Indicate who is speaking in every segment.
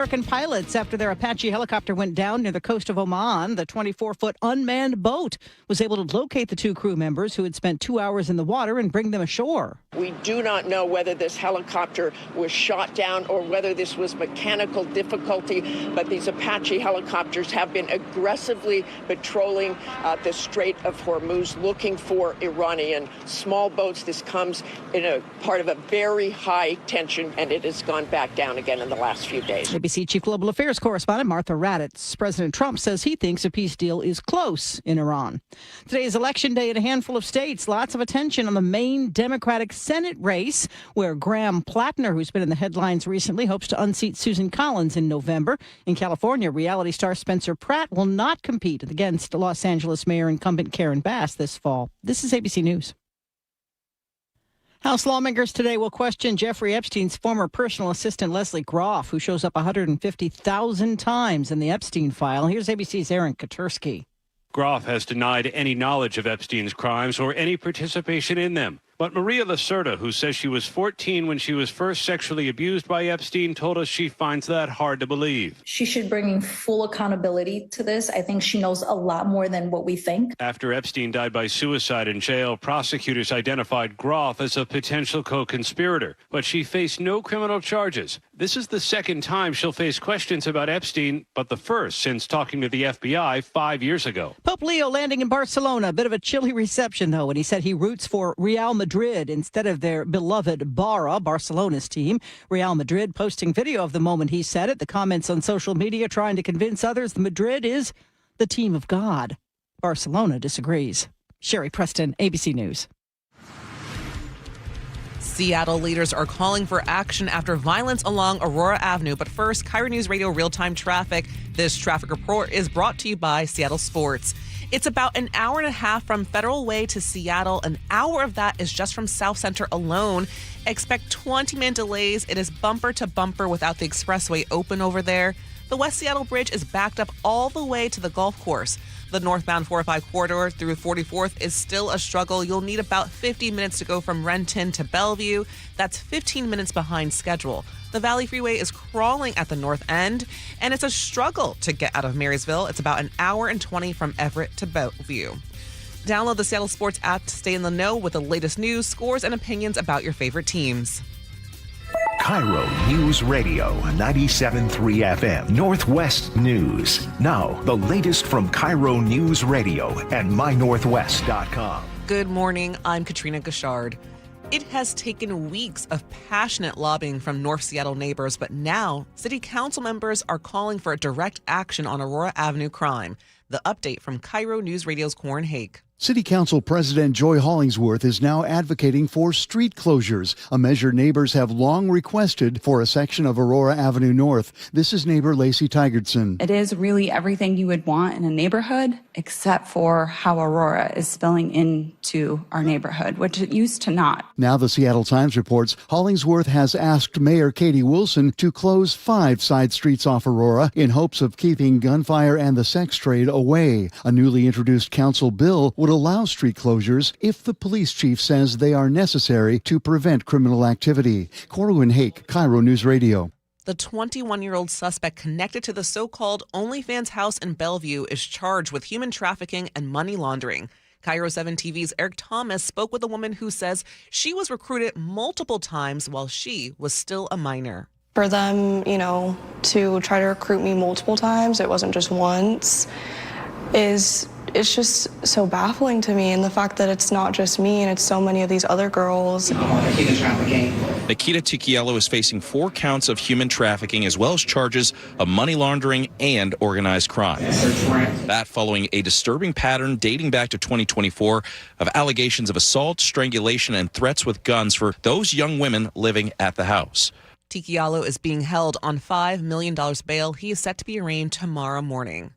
Speaker 1: American pilots after their Apache helicopter went down near the coast of Oman. The 24-foot unmanned boat was able to locate the two crew members who had spent 2 hours in the water and bring them ashore.
Speaker 2: We do not know whether this helicopter was shot down or whether this was mechanical difficulty, but these Apache helicopters have been aggressively patrolling the Strait of Hormuz looking for Iranian small boats. This comes in a part of a very high tension, and it has gone back down again in the last few days.
Speaker 1: ABC Chief Global Affairs correspondent Martha Raddatz. President Trump says he thinks a peace deal is close in Iran. Today is Election Day in a handful of states. Lots of attention on the main Democratic Senate race, where Graham Plattner, who's been in the headlines recently, hopes to unseat Susan Collins in November. In California, reality star Spencer Pratt will not compete against Los Angeles Mayor incumbent Karen Bass this fall. This is ABC News. House lawmakers today will question Jeffrey Epstein's former personal assistant, Leslie Groff, who shows up 150,000 times in the Epstein file. Here's ABC's Aaron Katersky.
Speaker 3: Groff has denied any knowledge of Epstein's crimes or any participation in them. But Maria Lacerda, who says she was 14 when she was first sexually abused by Epstein, told us she finds that hard to believe.
Speaker 4: She should bring full accountability to this. I think she knows a lot more than what we think.
Speaker 3: After Epstein died by suicide in jail, prosecutors identified Groff as a potential co-conspirator, but she faced no criminal charges. This is the second time she'll face questions about Epstein, but the first since talking to the FBI 5 years ago.
Speaker 1: Pope Leo landing in Barcelona. A bit of a chilly reception, though, when he said he roots for Real Madrid instead of their beloved Barcelona's team. Real Madrid posting video of the moment he said it. The comments on social media trying to convince others that Madrid is the team of God. Barcelona disagrees. Sherry Preston, ABC News.
Speaker 5: Seattle leaders are calling for action after violence along Aurora Avenue. But first, KIRO Newsradio real-time traffic. This traffic report is brought to you by Seattle Sports. It's about an hour and a half from Federal Way to Seattle. An hour of that is just from South Center alone. Expect 20-minute delays. It is bumper to bumper without the expressway open over there. The West Seattle Bridge is backed up all the way to the golf course. The northbound 405 corridor through 44th is still a struggle. You'll need about 50 minutes to go from Renton to Bellevue. That's 15 minutes behind schedule. The Valley Freeway is crawling at the north end, and it's a struggle to get out of Marysville. It's about an hour and 20 from Everett to Bellevue. Download the Seattle Sports app to stay in the know with the latest news, scores, and opinions about your favorite teams.
Speaker 6: KIRO Newsradio 97.3 FM Northwest News. Now, the latest from KIRO Newsradio and mynorthwest.com.
Speaker 5: Good morning. I'm Katrina Gashard. It has taken weeks of passionate lobbying from North Seattle neighbors, but now city council members are calling for direct action on Aurora Avenue crime. The update from KIRO News Radio's Corin Hake.
Speaker 7: City Council President Joy Hollingsworth is now advocating for street closures, a measure neighbors have long requested for a section of Aurora Avenue North. This is neighbor Lacey Tigertson.
Speaker 8: It is really everything you would want in a neighborhood, except for how Aurora is spilling into our neighborhood, which it used to not.
Speaker 7: Now the Seattle Times reports Hollingsworth has asked Mayor Katie Wilson to close 5 side streets off Aurora in hopes of keeping gunfire and the sex trade away. A newly introduced council bill would allow street closures if the police chief says they are necessary to prevent criminal activity. Corin Hake, KIRO News Radio.
Speaker 5: The 21-year-old suspect connected to the so-called OnlyFans house in Bellevue is charged with human trafficking and money laundering. KIRO 7 TV's Eric Thomas spoke with a woman who says she was recruited multiple times while she was still a minor.
Speaker 9: For them, to try to recruit me multiple times, it wasn't just once, it's just so baffling to me, and the fact that it's not just me and it's so many of these other girls.
Speaker 10: Nikita Tikiello is facing 4 counts of human trafficking as well as charges of money laundering and organized crime. That following a disturbing pattern dating back to 2024 of allegations of assault, strangulation, and threats with guns for those young women living at the house.
Speaker 5: Tikiello is being held on $5 million bail. He is set to be arraigned tomorrow morning.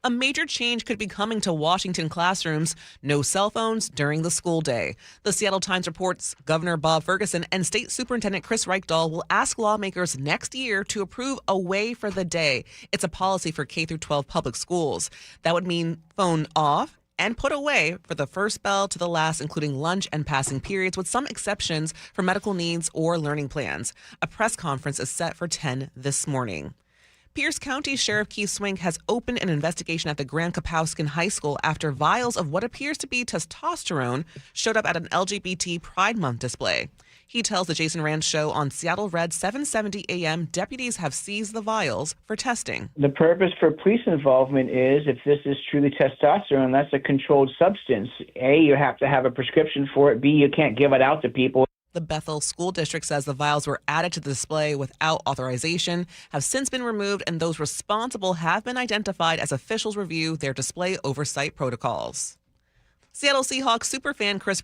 Speaker 5: A major change could be coming to Washington classrooms. No cell phones during the school day. The Seattle Times reports Governor Bob Ferguson and State Superintendent Chris Reichdahl will ask lawmakers next year to approve a way for the day. It's a policy for K-12 public schools. That would mean phone off and put away for the first bell to the last, including lunch and passing periods, with some exceptions for medical needs or learning plans. A press conference is set for 10 this morning. Pierce County Sheriff Keith Swink has opened an investigation at the Grand Kapowskin High School after vials of what appears to be testosterone showed up at an LGBT Pride Month display. He tells the Jason Rand Show on Seattle Red 770 AM deputies have seized the vials for testing.
Speaker 11: The purpose for police involvement is if this is truly testosterone, that's a controlled substance. A, you have to have a prescription for it. B, you can't give it out to people.
Speaker 5: The Bethel School District says the vials were added to the display without authorization, have since been removed, and those responsible have been identified as officials review their display oversight protocols. Seattle Seahawks superfan Chris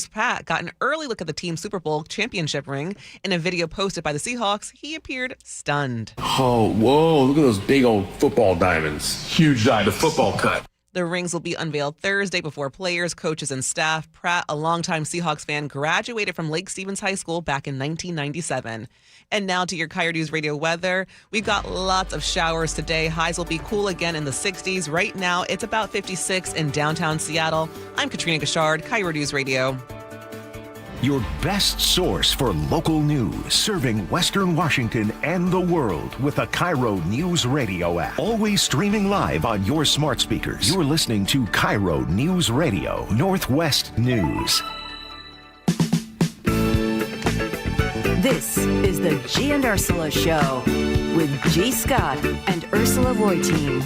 Speaker 5: Pratt got an early look at the team's Super Bowl championship ring. In a video posted by the Seahawks, he appeared stunned.
Speaker 12: Oh, whoa, look at those big old football diamonds. Huge diamond, the football cut.
Speaker 5: The rings will be unveiled Thursday before players, coaches, and staff. Pratt, a longtime Seahawks fan, graduated from Lake Stevens High School back in 1997. And now to your KIRO News Radio weather. We've got lots of showers today. Highs will be cool again in the 60s. Right now, it's about 56 in downtown Seattle. I'm Katrina Gashard, KIRO News Radio.
Speaker 6: Your best source for local news, serving Western Washington and the world with the KIRO News Radio app. Always streaming live on your smart speakers. You're listening to KIRO News Radio, Northwest News.
Speaker 13: This is the Gee and Ursula Show with G. Scott and Ursula Reutin.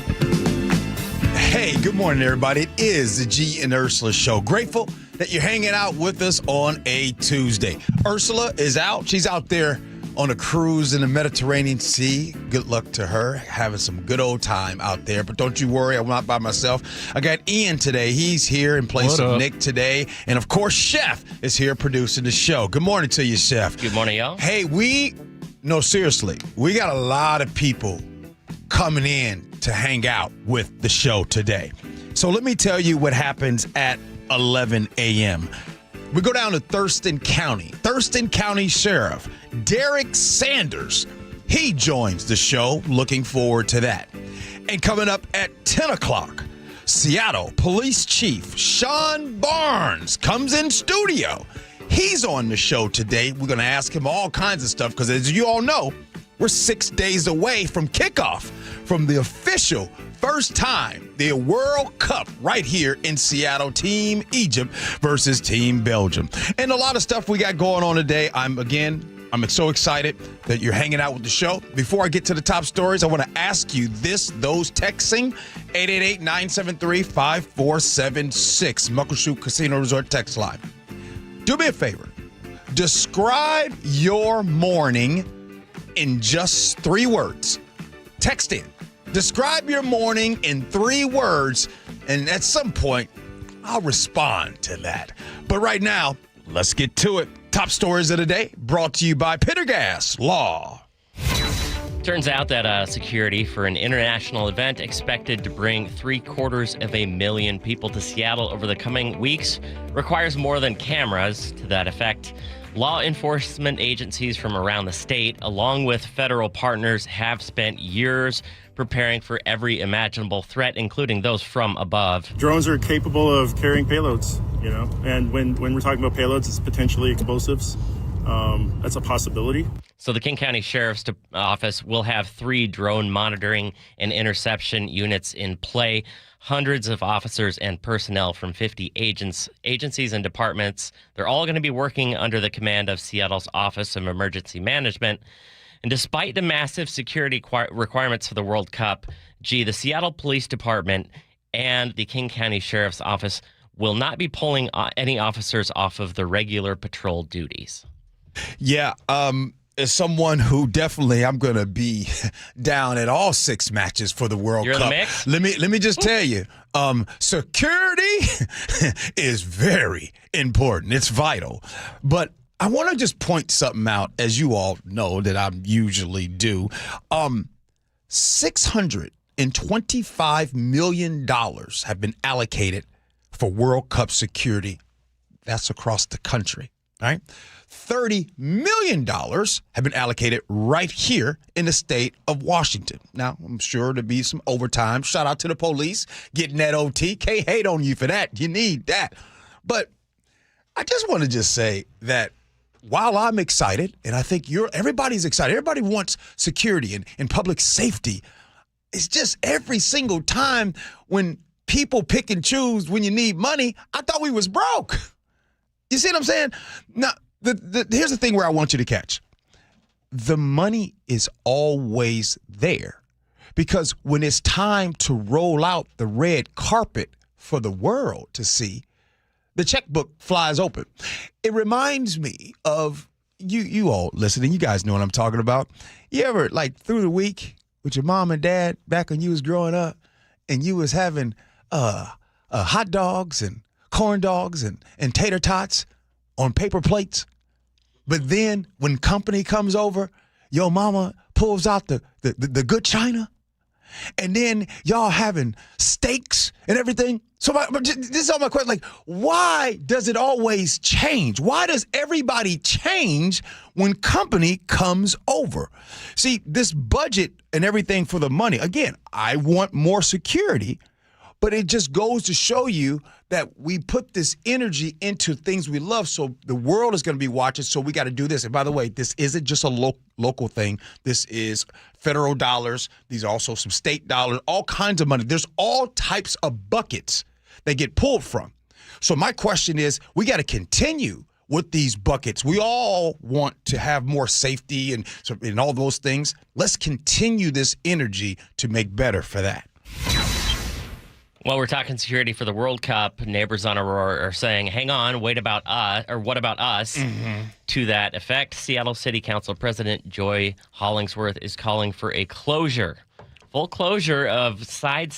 Speaker 14: Hey, good morning, everybody. It is the Gee and Ursula Show. Grateful that you're hanging out with us on a Tuesday. Ursula is out. She's out there on a cruise in the Mediterranean Sea. Good luck to her, having some good old time out there. But don't you worry, I'm not by myself. I got Ian today. He's here in place of Nick today. And, of course, Chef is here producing the show. Good morning to you, Chef.
Speaker 15: Good morning, y'all.
Speaker 14: Hey, seriously, we got a lot of people coming in to hang out with the show today. So let me tell you what happens at 11 a.m. We go down to Thurston County. Thurston County Sheriff Derek Sanders, he joins the show. Looking forward to that. And coming up at 10 o'clock, Seattle Police Chief Sean Barnes comes in studio. He's on the show today. We're going to ask him all kinds of stuff because, as you all know, we're 6 days away from kickoff from the official first time the World Cup right here in Seattle, Team Egypt versus Team Belgium. And a lot of stuff we got going on today. I'm so excited that you're hanging out with the show. Before I get to the top stories, I want to ask you those texting, 888-973-5476, Muckleshoot Casino Resort text line. Do me a favor. Describe your morning in just 3 words. Text in. Describe your morning in 3 words, and at some point, I'll respond to that. But right now, let's get to it. Top stories of the day brought to you by Pittergas Law.
Speaker 15: Turns out that security for an international event expected to bring 750,000 people to Seattle over the coming weeks requires more than cameras. To that effect, law enforcement agencies from around the state, along with federal partners, have spent years preparing for every imaginable threat, including those from above.
Speaker 16: Drones are capable of carrying payloads, and when we're talking about payloads, it's potentially explosives. That's a possibility.
Speaker 15: So the King County Sheriff's Office will have 3 drone monitoring and interception units in play. Hundreds of officers and personnel from 50 agencies and departments. They're all going to be working under the command of Seattle's Office of Emergency Management. And despite the massive security requirements for the World Cup, the Seattle Police Department and the King County Sheriff's Office will not be pulling any officers off of the regular patrol duties.
Speaker 14: Yeah, as someone who definitely I'm going to be down at all 6 matches for the World Cup.
Speaker 15: You're in the mix?
Speaker 14: Let me just tell you, security is very important. It's vital. But I want to just point something out, as you all know that I usually do. $625 million have been allocated for World Cup security. That's across the country, right? $30 million have been allocated right here in the state of Washington. Now, I'm sure there'll be some overtime. Shout out to the police getting that OT. Can't hate on you for that. You need that. But I just want to say that while I'm excited, and I think everybody's excited, everybody wants security and public safety. It's just every single time when people pick and choose when you need money, I thought we was broke. You see what I'm saying? Now, here's the thing where I want you to catch. The money is always there, because when it's time to roll out the red carpet for the world to see, the checkbook flies open. It reminds me of you all listening. You guys know what I'm talking about. You ever, like, through the week with your mom and dad back when you was growing up, and you was having hot dogs and corn dogs and tater tots on paper plates? But then when company comes over, your mama pulls out the good china, and then y'all having steaks and everything. So this is all my question. Like, why does it always change? Why does everybody change when company comes over? See, this budget and everything for the money, again, I want more security, but it just goes to show you that we put this energy into things we love, so the world is going to be watching, so we got to do this. And by the way, this isn't just a local thing. This is federal dollars. These are also some state dollars, all kinds of money. There's all types of buckets they get pulled from. So my question is, we got to continue with these buckets. We all want to have more safety and all those things. Let's continue this energy to make better for that.
Speaker 15: Well, we're talking security for the World Cup. Neighbors on Aurora are saying, hang on, what about us? Mm-hmm. To that effect, Seattle City Council President Joy Hollingsworth is calling for a full closure of 5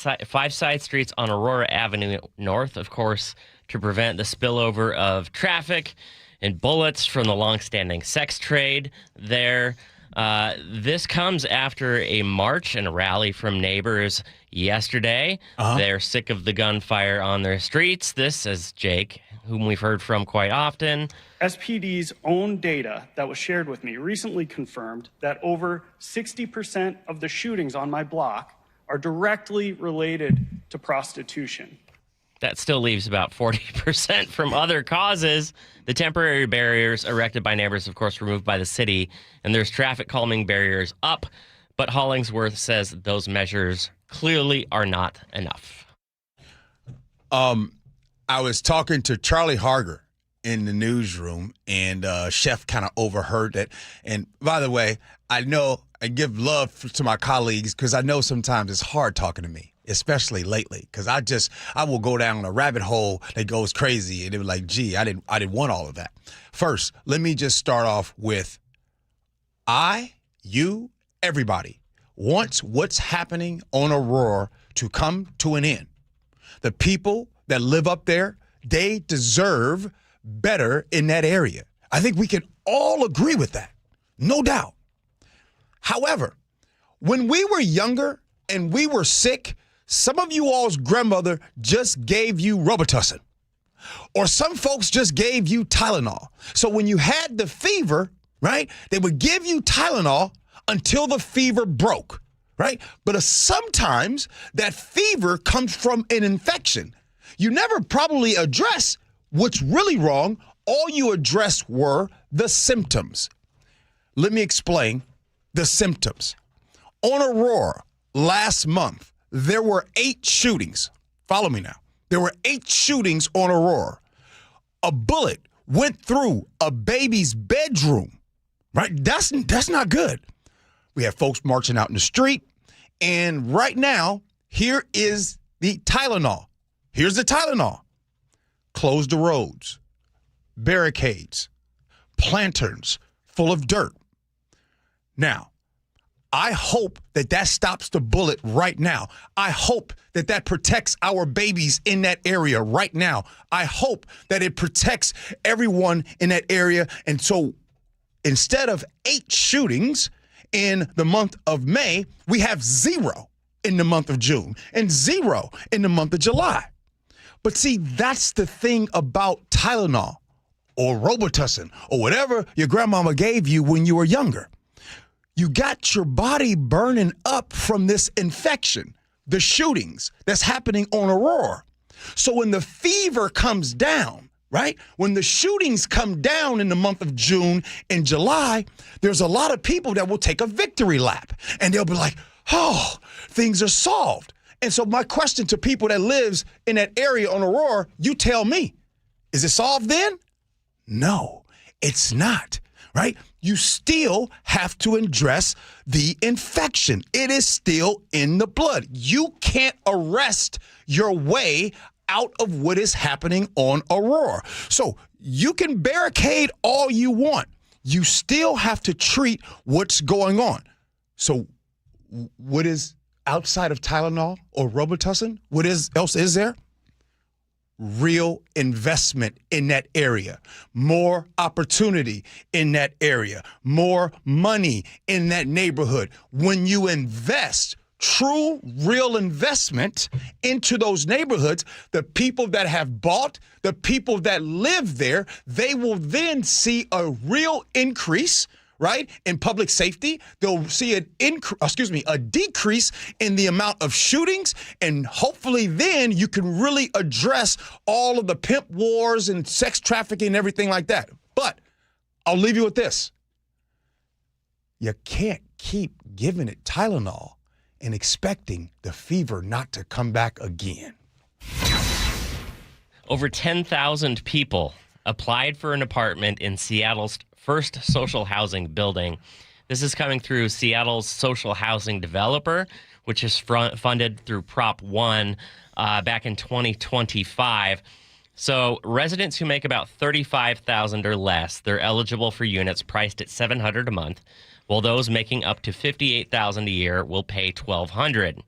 Speaker 15: side streets on Aurora Avenue North, of course, to prevent the spillover of traffic and bullets from the longstanding sex trade there. This comes after a march and a rally from neighbors yesterday. They're sick of the gunfire on their streets. This, as Jake, whom we've heard from quite often.
Speaker 17: SPD's own data that was shared with me recently confirmed that over 60% of the shootings on my block are directly related to prostitution.
Speaker 15: That still leaves about 40% from other causes. The temporary barriers erected by neighbors, of course, removed by the city, and there's traffic calming barriers up. But Hollingsworth says those measures clearly are not enough.
Speaker 14: I was talking to Charlie Harger in the newsroom, and Chef kind of overheard it. And by the way, I know I give love to my colleagues because I know sometimes it's hard talking to me, especially lately, because I will go down a rabbit hole that goes crazy, and it was like, gee, I didn't want all of that. First, let me just start off with you, everybody wants what's happening on Aurora to come to an end. The people that live up there, they deserve better in that area. I think we can all agree with that, no doubt. However, when we were younger and we were sick, some of you all's grandmother just gave you Robitussin, or some folks just gave you Tylenol. So when you had the fever, right, they would give you Tylenol until the fever broke, right? But sometimes that fever comes from an infection. You never probably address what's really wrong. All you addressed were the symptoms. Let me explain the symptoms. On Aurora last month, there were 8 shootings. Follow me now. There were 8 shootings on Aurora. A bullet went through a baby's bedroom, right? That's not good. We have folks marching out in the street. And right now, here is the Tylenol. Here's the Tylenol. Close the roads, barricades, planterns full of dirt. Now, I hope that stops the bullet right now. I hope that protects our babies in that area right now. I hope that it protects everyone in that area. And so instead of 8 shootings in the month of May, we have 0 in the month of June and 0 in the month of July. But see, that's the thing about Tylenol or Robitussin or whatever your grandmama gave you when you were younger. You got your body burning up from this infection, the shootings that's happening on Aurora. So when the fever comes down, right? When the shootings come down in the month of June and July, there's a lot of people that will take a victory lap. And they'll be like, oh, things are solved. And so my question to people that lives in that area on Aurora, you tell me, is it solved then? No, it's not, right? You still have to address the infection. It is still in the blood. You can't arrest your way out of what is happening on Aurora. So you can barricade all you want. You still have to treat what's going on. So what is outside of Tylenol or Robitussin? What else is there? Real investment in that area, more opportunity in that area, more money in that neighborhood. When you invest true, real investment into those neighborhoods, the people that have bought, the people that live there, they will then see a real increase, right, in public safety. They'll see a decrease in the amount of shootings, and hopefully then you can really address all of the pimp wars and sex trafficking and everything like that. But I'll leave you with this. You can't keep giving it Tylenol and expecting the fever not to come back again.
Speaker 15: Over 10,000 people applied for an apartment in Seattle's first social housing building. This is coming through Seattle's social housing developer, which is funded through Prop 1 back in 2025. So residents who make about $35,000 or less, they're eligible for units priced at $700 a month, while those making up to $58,000 a year will pay $1,200.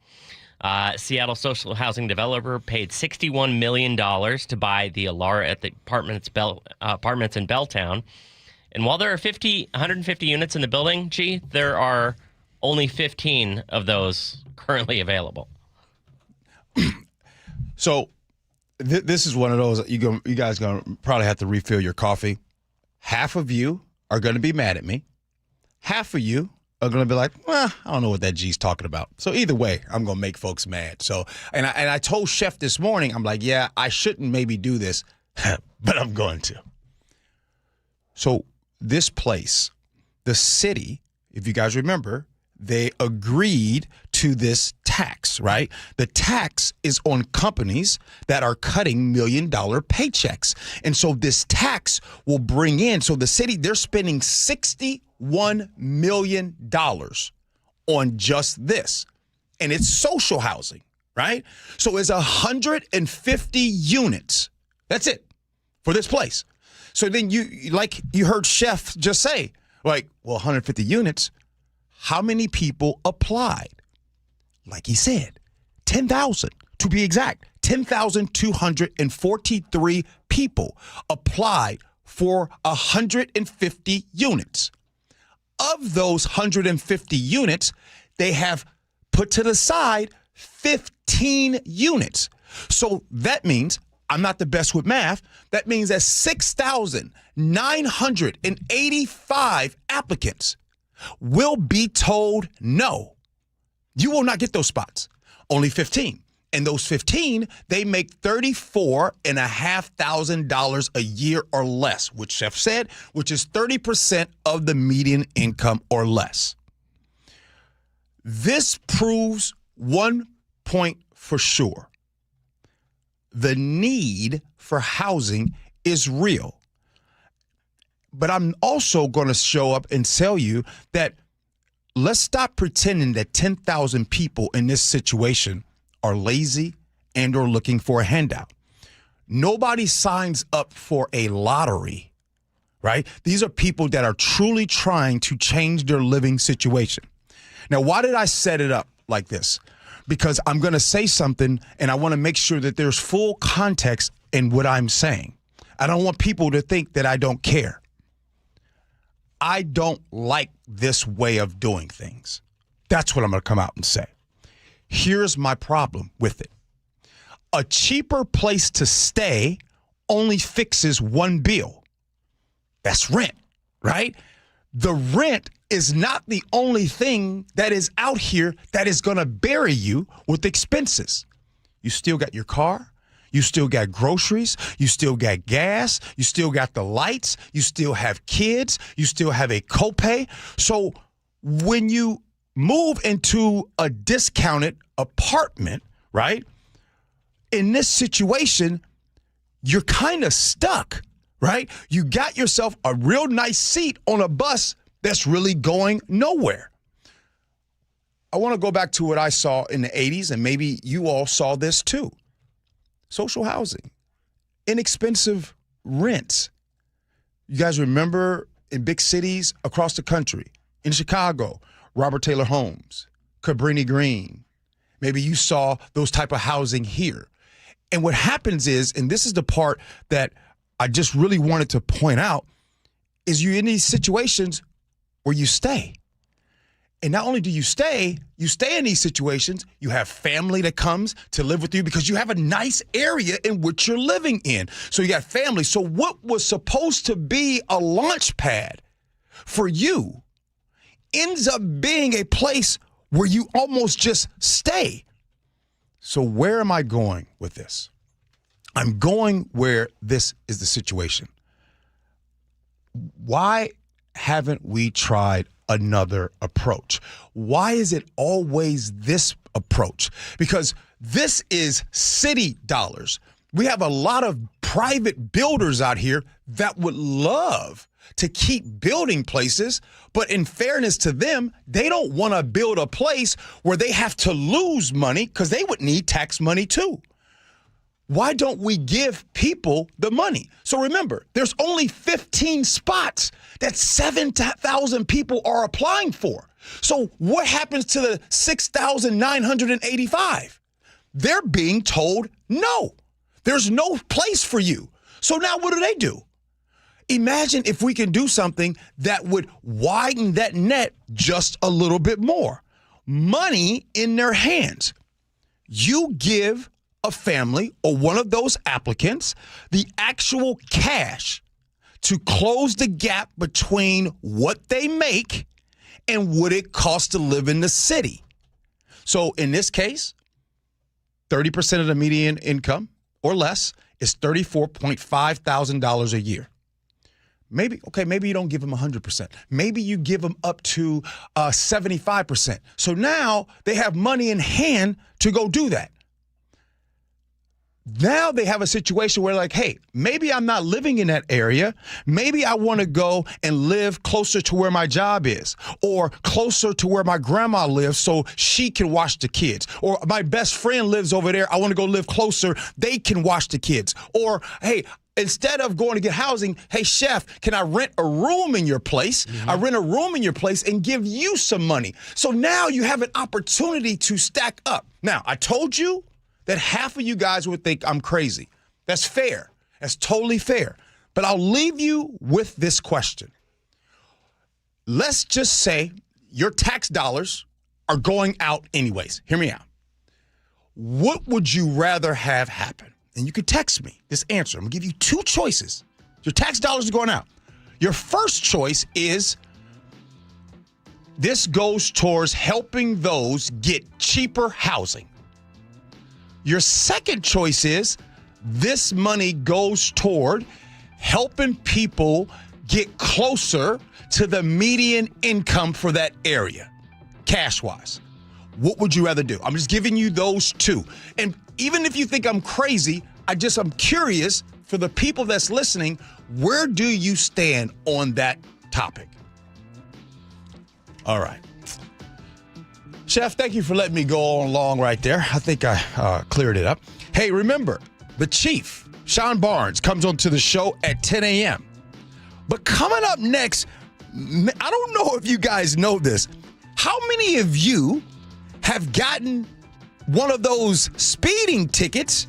Speaker 15: Seattle social housing developer paid $61 million to buy the Alara at the apartments in Belltown. And while there are 150 units in the building, Gee, there are only 15 of those currently available.
Speaker 14: So this is one of those, you guys are going to probably have to refill your coffee. Half of you are going to be mad at me. Half of you are going to be like, well, I don't know what that G's talking about. So either way, I'm going to make folks mad. So, and I told Chef this morning, I'm like, yeah, I shouldn't maybe do this, but I'm going to. So this place, the city, if you guys remember, they agreed to this tax, right? The tax is on companies that are cutting $1 million paychecks. And so this tax will bring in, so the city, they're spending $61 million on just this. And it's social housing, right? So it's 150 units. That's it for this place. So then you heard Chef just say, like, well, 150 units. How many people applied? Like he said, 10,000 to be exact. 10,243 people applied for 150 units. Of those 150 units, they have put to the side 15 units. So that means, I'm not the best with math, that means that 6,985 applicants will be told no. You will not get those spots. Only 15. And those 15, they make $34,500 a year or less, which Chef said, which is 30% of the median income or less. This proves one point for sure. The need for housing is real. But I'm also going to show up and tell you that let's stop pretending that 10,000 people in this situation are lazy and or looking for a handout. Nobody signs up for a lottery, right? These are people that are truly trying to change their living situation. Now, why did I set it up like this? Because I'm going to say something and I want to make sure that there's full context in what I'm saying. I don't want people to think that I don't care. I don't like this way of doing things. That's what I'm going to come out and say. Here's my problem with it. A cheaper place to stay only fixes one bill. That's rent, right? The rent is not the only thing that is out here that is going to bury you with expenses. You still got your car. You still got groceries. You still got gas. You still got the lights. You still have kids. You still have a copay. So when you move into a discounted apartment, right, in this situation, you're kind of stuck, right? You got yourself a real nice seat on a bus that's really going nowhere. I want to go back to what I saw in the 80s, and maybe you all saw this too. Social housing, inexpensive rents. You guys remember in big cities across the country, in Chicago, Robert Taylor Homes, Cabrini Green. Maybe you saw those type of housing here. And what happens is, and this is the part that I just really wanted to point out, is you're in these situations where you stay. And not only do you stay in these situations, you have family that comes to live with you because you have a nice area in which you're living in. So you got family. So what was supposed to be a launch pad for you ends up being a place where you almost just stay. So where am I going with this? I'm going where this is the situation. Why haven't we tried another approach? Why is it always this approach? Because this is city dollars. We have a lot of private builders out here that would love to keep building places, but in fairness to them, they don't want to build a place where they have to lose money because they would need tax money too. Why don't we give people the money? So remember, there's only 15 spots that 7,000 people are applying for. So what happens to the 6,985? They're being told, no, there's no place for you. So now what do? Imagine if we can do something that would widen that net just a little bit more. Money in their hands. You give a family or one of those applicants the actual cash to close the gap between what they make and what it costs to live in the city. So in this case, 30% of the median income or less is $34,500 a year. Maybe you don't give them 100%. Maybe you give them up to 75%. So now they have money in hand to go do that. Now they have a situation where like, hey, maybe I'm not living in that area. Maybe I want to go and live closer to where my job is or closer to where my grandma lives so she can watch the kids. Or my best friend lives over there. I want to go live closer. They can watch the kids. Or, hey, instead of going to get housing, hey, chef, can I rent a room in your place? I rent a room in your place and give you some money. So now you have an opportunity to stack up. Now, I told you that half of you guys would think I'm crazy. That's fair. That's totally fair. But I'll leave you with this question. Let's just say your tax dollars are going out anyways. Hear me out. What would you rather have happen? And you can text me this answer. I'm going to give you two choices. Your tax dollars are going out. Your first choice is this goes towards helping those get cheaper housing. Your second choice is this money goes toward helping people get closer to the median income for that area, cash-wise. What would you rather do? I'm just giving you those two. And even if you think I'm crazy, I'm curious for the people that's listening, where do you stand on that topic? All right. Chef, thank you for letting me go on long right there. I think I cleared it up. Hey, remember, the Chief, Sean Barnes, comes onto the show at 10 a.m. But coming up next, I don't know if you guys know this. How many of you have gotten one of those speeding tickets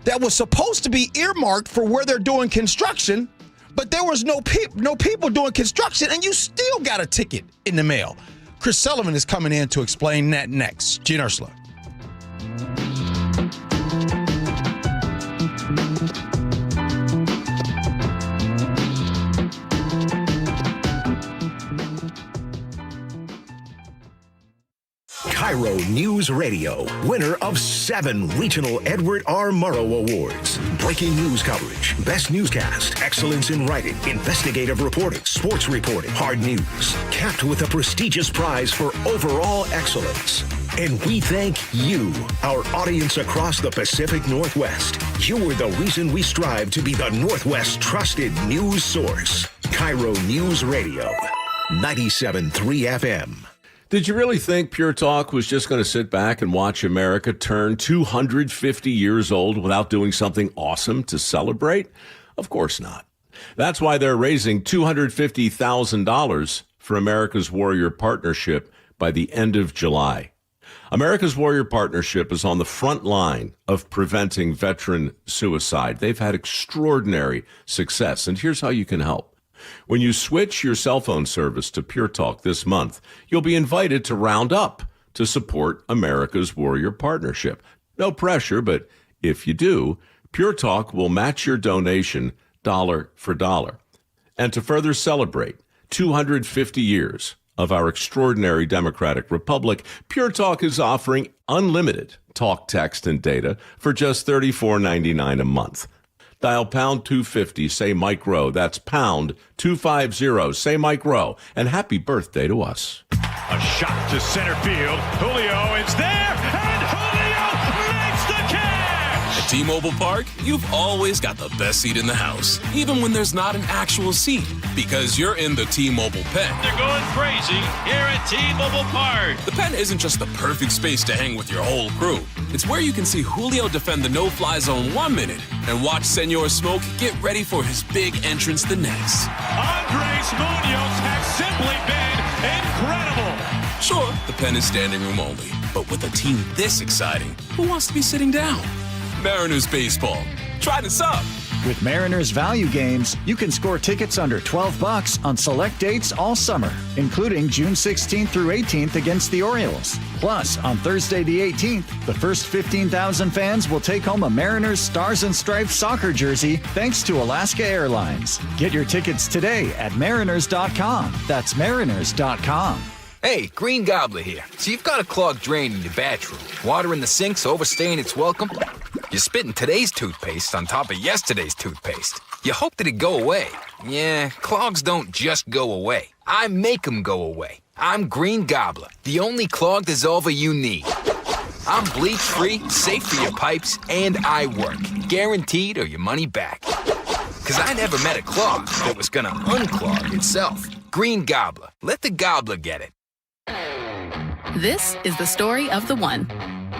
Speaker 14: that was supposed to be earmarked for where they're doing construction, but there was no people doing construction, and you still got a ticket in the mail? Chris Sullivan is coming in to explain that next. Gee Ursula.
Speaker 6: KIRO News Radio, winner of 7 regional Edward R. Murrow Awards. Breaking news coverage, best newscast, excellence in writing, investigative reporting, sports reporting, hard news. Capped with a prestigious prize for overall excellence. And we thank you, our audience across the Pacific Northwest. You are the reason we strive to be the Northwest's trusted news source. KIRO News Radio, 97.3 FM.
Speaker 18: Did you really think Pure Talk was just going to sit back and watch America turn 250 years old without doing something awesome to celebrate? Of course not. That's why they're raising $250,000 for America's Warrior Partnership by the end of July. America's Warrior Partnership is on the front line of preventing veteran suicide. They've had extraordinary success, and here's how you can help. When you switch your cell phone service to Pure Talk this month, you'll be invited to round up to support America's Warrior Partnership. No pressure, but if you do, Pure Talk will match your donation dollar for dollar. And to further celebrate 250 years of our extraordinary democratic republic, Pure Talk is offering unlimited talk, text, and data for just $34.99 a month. Dial pound 250, say Mike Rowe. That's pound 250, say Mike Rowe. And happy birthday to us.
Speaker 19: A shot to center field. Julio is there, and Julio makes the catch!
Speaker 20: At T-Mobile Park, you've always got the best seat in the house, even when there's not an actual seat, because you're in the T-Mobile pen.
Speaker 19: They're going crazy here at T-Mobile Park.
Speaker 20: The pen isn't just the perfect space to hang with your whole crew. It's where you can see Julio defend the no-fly zone 1 minute and watch Senor Smoke get ready for his big entrance the next.
Speaker 19: Andres Munoz has simply been incredible.
Speaker 20: Sure, the pen is standing room only, but with a team this exciting, who wants to be sitting down? Mariners baseball. Try this up.
Speaker 21: With Mariners value games, you can score tickets under $12 on select dates all summer, including June 16th through 18th against the Orioles. Plus, on Thursday the 18th, the first 15,000 fans will take home a Mariners Stars and Stripes soccer jersey thanks to Alaska Airlines. Get your tickets today at mariners.com. That's mariners.com.
Speaker 22: Hey, Green Gobbler here. So you've got a clogged drain in your bathroom. Water in the sink's overstaying its welcome. You're spitting today's toothpaste on top of yesterday's toothpaste. You hope that it go away. Yeah, clogs don't just go away. I make them go away. I'm Green Gobbler, the only clog dissolver you need. I'm bleach-free, safe for your pipes, and I work. Guaranteed or your money back. Because I never met a clog that was gonna unclog itself. Green Gobbler. Let the gobbler get it.
Speaker 23: This is the story of the one.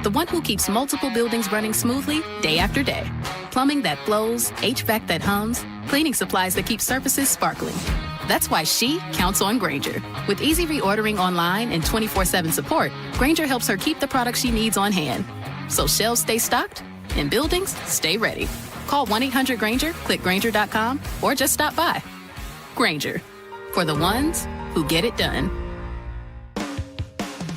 Speaker 23: The one who keeps multiple buildings running smoothly day after day. Plumbing that flows, HVAC that hums, cleaning supplies that keep surfaces sparkling. That's why she counts on Grainger. With easy reordering online and 24/7 support, Grainger helps her keep the products she needs on hand. So shelves stay stocked and buildings stay ready. Call 1-800-GRAINGER, click Grainger.com, or just stop by. Grainger, for the ones who get it done.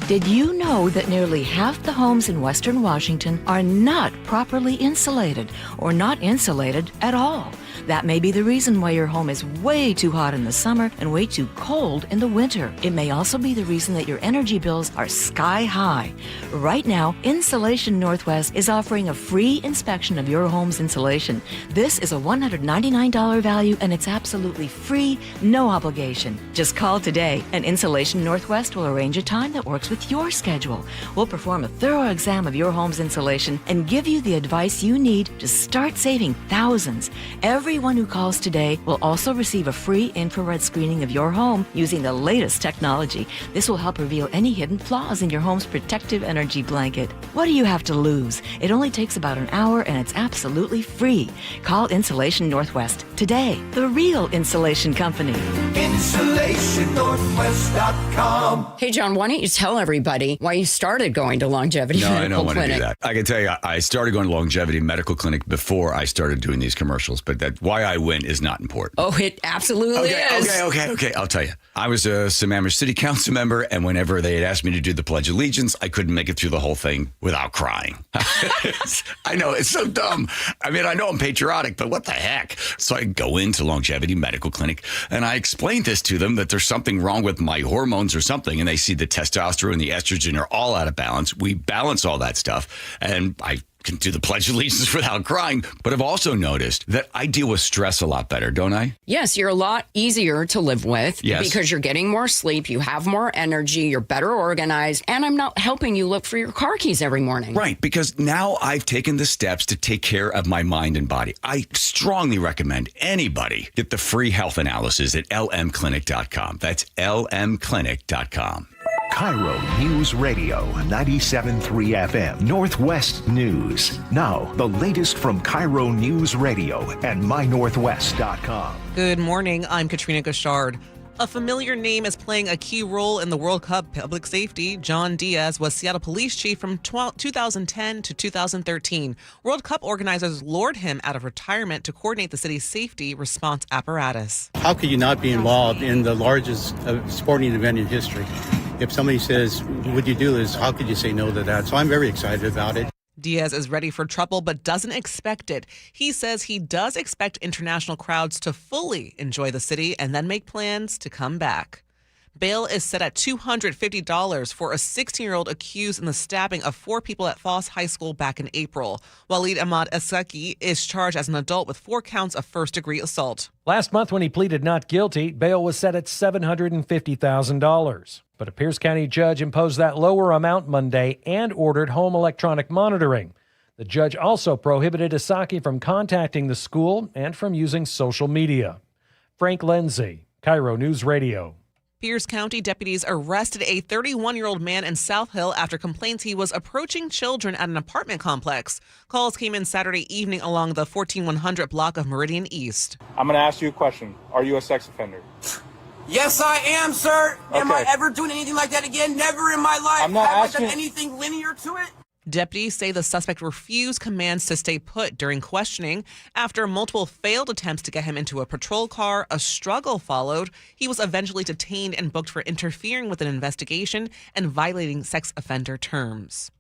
Speaker 24: Did you know that nearly half the homes in Western Washington are not properly insulated or not insulated at all? That may be the reason why your home is way too hot in the summer and way too cold in the winter. It may also be the reason that your energy bills are sky high. Right now, Insulation Northwest is offering a free inspection of your home's insulation. This is a $199 value and it's absolutely free, no obligation. Just call today and Insulation Northwest will arrange a time that works with your schedule. We'll perform a thorough exam of your home's insulation and give you the advice you need to start saving thousands. Everyone who calls today will also receive a free infrared screening of your home using the latest technology. This will help reveal any hidden flaws in your home's protective energy blanket. What do you have to lose? It only takes about an hour and it's absolutely free. Call Insulation Northwest today, the real insulation company.
Speaker 25: InsulationNorthwest.com. Hey, John, why don't you tell everybody why you started going to Longevity Medical Clinic?
Speaker 26: No, I don't want to do that. I can tell you, I started going to Longevity Medical Clinic before I started doing these commercials, but that
Speaker 1: why I win is not important.
Speaker 25: Oh, it absolutely is.
Speaker 1: Okay. I'll tell you. I was a Sammamish City Council member, and whenever they had asked me to do the Pledge of Allegiance, I couldn't make it through the whole thing without crying. I know, it's so dumb. I mean, I know I'm patriotic, but what the heck? So I go into Longevity Medical Clinic, and I explained this to them, that there's something wrong with my hormones or something, and they see the testosterone and the estrogen are all out of balance. We balance all that stuff, and I can do the Pledge of Allegiance without crying. But I've also noticed that I deal with stress a lot better, don't I?
Speaker 25: Yes, you're a lot easier to live with
Speaker 1: because
Speaker 25: you're getting more sleep, you have more energy, you're better organized, and I'm not helping you look for your car keys every morning.
Speaker 1: Right, because now I've taken the steps to take care of my mind and body. I strongly recommend anybody get the free health analysis at lmclinic.com. That's lmclinic.com.
Speaker 6: KIRO News Radio 97.3 FM Northwest News. Now, the latest from KIRO News Radio and mynorthwest.com.
Speaker 5: Good morning. I'm Katrina Gashard. A familiar name is playing a key role in the World Cup public safety. John Diaz was Seattle police chief from 2010 to 2013. World Cup organizers lured him out of retirement to coordinate the city's safety response apparatus.
Speaker 2: How could you not be involved in the largest sporting event in history? If somebody says, would you do this, how could you say no to that? So I'm very excited about it.
Speaker 5: Diaz is ready for trouble but doesn't expect it. He says he does expect international crowds to fully enjoy the city and then make plans to come back. Bail is set at $250 for a 16-year-old accused in the stabbing of 4 people at Foss High School back in April. Walid Ahmad Esaki is charged as an adult with 4 counts of first-degree assault.
Speaker 3: Last month, when he pleaded not guilty, bail was set at $750,000. But a Pierce County judge imposed that lower amount Monday and ordered home electronic monitoring. The judge also prohibited Esaki from contacting the school and from using social media. Frank Lindsay, KIRO News Radio.
Speaker 5: Pierce County deputies arrested a 31-year-old man in South Hill after complaints he was approaching children at an apartment complex. Calls came in Saturday evening along the 14100 block of Meridian East.
Speaker 4: I'm going to ask you a question. Are you a sex offender?
Speaker 8: Yes, I am, sir.
Speaker 4: Okay.
Speaker 8: Am I ever doing anything like that again? Never in my life.
Speaker 4: I'm not
Speaker 8: Have
Speaker 4: asking...
Speaker 8: I done anything linear to it?
Speaker 5: Deputies say the suspect refused commands to stay put during questioning. After multiple failed attempts to get him into a patrol car, a struggle followed. He was eventually detained and booked for interfering with an investigation and violating sex offender terms.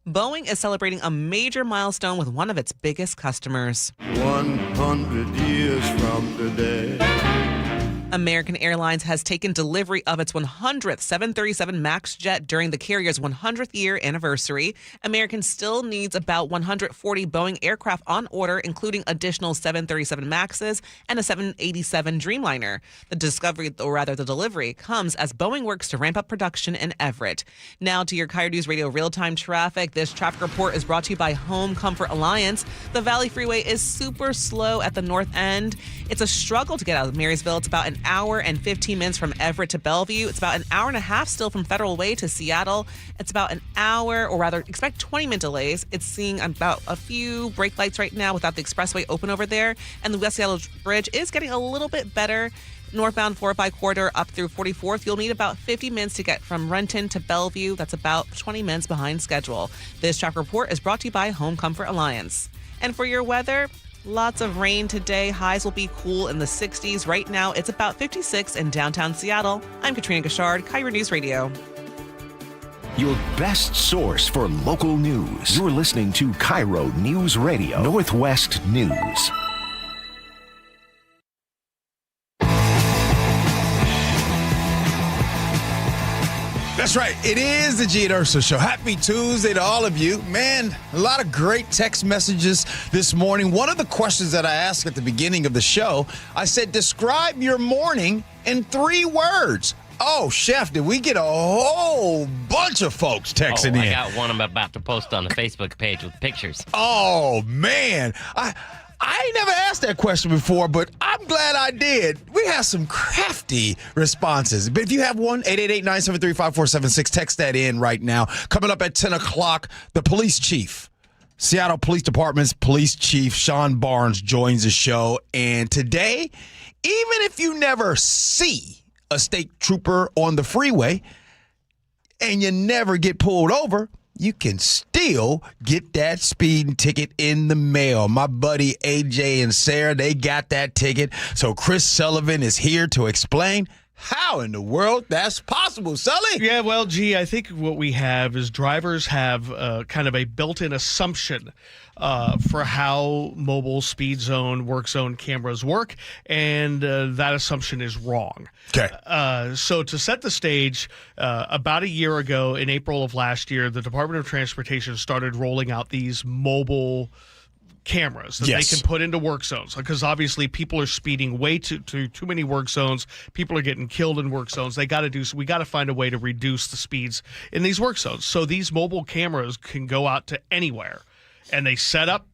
Speaker 5: Boeing is celebrating a major milestone with one of its biggest customers.
Speaker 26: 100 years from today.
Speaker 5: American Airlines has taken delivery of its 100th 737 MAX jet during the carrier's 100th year anniversary. American still needs about 140 Boeing aircraft on order, including additional 737 MAXs and a 787 Dreamliner. The delivery comes as Boeing works to ramp up production in Everett. Now to your KIRO News Radio real-time traffic. This traffic report is brought to you by Home Comfort Alliance. The Valley Freeway is super slow at the north end. It's a struggle to get out of Marysville. It's about an hour and 15 minutes from Everett to Bellevue. It's about an hour and a half still from Federal Way to Seattle. It's about an hour, or rather, expect 20-minute delays. It's seeing about a few brake lights right now without the expressway open over there. And the West Seattle Bridge is getting a little bit better. Northbound 405 corridor up through 44th. You'll need about 50 minutes to get from Renton to Bellevue. That's about 20 minutes behind schedule. This traffic report is brought to you by Home Comfort Alliance. And for your weather, lots of rain today. Highs will be cool in the 60s. Right now, it's about 56 in downtown Seattle. I'm Katrina Gashard, KIRO News Radio.
Speaker 6: Your best source for local news. You're listening to KIRO News Radio, Northwest News.
Speaker 14: That's right. It is the Gee Ursula Show. Happy Tuesday to all of you. Man, a lot of great text messages this morning. One of the questions that I asked at the beginning of the show, I said, describe your morning in 3 words. Oh, Chef, did we get a whole bunch of folks texting in?
Speaker 15: I got one I'm about to post on the Facebook page with pictures.
Speaker 14: Oh, man. I ain't never asked that question before, but I'm glad I did. We have some crafty responses. But if you have one, 888-973-5476, text that in right now. Coming up at 10 o'clock, the police chief, Seattle Police Department's police chief, Sean Barnes, joins the show. And today, even if you never see a state trooper on the freeway and you never get pulled over, you can still get that speeding ticket in the mail. My buddy AJ and Sarah, they got that ticket. So Chris Sullivan is here to explain how in the world that's possible, Sully.
Speaker 7: Yeah, well, Gee, I think what we have is drivers have kind of a built-in assumption for how mobile speed zone, work zone cameras work, and that assumption is wrong.
Speaker 14: Okay.
Speaker 7: So to set the stage, about a year ago, in April of last year, the Department of Transportation started rolling out these mobile cameras that they can put into work zones, because obviously people are speeding way too many work zones. People are getting killed in work zones. We got to find a way to reduce the speeds in these work zones. So these mobile cameras can go out to anywhere, and they set up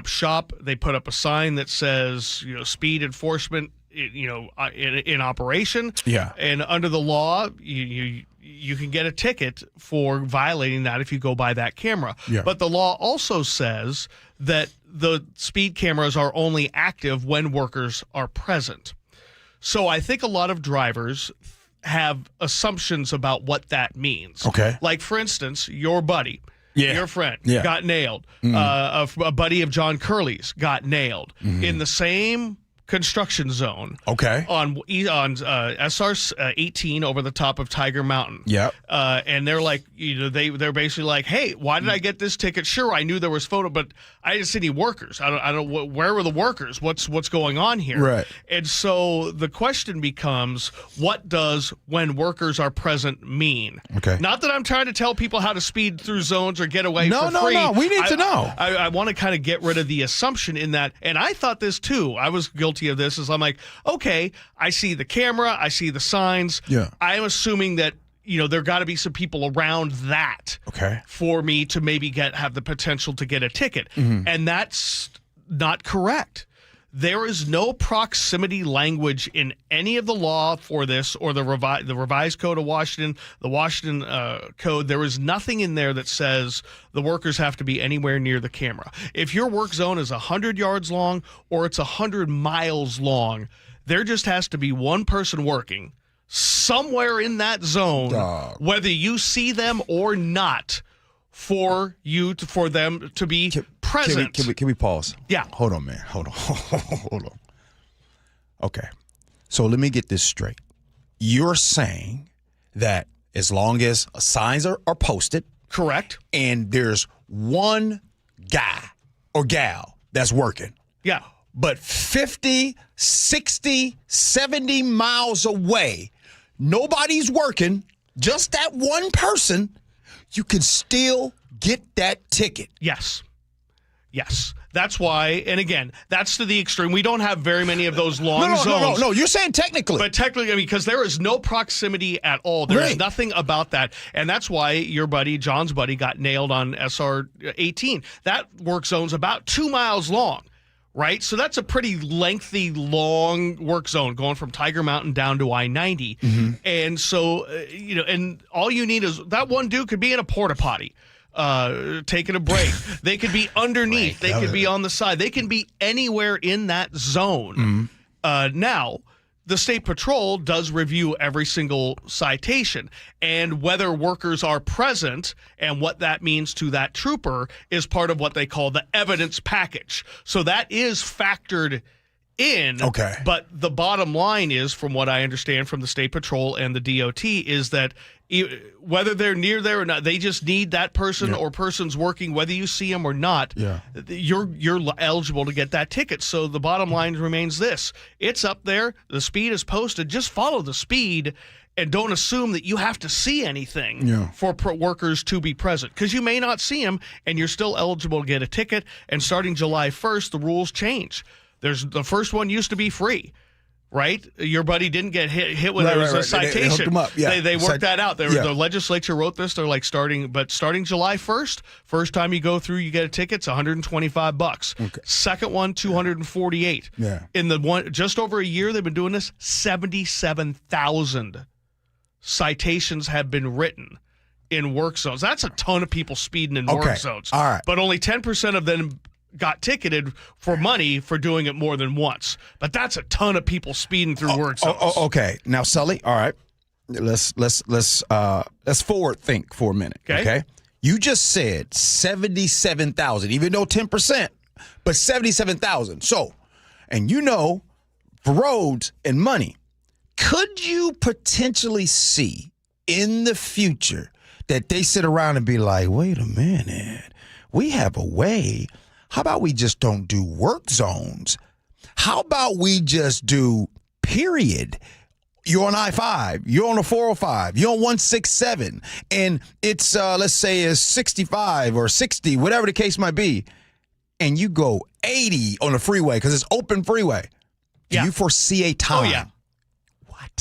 Speaker 7: shop. They put up a sign that says, speed enforcement, in operation.
Speaker 14: Yeah.
Speaker 7: And under the law, you can get a ticket for violating that if you go by that camera.
Speaker 14: Yeah.
Speaker 7: But the law also says that the speed cameras are only active when workers are present. So I think a lot of drivers have assumptions about what that means.
Speaker 14: Okay.
Speaker 7: Like, for instance, your buddy, your friend,
Speaker 14: Yeah.
Speaker 7: got nailed. A buddy of John Curley's got nailed in the same construction zone.
Speaker 14: Okay.
Speaker 7: On SR 18 over the top of Tiger Mountain.
Speaker 14: Yep.
Speaker 7: And they're like, they're basically like, hey, why did I get this ticket? Sure, I knew there was photo, but I didn't see any workers. I don't. Where were the workers? What's going on here?
Speaker 14: Right.
Speaker 7: And so the question becomes, what does when workers are present mean?
Speaker 14: Okay.
Speaker 7: Not that I'm trying to tell people how to speed through zones or get away for free.
Speaker 14: No. We need to know.
Speaker 7: I want to kind of get rid of the assumption in that, and I thought this too. I was guilty of this. Is I'm like, okay, I see the camera, I see the signs.
Speaker 14: Yeah.
Speaker 7: I'm assuming that there got to be some people around that.
Speaker 14: Okay.
Speaker 7: For me to maybe have the potential to get a ticket, and that's not correct. There is no proximity language in any of the law for this, or the revised Code of Washington, the Washington Code. There is nothing in there that says the workers have to be anywhere near the camera. If your work zone is 100 yards long or it's 100 miles long, there just has to be one person working somewhere in that zone, whether you see them or not, for them to be present.
Speaker 14: Can we pause?
Speaker 7: Yeah.
Speaker 14: Hold on, man. Hold on. Okay. So let me get this straight. You're saying that as long as signs are posted,
Speaker 7: correct,
Speaker 14: and there's one guy or gal that's working.
Speaker 7: Yeah.
Speaker 14: But 50, 60, 70 miles away, nobody's working, just that one person, you can still get that ticket.
Speaker 7: Yes. That's why, and again, that's to the extreme. We don't have very many of those long zones.
Speaker 14: No. You're saying technically.
Speaker 7: But technically, because there is no proximity at all. There is nothing about that. And that's why your buddy, John's buddy, got nailed on SR 18. That work zone's about 2 miles long, right? So that's a pretty lengthy, long work zone going from Tiger Mountain down to I-90. And so, and all you need is that one dude could be in a porta potty. Taking a break. They could be underneath. They could be on the side. They can be anywhere in that zone. Now, the State Patrol does review every single citation, and whether workers are present and what that means to that trooper is part of what they call the evidence package. So that is factored in.
Speaker 14: Okay.
Speaker 7: But the bottom line is, from what I understand from the State Patrol and the DOT, is that whether they're near there or not, they just need that person or persons working, whether you see them or not.
Speaker 14: Yeah.
Speaker 7: You're eligible to get that ticket. So the bottom line remains this: it's up there. The speed is posted. Just follow the speed, and don't assume that you have to see anything for workers to be present, because you may not see them, and you're still eligible to get a ticket. And starting July 1st, the rules change. The first one used to be free. Right? Your buddy didn't get hit with a citation.
Speaker 14: They hooked him up. Yeah.
Speaker 7: They worked that out. The legislature wrote this. They're like starting July 1st, first time you go through, you get a ticket, it's $125.
Speaker 14: Okay.
Speaker 7: Second one, $248.
Speaker 14: Yeah.
Speaker 7: In the one just over a year they've been doing this, 77,000 citations have been written in work zones. That's a ton of people speeding in work zones.
Speaker 14: All right.
Speaker 7: But only 10% of them got ticketed for money for doing it more than once. But that's a ton of people speeding through work zones.
Speaker 14: Okay. Now, Sully, all right. Let's forward think for a minute. Okay. You just said 77,000, even though 10%, but 77,000. So, and you know, for roads and money, could you potentially see in the future that they sit around and be like, wait a minute, we have a way. How about we just don't do work zones? How about we just do period? You're on I-5, you're on a 405, you're on 167, and it's, let's say it's 65 or 60, whatever the case might be, and you go 80 on the freeway because it's open freeway. Do you foresee a time?
Speaker 7: Oh, yeah.
Speaker 14: What?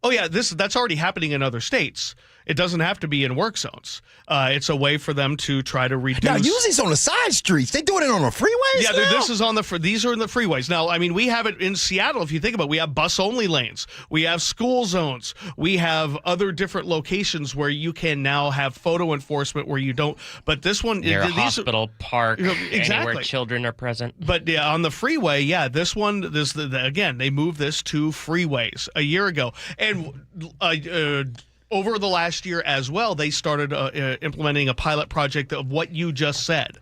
Speaker 7: Oh, yeah. That's already happening in other states. It doesn't have to be in work zones. It's a way for them to try to reduce.
Speaker 14: Now, usually it's on the side streets. They doing it on the freeways.
Speaker 7: Yeah,
Speaker 14: now?
Speaker 7: this is on these are in the freeways. Now, I mean, we have it in Seattle. If you think about it, we have bus-only lanes. We have school zones. We have other different locations where you can now have photo enforcement where you don't. But this one,
Speaker 15: near a hospital, park, anywhere children are present.
Speaker 7: But yeah, on the freeway, this one, again, they moved this to freeways a year ago, and over the last year as well, they started implementing a pilot project of what you just said.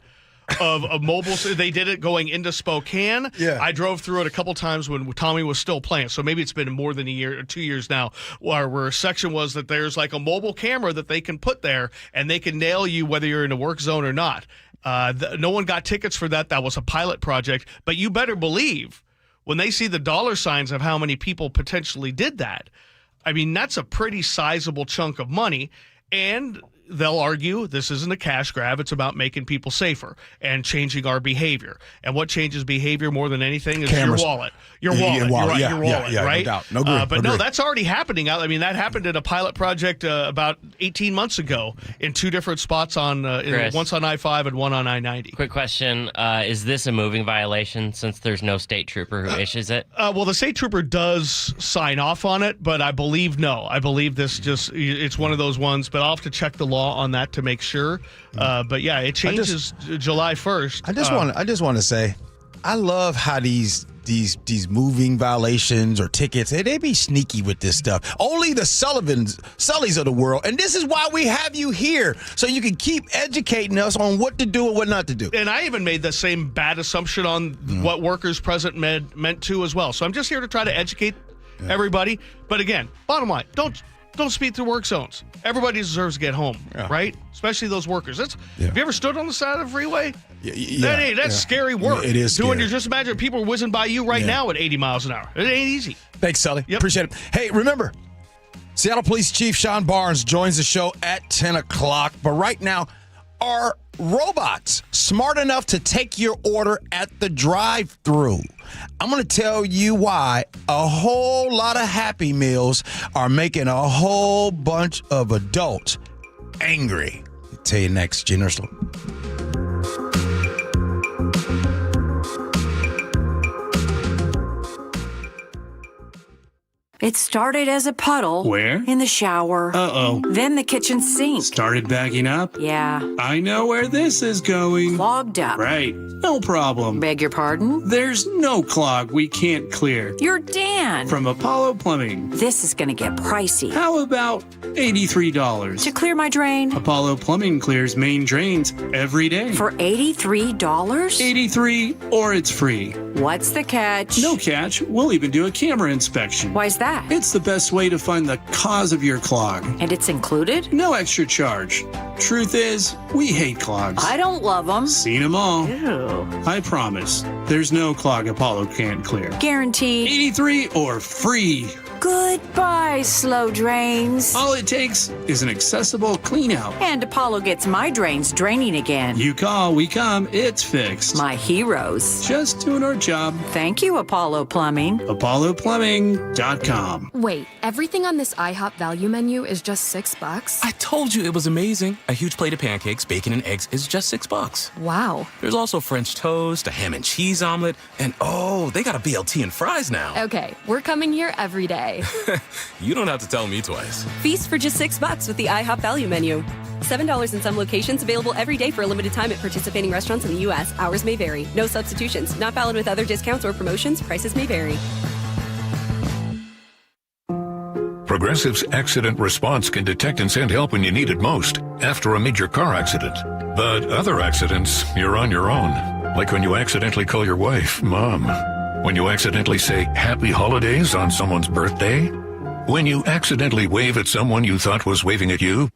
Speaker 7: Of a mobile, they did it going into Spokane.
Speaker 14: Yeah.
Speaker 7: I drove through it a couple times when Tommy was still playing. So maybe it's been more than a year or 2 years now, where a section was that there's like a mobile camera that they can put there and they can nail you whether you're in a work zone or not. No one got tickets for that. That was a pilot project. But you better believe when they see the dollar signs of how many people potentially did that, I mean, that's a pretty sizable chunk of money, and they'll argue this isn't a cash grab. It's about making people safer and changing our behavior. And what changes behavior more than anything is
Speaker 14: Cameras.
Speaker 7: your wallet. Your wallet, right?
Speaker 14: No doubt. No doubt.
Speaker 7: But no, that's already happening. I mean, that happened in a pilot project about 18 months ago in two different spots once on I-5 and one on I-90.
Speaker 15: Quick question. Is this a moving violation since there's no state trooper who issues it?
Speaker 7: Well, the state trooper does sign off on it, but I believe no. I believe this it's one of those ones, but I'll have to check the law on that to make sure. But yeah, it changes July 1st.
Speaker 14: I just want to say, I love how these moving violations or tickets, they be sneaky with this stuff. Only the Sullys of the world, and this is why we have you here, so you can keep educating us on what to do and what not to do.
Speaker 7: And I even made the same bad assumption on what workers present meant to as well. So I'm just here to try to educate everybody. But again, bottom line, don't speed through work zones. Everybody deserves to get home, right? Especially those workers. Have you ever stood on the side of the freeway? That's scary work.
Speaker 14: It is scary.
Speaker 7: Just imagine people whizzing by you right now at 80 miles an hour. It ain't easy.
Speaker 14: Thanks, Sully. Appreciate it. Hey, remember, Seattle Police Chief Sean Barnes joins the show at 10 o'clock. But right now, are robots smart enough to take your order at the drive-thru? I'm going to tell you why a whole lot of Happy Meals are making a whole bunch of adults angry. I'll tell you next, Gee Ursula.
Speaker 9: It started as a puddle.
Speaker 10: Where?
Speaker 9: In the shower.
Speaker 10: Uh-oh.
Speaker 9: Then the kitchen sink.
Speaker 10: Started backing up?
Speaker 9: Yeah.
Speaker 10: I know where this is going.
Speaker 9: Clogged up.
Speaker 10: Right. No problem.
Speaker 9: Beg your pardon?
Speaker 10: There's no clog we can't clear.
Speaker 9: You're Dan.
Speaker 10: From Apollo Plumbing.
Speaker 9: This is going to get pricey.
Speaker 10: How about $83?
Speaker 9: To clear my drain?
Speaker 10: Apollo Plumbing clears main drains every day.
Speaker 9: For $83?
Speaker 10: $83 or it's free.
Speaker 9: What's the catch?
Speaker 10: No catch. We'll even do a camera inspection.
Speaker 9: Why's that?
Speaker 10: It's the best way to find the cause of your clog.
Speaker 9: And it's included?
Speaker 10: No extra charge. Truth is, we hate clogs.
Speaker 9: I don't love them.
Speaker 10: Seen them all.
Speaker 9: Ew.
Speaker 10: I promise, there's no clog Apollo can't clear.
Speaker 9: Guaranteed.
Speaker 10: 83 or free.
Speaker 9: Goodbye, slow drains.
Speaker 10: All it takes is an accessible clean out.
Speaker 9: And Apollo gets my drains draining again.
Speaker 10: You call, we come, it's fixed.
Speaker 9: My heroes.
Speaker 10: Just doing our job.
Speaker 9: Thank you, Apollo Plumbing.
Speaker 10: ApolloPlumbing.com.
Speaker 11: Wait, everything on this IHOP value menu is just $6?
Speaker 20: I told you it was amazing. A huge plate of pancakes, bacon, and eggs is just $6.
Speaker 11: Wow.
Speaker 20: There's also French toast, a ham and cheese omelet, and they got a BLT and fries now.
Speaker 11: Okay, we're coming here every day.
Speaker 20: You don't have to tell me twice.
Speaker 12: Feast for just $6 with the IHOP value menu. $7 in some locations, available every day for a limited time at participating restaurants in the U.S. Hours may vary. No substitutions. Not valid with other discounts or promotions. Prices may vary.
Speaker 13: Progressive's accident response can detect and send help when you need it most after a major car accident. But other accidents, you're on your own. Like when you accidentally call your wife Mom. When you accidentally say Happy Holidays on someone's birthday. When you accidentally wave at someone you thought was waving at you.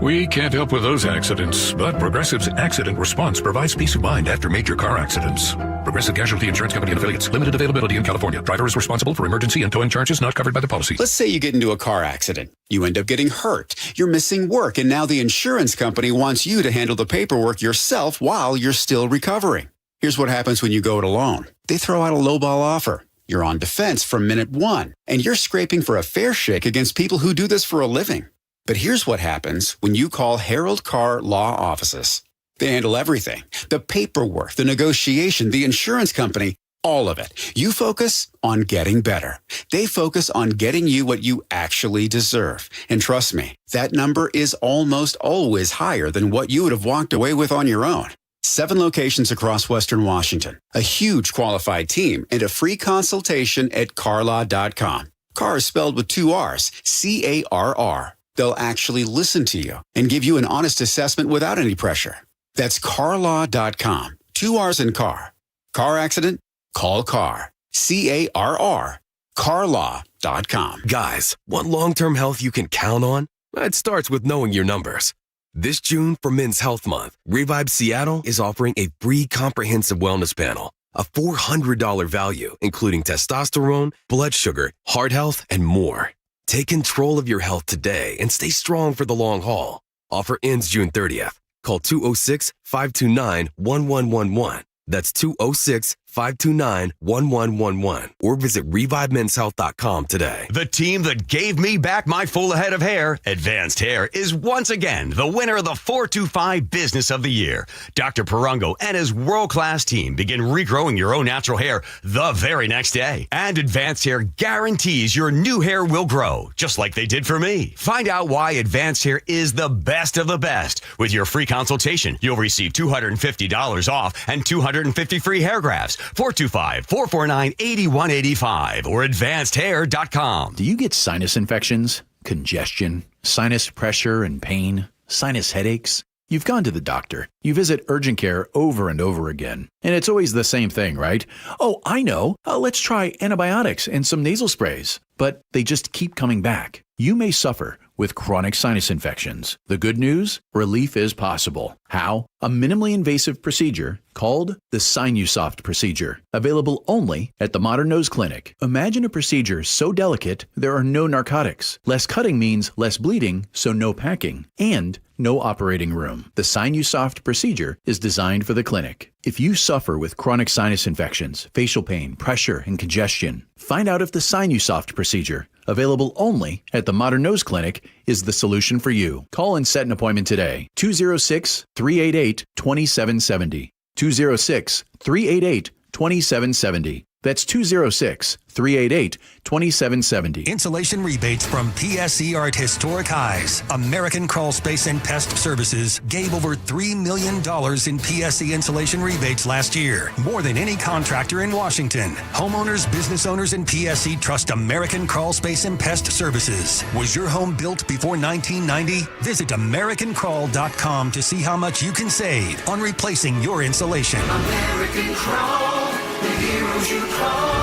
Speaker 13: We can't help with those accidents, but Progressive's accident response provides peace of mind after major car accidents. Progressive Casualty Insurance Company and Affiliates. Limited availability in California. Driver is responsible for emergency and towing charges not covered by the policy.
Speaker 16: Let's say you get into a car accident. You end up getting hurt. You're missing work, and now the insurance company wants you to handle the paperwork yourself while you're still recovering. Here's what happens when you go it alone. They throw out a lowball offer. You're on defense from minute one, and you're scraping for a fair shake against people who do this for a living. But here's what happens when you call Harold Carr Law Offices. They handle everything. The paperwork, the negotiation, the insurance company, all of it. You focus on getting better. They focus on getting you what you actually deserve. And trust me, that number is almost always higher than what you would have walked away with on your own. 7 locations across Western Washington, a huge qualified team, and a free consultation at carlaw.com. Carr is spelled with 2 R's, C-A-R-R. They'll actually listen to you and give you an honest assessment without any pressure. That's carlaw.com. 2 R's in car. Car accident? Call Carr. C-A-R-R. carlaw.com.
Speaker 17: Guys, want long-term health you can count on? It starts with knowing your numbers. This June, for Men's Health Month, Revive Seattle is offering a free comprehensive wellness panel, a $400 value, including testosterone, blood sugar, heart health, and more. Take control of your health today and stay strong for the long haul. Offer ends June 30th. Call 206-529-1111. That's 206-529-1111. Or visit ReviveMen'sHealth.com today.
Speaker 18: The team that gave me back my full head of hair, Advanced Hair, is once again the winner of the 425 Business of the Year. Dr. Perungo and his world-class team begin regrowing your own natural hair the very next day. And Advanced Hair guarantees your new hair will grow, just like they did for me. Find out why Advanced Hair is the best of the best. With your free consultation, you'll receive $250 off and 250 free hair grafts. 425-449-8185 or advancedhair.com.
Speaker 19: Do you get sinus infections, congestion, sinus pressure and pain, sinus headaches? You've gone to the doctor. You visit urgent care over and over again. And it's always the same thing, right? Oh, I know. Let's try antibiotics and some nasal sprays. But they just keep coming back. You may suffer with chronic sinus infections. The good news? Relief is possible. How? A minimally invasive procedure called the Sinusoft procedure, available only at the Modern Nose Clinic. Imagine a procedure so delicate there are no narcotics. Less cutting means less bleeding, so no packing, and no operating room. The Sinusoft procedure is designed for the clinic. If you suffer with chronic sinus infections, facial pain, pressure, and congestion, find out if the Sinusoft procedure, available only at the Modern Nose Clinic, is the solution for you. Call and set an appointment today. 206-388-2770. 206-388-2770. That's 206-388-2770.
Speaker 21: Insulation rebates from PSE are at historic highs. American Crawl Space and Pest Services gave over $3 million in PSE insulation rebates last year, more than any contractor in Washington. Homeowners, business owners, and PSE trust American Crawl Space and Pest Services. Was your home built before 1990? Visit AmericanCrawl.com to see how much you can save on replacing your insulation.
Speaker 27: American Crawl, the heroes you call.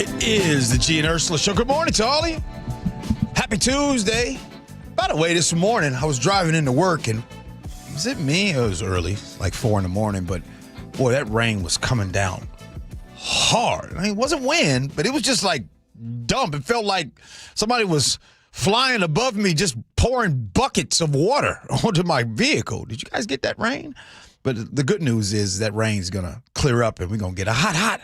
Speaker 14: It is the Gee and Ursula Show. Good morning to all of you. Happy Tuesday. By the way, this morning I was driving into work, and was it me? It was early, like 4 in the morning, but boy, that rain was coming down hard. I mean, it wasn't wind, but it was just like dump. It felt like somebody was flying above me, just pouring buckets of water onto my vehicle. Did you guys get that rain? But the good news is that rain's going to clear up, and we're going to get a hot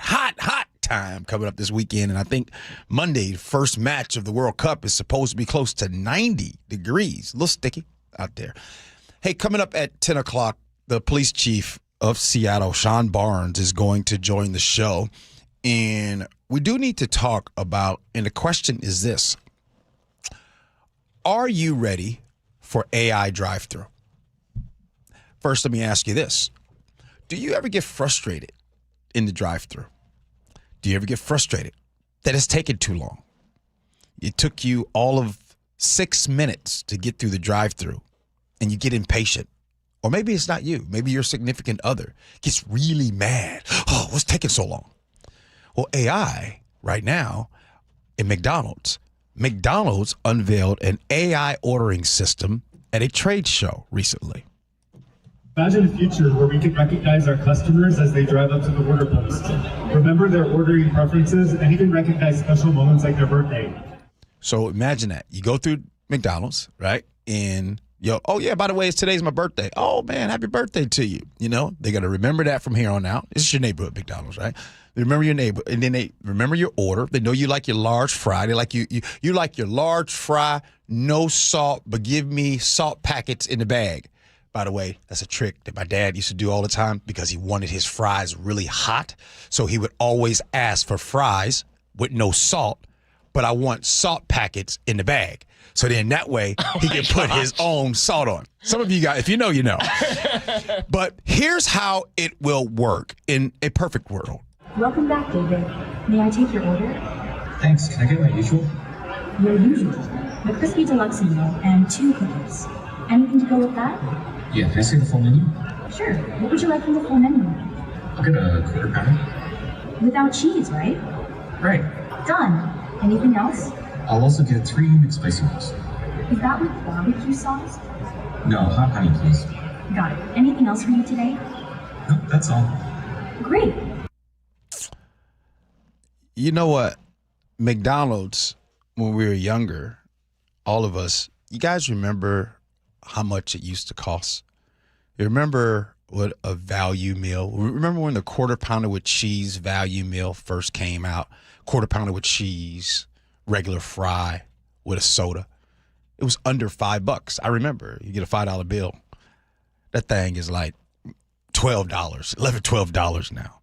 Speaker 14: time coming up this weekend. And I think Monday, the first match of the World Cup, is supposed to be close to 90 degrees. A little sticky out there. Hey, coming up at 10 o'clock, the police chief of Seattle, Sean Barnes, is going to join the show. And we do need to talk about, and the question is this: are you ready for AI drive-thru? First, let me ask you this. Do you ever get frustrated in the drive-thru? Do you ever get frustrated that it's taken too long? It took you all of 6 minutes to get through the drive-thru, and you get impatient. Or maybe it's not you. Maybe your significant other gets really mad. Oh, what's taking so long? Well, AI right now in McDonald's unveiled an AI ordering system at a trade show recently.
Speaker 1: Imagine a future where we can recognize our customers as they drive up to the order post, remember their ordering preferences, and even recognize special moments like their birthday.
Speaker 14: So imagine that. You go through McDonald's, right? And oh yeah, by the way, today's my birthday. Oh man, happy birthday to you. You know, they got to remember that from here on out. This is your neighborhood McDonald's, right? They remember your neighbor, and then they remember your order. They know you like your large fry. They like you like your large fry, no salt, but give me salt packets in the bag. By the way, that's a trick that my dad used to do all the time because he wanted his fries really hot. So he would always ask for fries with no salt, but I want salt packets in the bag. So then that way he can put his own salt on. Some of you guys, if you know, you know. But here's how it will work in a perfect world.
Speaker 2: Welcome back, David. May I take your order?
Speaker 1: Thanks. Can I get my usual?
Speaker 2: Your usual. The crispy deluxe meal and 2 cookies. Anything to go with that?
Speaker 1: Yeah, can I see the full menu?
Speaker 2: Sure. What would you like from the full menu?
Speaker 1: I'll get a quarter pounder.
Speaker 2: Without cheese, right?
Speaker 1: Right.
Speaker 2: Done. Anything else?
Speaker 1: I'll also get 3 McSpicy meals.
Speaker 2: Is that with barbecue sauce?
Speaker 1: No, hot honey, please.
Speaker 2: Got it. Anything else for you today?
Speaker 1: No, that's all.
Speaker 2: Great.
Speaker 14: You know what? McDonald's, when we were younger, all of us, you guys remember how much it used to cost? You remember what a value meal, remember when the quarter pounder with cheese value meal first came out? Quarter pounder with cheese, regular fry with a soda. It was under $5. I remember. You get a $5 bill. That thing is like $12, $12 now.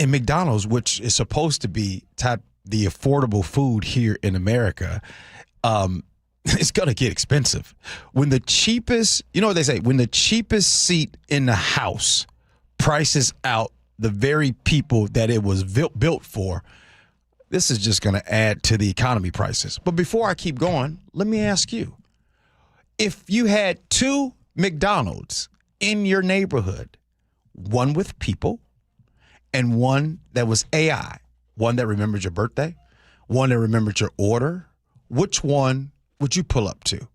Speaker 14: And McDonald's, which is supposed to be the affordable food here in America, it's going to get expensive. When the cheapest, you know what they say, when the cheapest seat in the house prices out the very people that it was built for, this is just going to add to the economy prices. But before I keep going, let me ask you, if you had 2 McDonald's in your neighborhood, one with people and one that was AI, one that remembered your birthday, one that remembered your order, which one would you pull up to?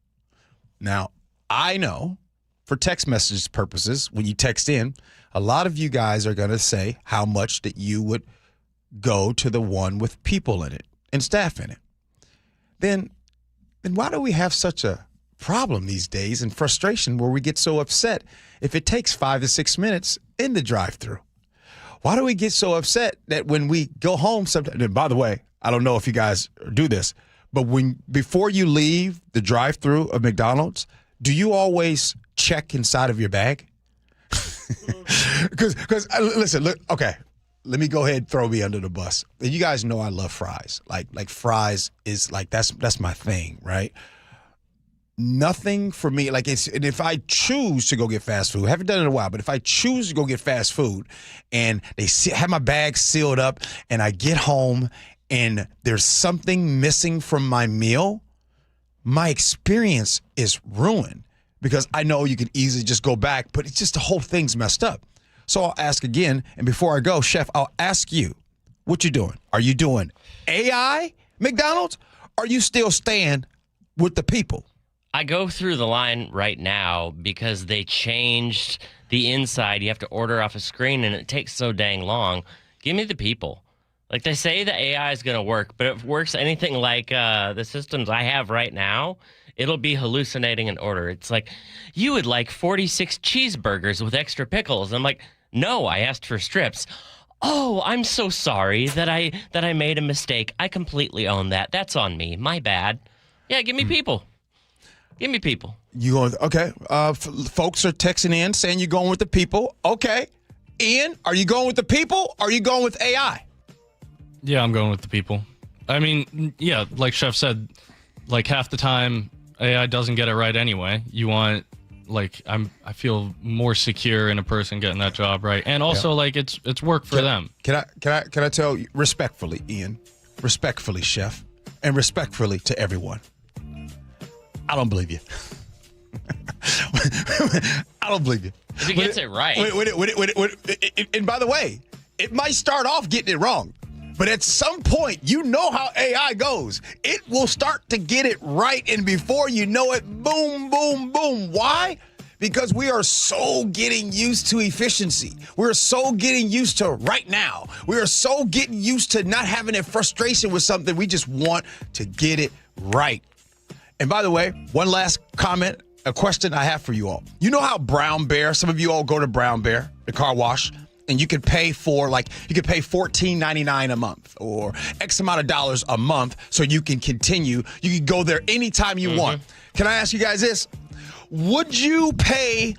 Speaker 14: Now, I know for text message purposes, when you text in, a lot of you guys are going to say how much that you would go to the one with people in it and staff in it. Then why do we have such a problem these days and frustration where we get so upset if it takes 5 to 6 minutes in the drive-thru? Why do we get so upset that when we go home sometimes, and by the way, I don't know if you guys do this, but before you leave the drive-thru of McDonald's, do you always check inside of your bag? Because listen, look, okay, let me go ahead and throw me under the bus. You guys know I love fries. Like fries is like that's my thing, right? Nothing for me, and if I choose to go get fast food, I haven't done it in a while, but if I choose to go get fast food and they have my bag sealed up and I get home and there's something missing from my meal, my experience is ruined because I know you can easily just go back, but it's just the whole thing's messed up. So I'll ask again, and before I go, Chef, I'll ask you, what you doing? Are you doing AI McDonald's? Or are you still staying with the people?
Speaker 15: I go through the line right now because they changed the inside. You have to order off a screen, and it takes so dang long. Give me the people. Like, they say the AI is going to work, but if it works anything like the systems I have right now, it'll be hallucinating an order. It's like, you would like 46 cheeseburgers with extra pickles. I'm like, no, I asked for strips. Oh, I'm so sorry that I made a mistake. I completely own that. That's on me. My bad. Yeah, give me people. Give me people.
Speaker 14: You going? Okay. Folks are texting in saying you're going with the people. Okay. Ian, are you going with the people? Or are you going with AI?
Speaker 3: Yeah, I'm going with the people. I mean, yeah, like Chef said, like half the time AI doesn't get it right anyway. You want like I feel more secure in a person getting that job right, and also like it's work for them.
Speaker 14: Can I tell you respectfully, Ian, respectfully, Chef, and respectfully to everyone? I don't believe you. I don't believe you.
Speaker 15: If he gets it right.
Speaker 14: And by the way, it might start off getting it wrong, but at some point, you know how AI goes. It will start to get it right, and before you know it, boom, boom, boom. Why? Because we are so getting used to efficiency. We're so getting used to right now. We are so getting used to not having a frustration with something. We just want to get it right. And by the way, one last comment, a question I have for you all. You know how Brown Bear, some of you all go to Brown Bear, the car wash, and you can pay for $14.99 a month or X amount of dollars a month so you can continue. You can go there anytime you want. Can I ask you guys this? Would you pay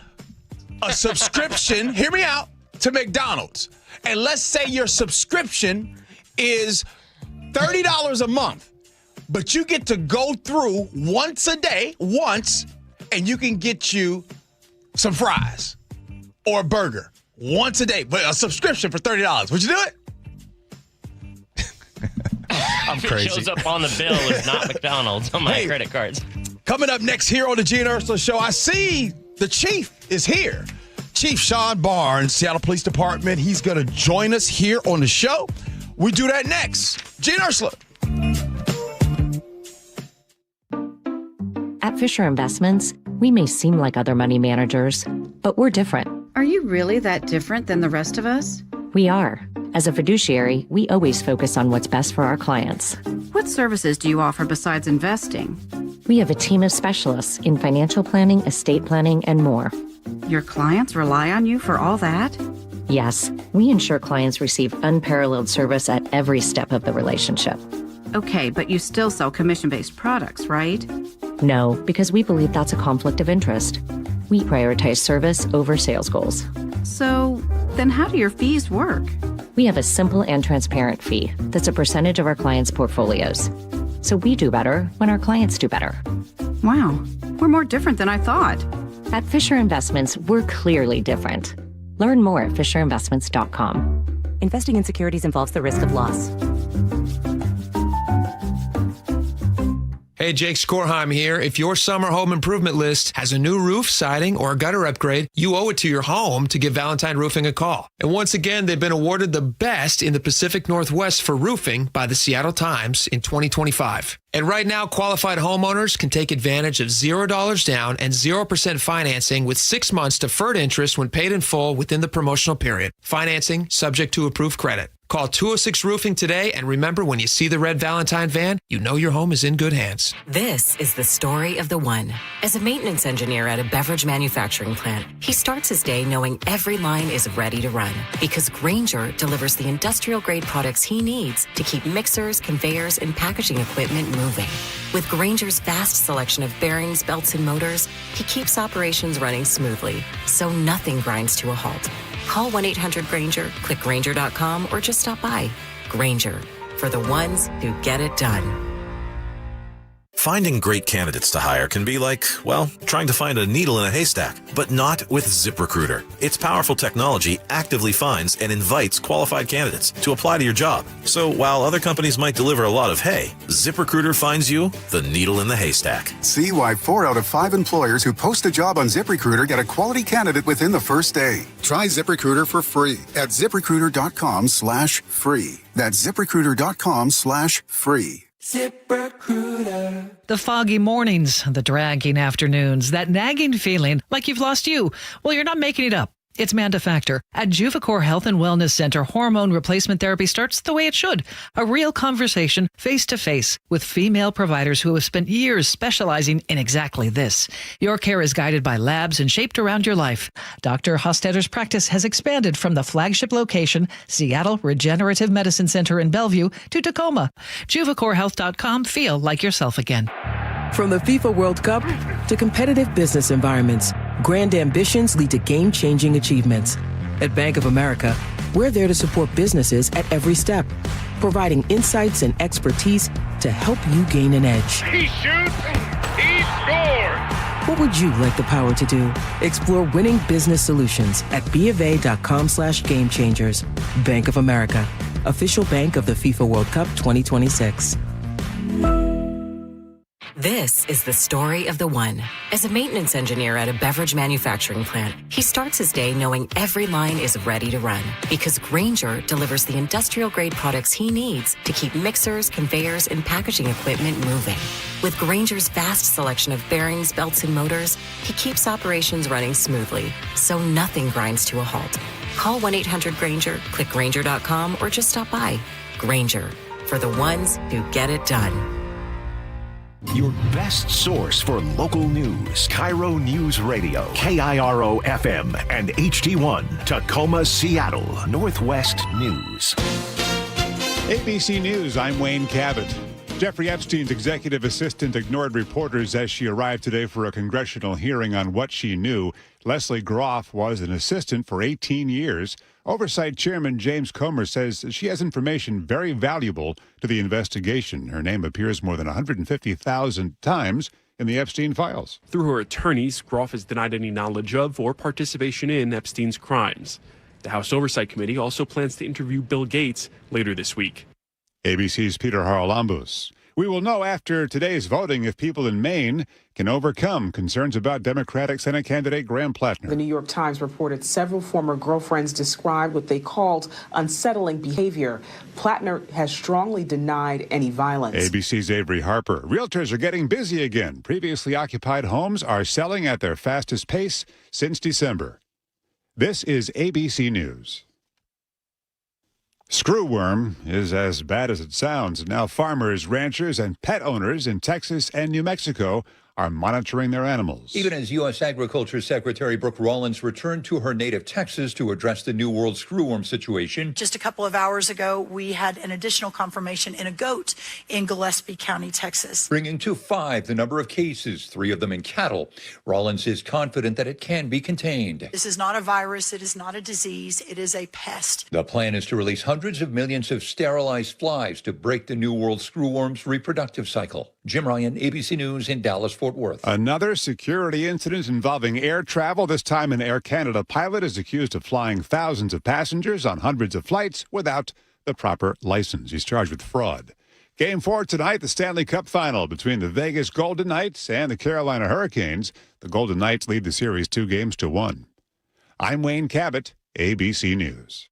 Speaker 14: a subscription, hear me out, to McDonald's? And let's say your subscription is $30 a month, but you get to go through once a day, and you can get you some fries or a burger once a day, but a subscription for $30. Would you do it? I'm crazy.
Speaker 15: It shows up on the bill is not McDonald's on my credit cards.
Speaker 14: Coming up next here on the Gee and Ursula Show, I see the chief is here. Chief Sean Barnes, Seattle Police Department. He's going to join us here on the show. We do that next. Gee and Ursula.
Speaker 4: At Fisher Investments, we may seem like other money managers, but we're different.
Speaker 8: Are you really that different than the rest of us?
Speaker 4: We are. As a fiduciary, we always focus on what's best for our clients.
Speaker 8: What services do you offer besides investing?
Speaker 4: We have a team of specialists in financial planning, estate planning, and more.
Speaker 8: Your clients rely on you for all that?
Speaker 4: Yes, we ensure clients receive unparalleled service at every step of the relationship.
Speaker 8: Okay, but you still sell commission-based products, right?
Speaker 4: No, because we believe that's a conflict of interest. We prioritize service over sales goals.
Speaker 8: So, then how do your fees work?
Speaker 4: We have a simple and transparent fee that's a percentage of our clients' portfolios. So we do better when our clients do better.
Speaker 8: Wow, we're more different than I thought.
Speaker 4: At Fisher Investments, we're clearly different. Learn more at fisherinvestments.com. Investing in securities involves the risk of loss.
Speaker 22: Hey, Jake Skorheim here. If your summer home improvement list has a new roof, siding, or a gutter upgrade, you owe it to your home to give Valentine Roofing a call. And once again, they've been awarded the best in the Pacific Northwest for roofing by the Seattle Times in 2025. And right now, qualified homeowners can take advantage of $0 down and 0% financing with 6 months deferred interest when paid in full within the promotional period. Financing subject to approved credit. Call 206 Roofing today, and remember, when you see the red Valentine van, you know your home is in good hands.
Speaker 23: This is the story of the one. As a maintenance engineer at a beverage manufacturing plant, he starts his day knowing every line is ready to run because Grainger delivers the industrial-grade products he needs to keep mixers, conveyors, and packaging equipment moving. With Grainger's vast selection of bearings, belts, and motors, he keeps operations running smoothly, so nothing grinds to a halt. Call 1-800-GRAINGER, click Grainger.com, or just stop by. Grainger, for the ones who get it done.
Speaker 24: Finding great candidates to hire can be like, well, trying to find a needle in a haystack, but not with ZipRecruiter. Its powerful technology actively finds and invites qualified candidates to apply to your job. So while other companies might deliver a lot of hay, ZipRecruiter finds you the needle in the haystack.
Speaker 25: See why 4 out of 5 employers who post a job on ZipRecruiter get a quality candidate within the first day. Try ZipRecruiter for free at ZipRecruiter.com/free. That's ZipRecruiter.com/free.
Speaker 26: ZipRecruiter. The foggy mornings, the dragging afternoons, that nagging feeling like you've lost you. Well, you're not making it up. It's Mandafactor. At Juvacor Health and Wellness Center, hormone replacement therapy starts the way it should. A real conversation face-to-face with female providers who have spent years specializing in exactly this. Your care is guided by labs and shaped around your life. Dr. Hostetter's practice has expanded from the flagship location, Seattle Regenerative Medicine Center in Bellevue, to Tacoma. JuvacorHealth.com. Feel like yourself again.
Speaker 28: From the FIFA World Cup to competitive business environments, grand ambitions lead to game-changing achievements. At Bank of America, we're there to support businesses at every step, providing insights and expertise to help you gain an edge.
Speaker 29: He shoots, he scores!
Speaker 28: What would you like the power to do? Explore winning business solutions at BofA.com/gamechangers. Bank of America, official bank of the FIFA World Cup 2026.
Speaker 23: This is the story of the one. As a maintenance engineer at a beverage manufacturing plant, he starts his day knowing every line is ready to run because Grainger delivers the industrial-grade products he needs to keep mixers, conveyors, and packaging equipment moving. With Grainger's vast selection of bearings, belts, and motors, he keeps operations running smoothly, so nothing grinds to a halt. Call 1-800-GRAINGER, click Grainger.com, or just stop by. Grainger, for the ones who get it done.
Speaker 5: Your best source for local news. KIRO Newsradio, KIRO FM and HD1, Tacoma, Seattle, Northwest News.
Speaker 6: ABC News, I'm Wayne Cabot. Jeffrey Epstein's executive assistant ignored reporters as she arrived today for a congressional hearing on what she knew. Leslie Groff was an assistant for 18 years. Oversight Chairman James Comer says she has information very valuable to the investigation. Her name appears more than 150,000 times in the Epstein files.
Speaker 7: Through her attorneys, Groff has denied any knowledge of or participation in Epstein's crimes. The House Oversight Committee also plans to interview Bill Gates later this week.
Speaker 6: ABC's Peter Haralambous. We will know after today's voting if people in Maine can overcome concerns about Democratic Senate candidate Graham Plattner.
Speaker 9: The New York Times reported several former girlfriends described what they called unsettling behavior. Plattner has strongly denied any violence.
Speaker 6: ABC's Avery Harper. Realtors are getting busy again. Previously occupied homes are selling at their fastest pace since December. This is ABC News. Screwworm is as bad as it sounds. Now farmers, ranchers, and pet owners in Texas and New Mexico are monitoring their animals.
Speaker 10: Even as U.S. Agriculture Secretary Brooke Rollins returned to her native Texas to address the New World screwworm situation.
Speaker 11: Just a couple of hours ago, we had an additional confirmation in a goat in Gillespie County, Texas.
Speaker 10: Bringing to 5 the number of cases, 3 of them in cattle. Rollins is confident that it can be contained.
Speaker 11: This is not a virus. It is not a disease. It is a pest.
Speaker 10: The plan is to release hundreds of millions of sterilized flies to break the New World screwworm's reproductive cycle. Jim Ryan, ABC News in Dallas, Fort Worth.
Speaker 6: Another security incident involving air travel. This time an Air Canada pilot is accused of flying thousands of passengers on hundreds of flights without the proper license. He's charged with fraud. Game 4 tonight, the Stanley Cup final between the Vegas Golden Knights and the Carolina Hurricanes. The Golden Knights lead the series 2-1. I'm Wayne Cabot, ABC News.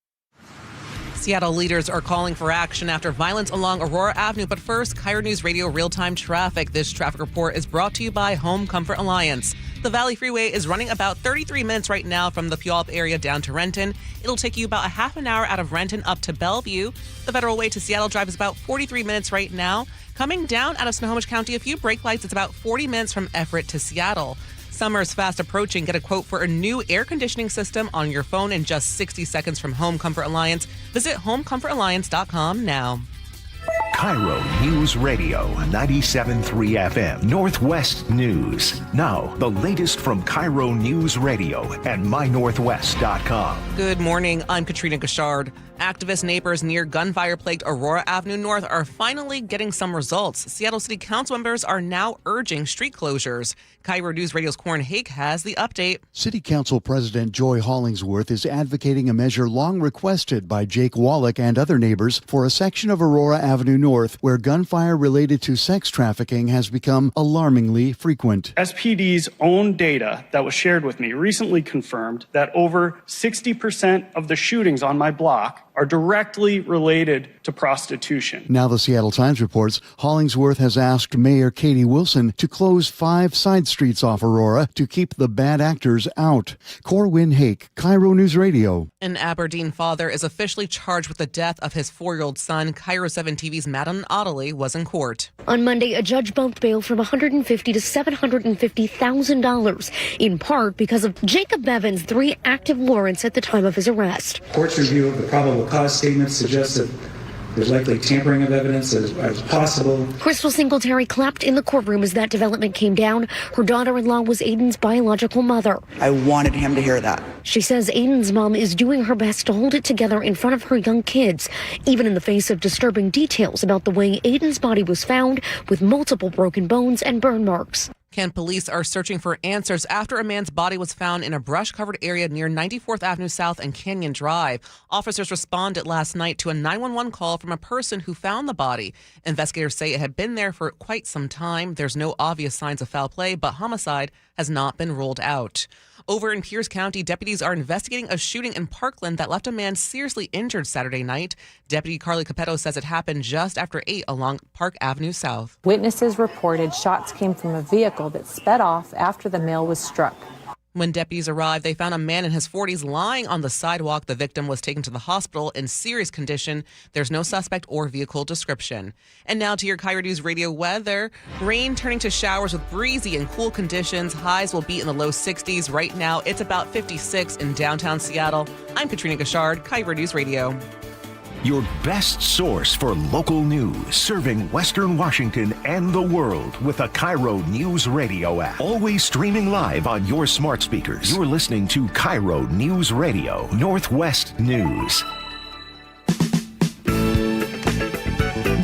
Speaker 12: Seattle leaders are calling for action after violence along Aurora Avenue. But first, KIRO Newsradio real-time traffic. This traffic report is brought to you by Home Comfort Alliance. The Valley Freeway is running about 33 minutes right now from the Puyallup area down to Renton. It'll take you about a half an hour out of Renton up to Bellevue. The Federal Way to Seattle Drive is about 43 minutes right now. Coming down out of Snohomish County, a few brake lights. It's about 40 minutes from Everett to Seattle. Summer is fast approaching. Get a quote for a new air conditioning system on your phone in just 60 seconds from Home Comfort Alliance. Visit homecomfortalliance.com now.
Speaker 5: KIRO Newsradio 97.3 FM, Northwest News. Now, the latest from KIRO Newsradio and mynorthwest.com.
Speaker 12: Good morning. I'm Katrina Gashard. Activist neighbors near gunfire-plagued Aurora Avenue North are finally getting some results. Seattle City Council members are now urging street closures. KIRO News Radio's Corn Haig has the update.
Speaker 20: City Council President Joy Hollingsworth is advocating a measure long requested by Jake Wallach and other neighbors for a section of Aurora Avenue North where gunfire related to sex trafficking has become alarmingly frequent.
Speaker 29: SPD's own data that was shared with me recently confirmed that over 60% of the shootings on my block are directly related to prostitution.
Speaker 20: Now the Seattle Times reports Hollingsworth has asked Mayor Katie Wilson to close 5 side streets off Aurora to keep the bad actors out. Corwin Hake, KIRO News Radio.
Speaker 12: An Aberdeen father is officially charged with the death of his 4-year-old son. KIRO 7 TV's Madeline Otterly was in court.
Speaker 30: On Monday, a judge bumped bail from $150,000 to $750,000, in part because of Jacob Bevan's 3 active warrants at the time of his arrest.
Speaker 31: Court's review of the probable cause statement suggests that there's likely tampering of evidence as possible.
Speaker 30: Crystal Singletary clapped in the courtroom as that development came down. Her daughter-in-law was Aiden's biological mother.
Speaker 32: I wanted him to hear that.
Speaker 30: She says Aiden's mom is doing her best to hold it together in front of her young kids, even in the face of disturbing details about the way Aiden's body was found with multiple broken bones and burn marks.
Speaker 12: Kent police are searching for answers after a man's body was found in a brush-covered area near 94th Avenue South and Canyon Drive. Officers responded last night to a 911 call from a person who found the body. Investigators say it had been there for quite some time. There's no obvious signs of foul play, but homicide has not been ruled out. Over in Pierce County, deputies are investigating a shooting in Parkland that left a man seriously injured Saturday night. Deputy Carly Capetto says it happened just after 8 along Park Avenue South.
Speaker 1: Witnesses reported shots came from a vehicle that sped off after the male was struck.
Speaker 12: When deputies arrived, they found a man in his 40s lying on the sidewalk. The victim was taken to the hospital in serious condition. There's no suspect or vehicle description. And now to your KIRO News Radio weather. Rain turning to showers with breezy and cool conditions. Highs will be in the low 60s. Right now, it's about 56 in downtown Seattle. I'm Katrina Gashard, KIRO News Radio.
Speaker 5: Your best source for local news, serving Western Washington and the world with the KIRO Newsradio App. Always streaming live on your smart speakers. You're listening to KIRO Newsradio Northwest News.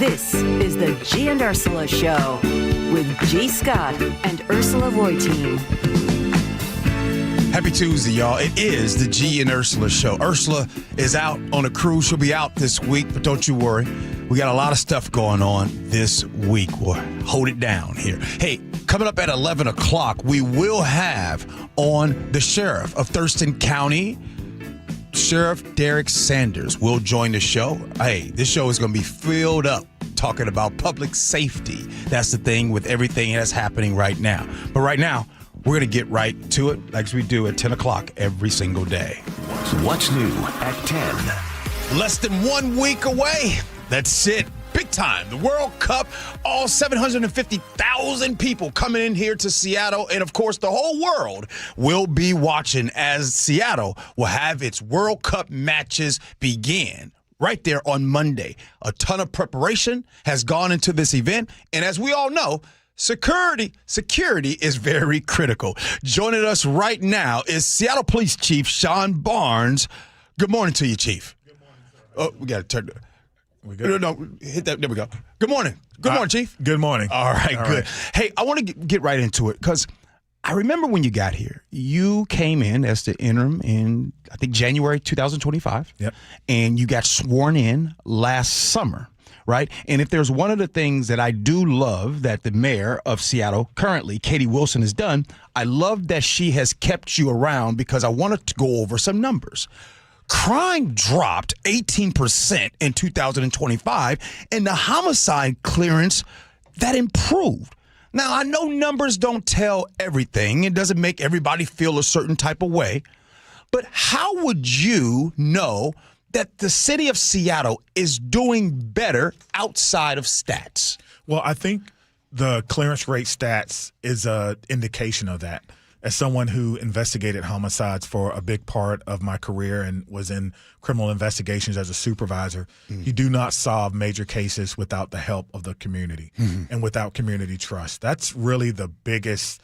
Speaker 2: This is the Gee and Ursula Show with G. Scott and Ursula Reutin.
Speaker 3: Happy Tuesday, y'all. It is the Gee and Ursula Show. Ursula is out on a cruise. She'll be out this week, but don't you worry. We got a lot of stuff going on this week. We'll hold it down here. Hey, coming up at 11 o'clock, we will have on the sheriff of Thurston County, Sheriff Derek Sanders, will join the show. Hey, this show is going to be filled up talking about public safety. That's the thing with everything that's happening right now. But right now, we're going to get right to it like we do at 10 o'clock every single day.
Speaker 5: What's new at 10?
Speaker 3: Less than 1 week away. That's it. Big time. The World Cup. All 750,000 people coming in here to Seattle. And, of course, the whole world will be watching as Seattle will have its World Cup matches begin right there on Monday. A ton of preparation has gone into this event. And as we all know, Security is very critical. Joining us right now is Seattle Police Chief Sean Barnes. Good morning to you, Chief. Good morning, sir. Oh, we got to turn. We good? No, hit that. There we go. Good morning. Good morning, Chief.
Speaker 13: Good morning.
Speaker 3: All right, good. Hey, I want to get right into it because I remember when you got here, you came in as the interim in, I think, January 2025.
Speaker 13: Yep.
Speaker 3: And you got sworn in last summer. Right. And if there's one of the things that I do love that the mayor of Seattle currently, Katie Wilson, has done, I love that she has kept you around because I wanted to go over some numbers. Crime dropped 18% in 2025 and the homicide clearance that improved. Now, I know numbers don't tell everything. It doesn't make everybody feel a certain type of way. But how would you know that the city of Seattle is doing better outside of stats?
Speaker 13: Well, I think the clearance rate stats is an indication of that. As someone who investigated homicides for a big part of my career and was in criminal investigations as a supervisor, you do not solve major cases without the help of the community and without community trust. That's really the biggest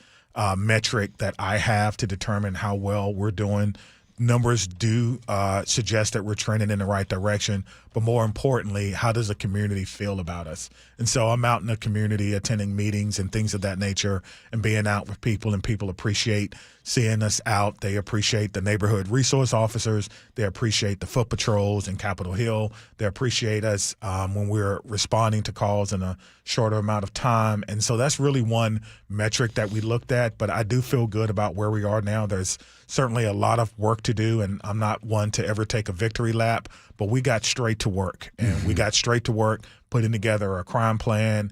Speaker 13: metric that I have to determine how well we're doing. Numbers do suggest that we're trending in the right direction, but more importantly, how does the community feel about us? And so I'm out in the community attending meetings and things of that nature and being out with people, and people appreciate seeing us out. They appreciate the neighborhood resource officers. They appreciate the foot patrols in Capitol Hill. They appreciate us when we're responding to calls in a shorter amount of time. And so that's really one metric that we looked at, but I do feel good about where we are now. There's certainly a lot of work to do, and I'm not one to ever take a victory lap, but we got straight to work. And we got straight to work putting together a crime plan,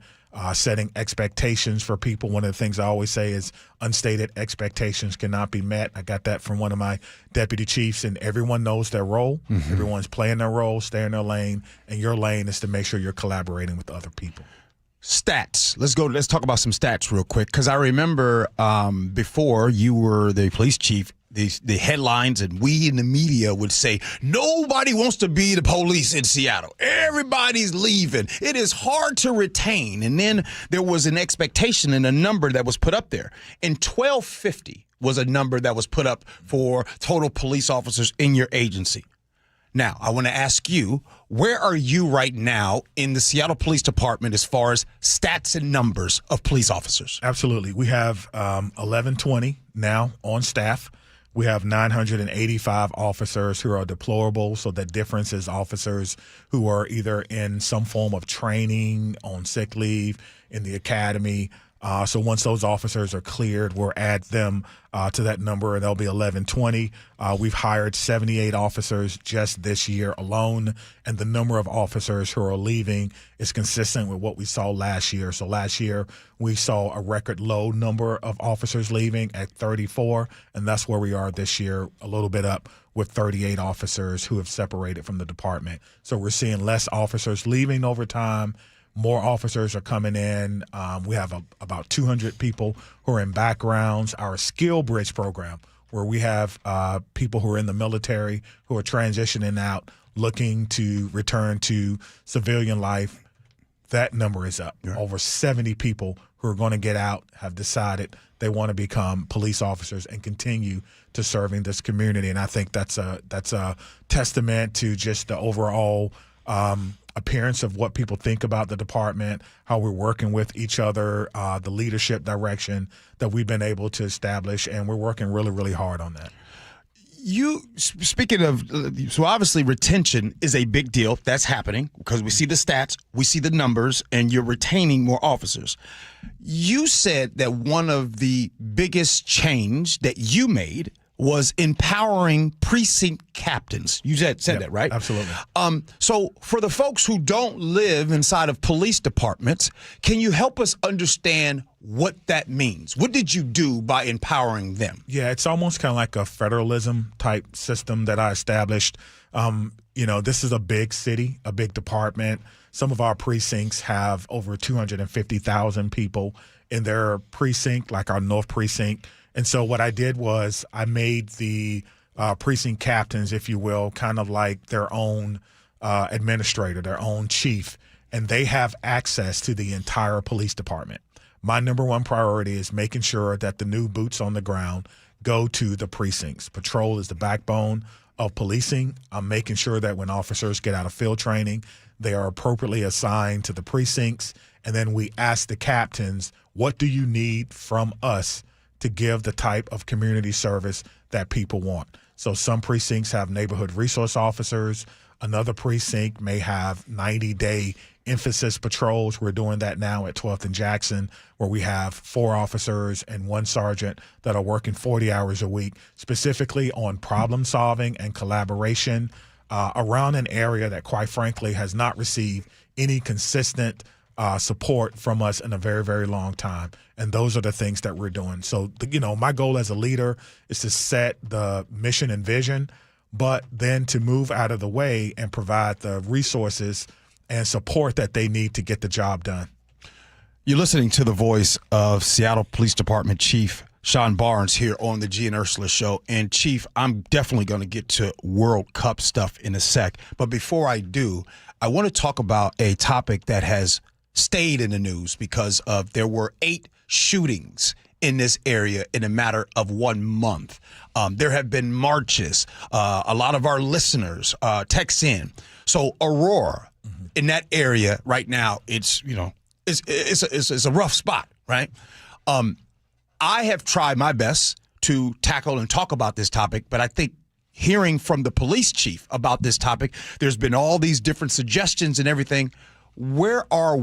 Speaker 13: setting expectations for people. One of the things I always say is unstated expectations cannot be met. I got that from one of my deputy chiefs, and everyone knows their role. Everyone's playing their role, stay in their lane, and your lane is to make sure you're collaborating with other people.
Speaker 3: Stats. Let's talk about some stats real quick, because I remember before you were the police chief, the headlines and we in the media would say, nobody wants to be the police in Seattle. Everybody's leaving. It is hard to retain. And then there was an expectation and a number that was put up there. And 1,250 was a number that was put up for total police officers in your agency. Now, I want to ask you, where are you right now in the Seattle Police Department as far as stats and numbers of police officers?
Speaker 13: Absolutely. We have 1120 now on staff. We have 985 officers who are deployable. So the difference is officers who are either in some form of training, on sick leave, in the academy. So once those officers are cleared, we'll add them to that number, and that'll be 1120. We've hired 78 officers just this year alone, and the number of officers who are leaving is consistent with what we saw last year. So last year, we saw a record low number of officers leaving at 34, and that's where we are this year, a little bit up with 38 officers who have separated from the department. So we're seeing less officers leaving over time. More officers are coming in. We have about 200 people who are in backgrounds. Our Skill Bridge program, where we have people who are in the military who are transitioning out, looking to return to civilian life, that number is up. Yeah. Over 70 people who are going to get out have decided they want to become police officers and continue to serving this community. And I think that's a testament to just the overall appearance of what people think about the department, how we're working with each other, the leadership direction that we've been able to establish, and we're working really, really hard on that.
Speaker 3: You, speaking of, so obviously retention is a big deal. That's happening because we see the stats, we see the numbers, and you're retaining more officers. You said that one of the biggest change that you made was empowering precinct captains. You said that, right?
Speaker 13: Absolutely.
Speaker 3: So for the folks who don't live inside of police departments, can you help us understand what that means? What did you do by empowering them?
Speaker 13: Yeah, it's almost kind of like a federalism type system that I established. This is a big city, a big department. Some of our precincts have over 250,000 people in their precinct, like our North Precinct. And so what I did was I made the precinct captains, if you will, kind of like their own administrator, their own chief, and they have access to the entire police department. My number one priority is making sure that the new boots on the ground go to the precincts. Patrol is the backbone of policing. I'm making sure that when officers get out of field training, they are appropriately assigned to the precincts. And then we ask the captains, what do you need from us to give the type of community service that people want? So some precincts have neighborhood resource officers. Another precinct may have 90-day emphasis patrols. We're doing that now at 12th and Jackson, where we have 4 officers and 1 sergeant that are working 40 hours a week, specifically on problem solving and collaboration around an area that, quite frankly, has not received any consistent support from us in a very, very long time. And those are the things that we're doing. So, my goal as a leader is to set the mission and vision, but then to move out of the way and provide the resources and support that they need to get the job done.
Speaker 3: You're listening to the voice of Seattle Police Department Chief Sean Barnes here on the Gee and Ursula Show. And Chief, I'm definitely going to get to World Cup stuff in a sec. But before I do, I want to talk about a topic that has stayed in the news because of there were 8 shootings in this area in a matter of 1 month. There have been marches. A lot of our listeners text in. So Aurora, in that area right now, it's a rough spot, right? I have tried my best to tackle and talk about this topic, but I think hearing from the police chief about this topic, there's been all these different suggestions and everything. Where are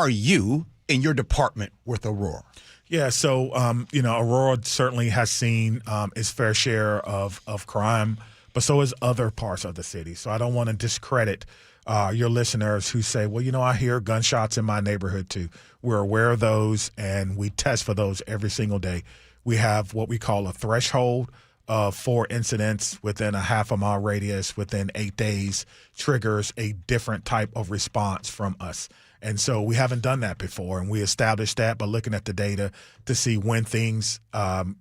Speaker 3: you in your department with Aurora?
Speaker 13: Yeah, so, Aurora certainly has seen its fair share of crime, but so has other parts of the city. So I don't want to discredit your listeners who say, well, I hear gunshots in my neighborhood too. We're aware of those, and we test for those every single day. We have what we call a threshold of 4 incidents within a half-a-mile radius within 8 days triggers a different type of response from us. And so we haven't done that before, and we established that by looking at the data to see when things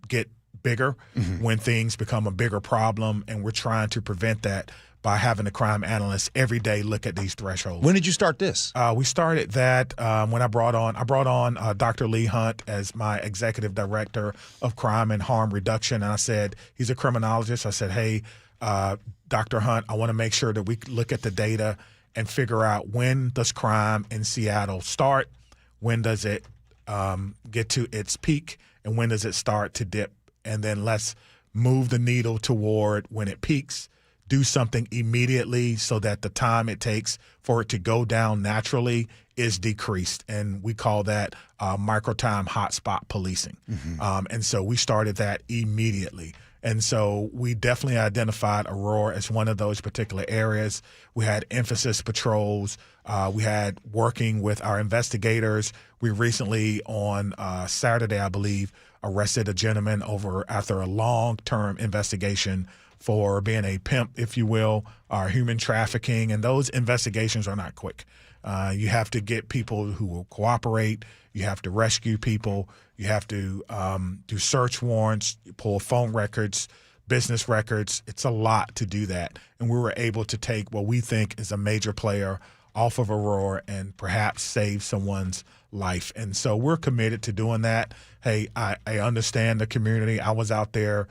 Speaker 13: get bigger, when things become a bigger problem, and we're trying to prevent that by having the crime analysts every day look at these thresholds.
Speaker 3: When did you start this?
Speaker 13: We started that when I brought on Dr. Lee Hunt as my executive director of crime and harm reduction. And I said, he's a criminologist. I said, hey, Dr. Hunt, I want to make sure that we look at the data and figure out when does crime in Seattle start, when does it get to its peak, and when does it start to dip, and then let's move the needle toward when it peaks, do something immediately so that the time it takes for it to go down naturally is decreased. And we call that micro-time hotspot policing. And so we started that immediately. And so we definitely identified Aurora as one of those particular areas. We had emphasis patrols. We had working with our investigators. We recently, on Saturday, I believe, arrested a gentleman after a long-term investigation for being a pimp, if you will, or human trafficking. And those investigations are not quick. You have to get people who will cooperate. You have to rescue people. You have to do search warrants, pull phone records, business records. It's a lot to do that. And we were able to take what we think is a major player off of Aurora and perhaps save someone's life. And so we're committed to doing that. Hey, I understand the community. I was out there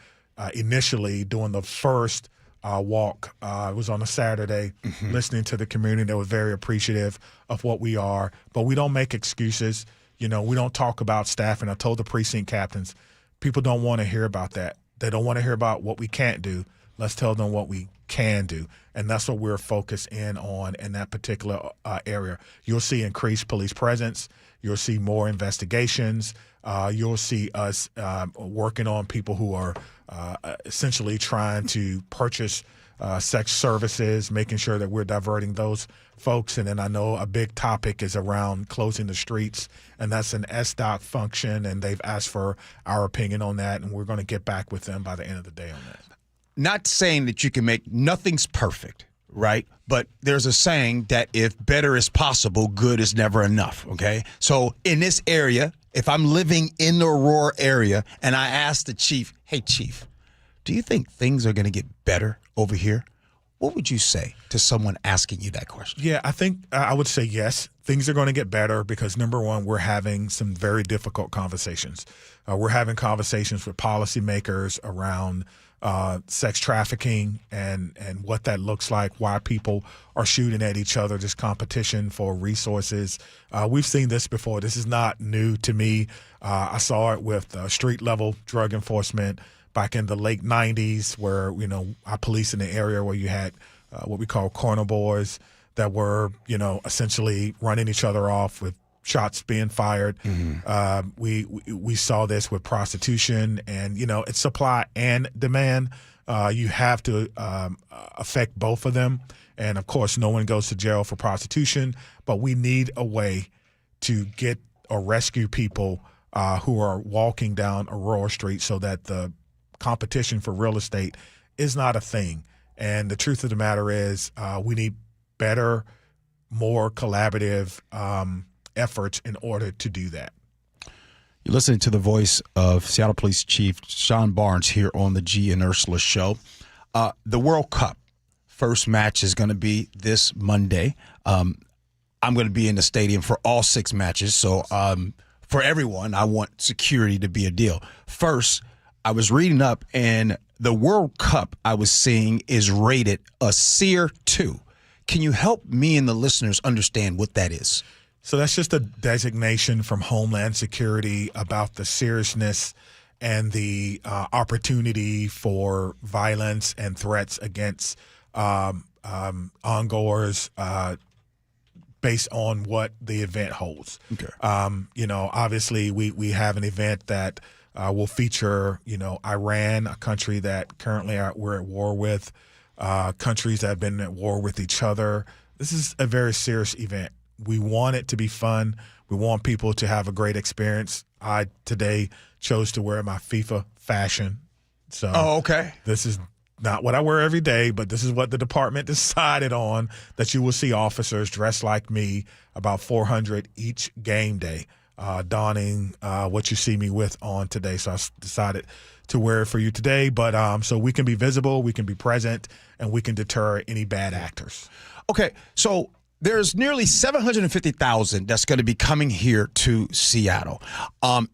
Speaker 13: initially doing the first walk. It was on a Saturday, listening to the community that was very appreciative of what we are. But we don't make excuses. You know, we don't talk about staffing. I told the precinct captains, people don't want to hear about that. They don't want to hear about what we can't do. Let's tell them what we can do. And that's what we're focused in on in that particular area. You'll see increased police presence. You'll see more investigations. You'll see us working on people who are essentially trying to purchase sex services, making sure that we're diverting those folks. And then I know a big topic is around closing the streets, and that's an SDOC function, and they've asked for our opinion on that, and we're going to get back with them by the end of the day on that.
Speaker 3: Not saying that you can make nothing's perfect, right? But there's a saying that if better is possible, good is never enough, okay? So in this area, if I'm living in the Aurora area and I ask the chief, hey, chief, do you think things are going to get better over here? What would you say to someone asking you that question?
Speaker 13: Yeah, I think I would say yes. Things are going to get better because, number one, we're having some very difficult conversations. We're having conversations with policymakers around sex trafficking and what that looks like, why people are shooting at each other, this competition for resources. We've seen this before. This is not new to me. I saw it with street-level drug enforcement back in the late 90s where, you know, I policed in the area where you had what we call corner boys that were, you know, essentially running each other off with shots being fired. We saw this with prostitution, and, you know, it's supply and demand. You have to affect both of them. And, of course, no one goes to jail for prostitution, but we need a way to get or rescue people who are walking down Aurora Street so that the competition for real estate is not a thing. And the truth of the matter is we need better, more collaborative efforts in order to do that.
Speaker 3: You're listening to the voice of Seattle Police Chief Sean Barnes here on the Gee and Ursula Show. The World Cup first match is going to be this Monday. I'm going to be in the stadium for all 6 matches. So for everyone, I want security to be a deal. First, I was reading up, and the World Cup I was seeing is rated a Tier 2. Can you help me and the listeners understand what that is?
Speaker 13: So that's just a designation from Homeland Security about the seriousness and the opportunity for violence and threats against ongoers based on what the event holds.
Speaker 3: Okay.
Speaker 13: You know, obviously we have an event that will feature, you know, Iran, a country that currently we're at war with, countries that have been at war with each other. This is a very serious event. We want it to be fun. We want people to have a great experience. I today chose to wear my FIFA fashion. So
Speaker 3: okay.
Speaker 13: This is not what I wear every day, but this is what the department decided on, that you will see officers dressed like me, about 400 each game day, donning what you see me with on today. So I decided to wear it for you today, but so we can be visible, we can be present, and we can deter any bad actors.
Speaker 3: Okay, so There's nearly 750,000 that's going to be coming here to Seattle.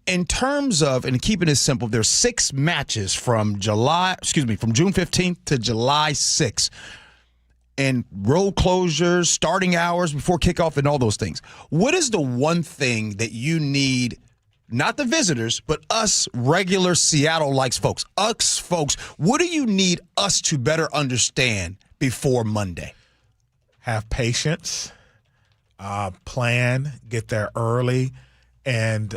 Speaker 3: In terms of, and keeping it simple, there's 6 matches from June 15th to July 6th. And road closures, starting hours before kickoff, and all those things. What is the one thing that you need, not the visitors, but us regular Seattle-likes folks, us folks, what do you need us to better understand before Monday?
Speaker 13: Have patience, plan, get there early, and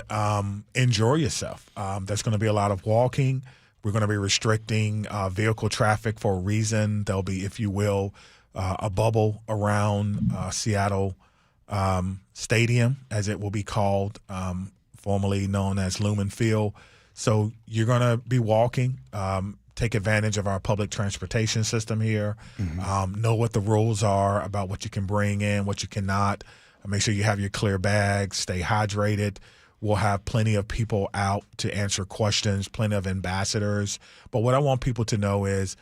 Speaker 13: enjoy yourself. There's going to be a lot of walking. We're going to be restricting vehicle traffic for a reason. There'll be, if you will, a bubble around Seattle Stadium, as it will be called, formerly known as Lumen Field. So you're going to be walking. Take advantage of our public transportation system here. Know what the rules are about what you can bring in, what you cannot. Make sure you have your clear bags. Stay hydrated. We'll have plenty of people out to answer questions, plenty of ambassadors. But what I want people to know is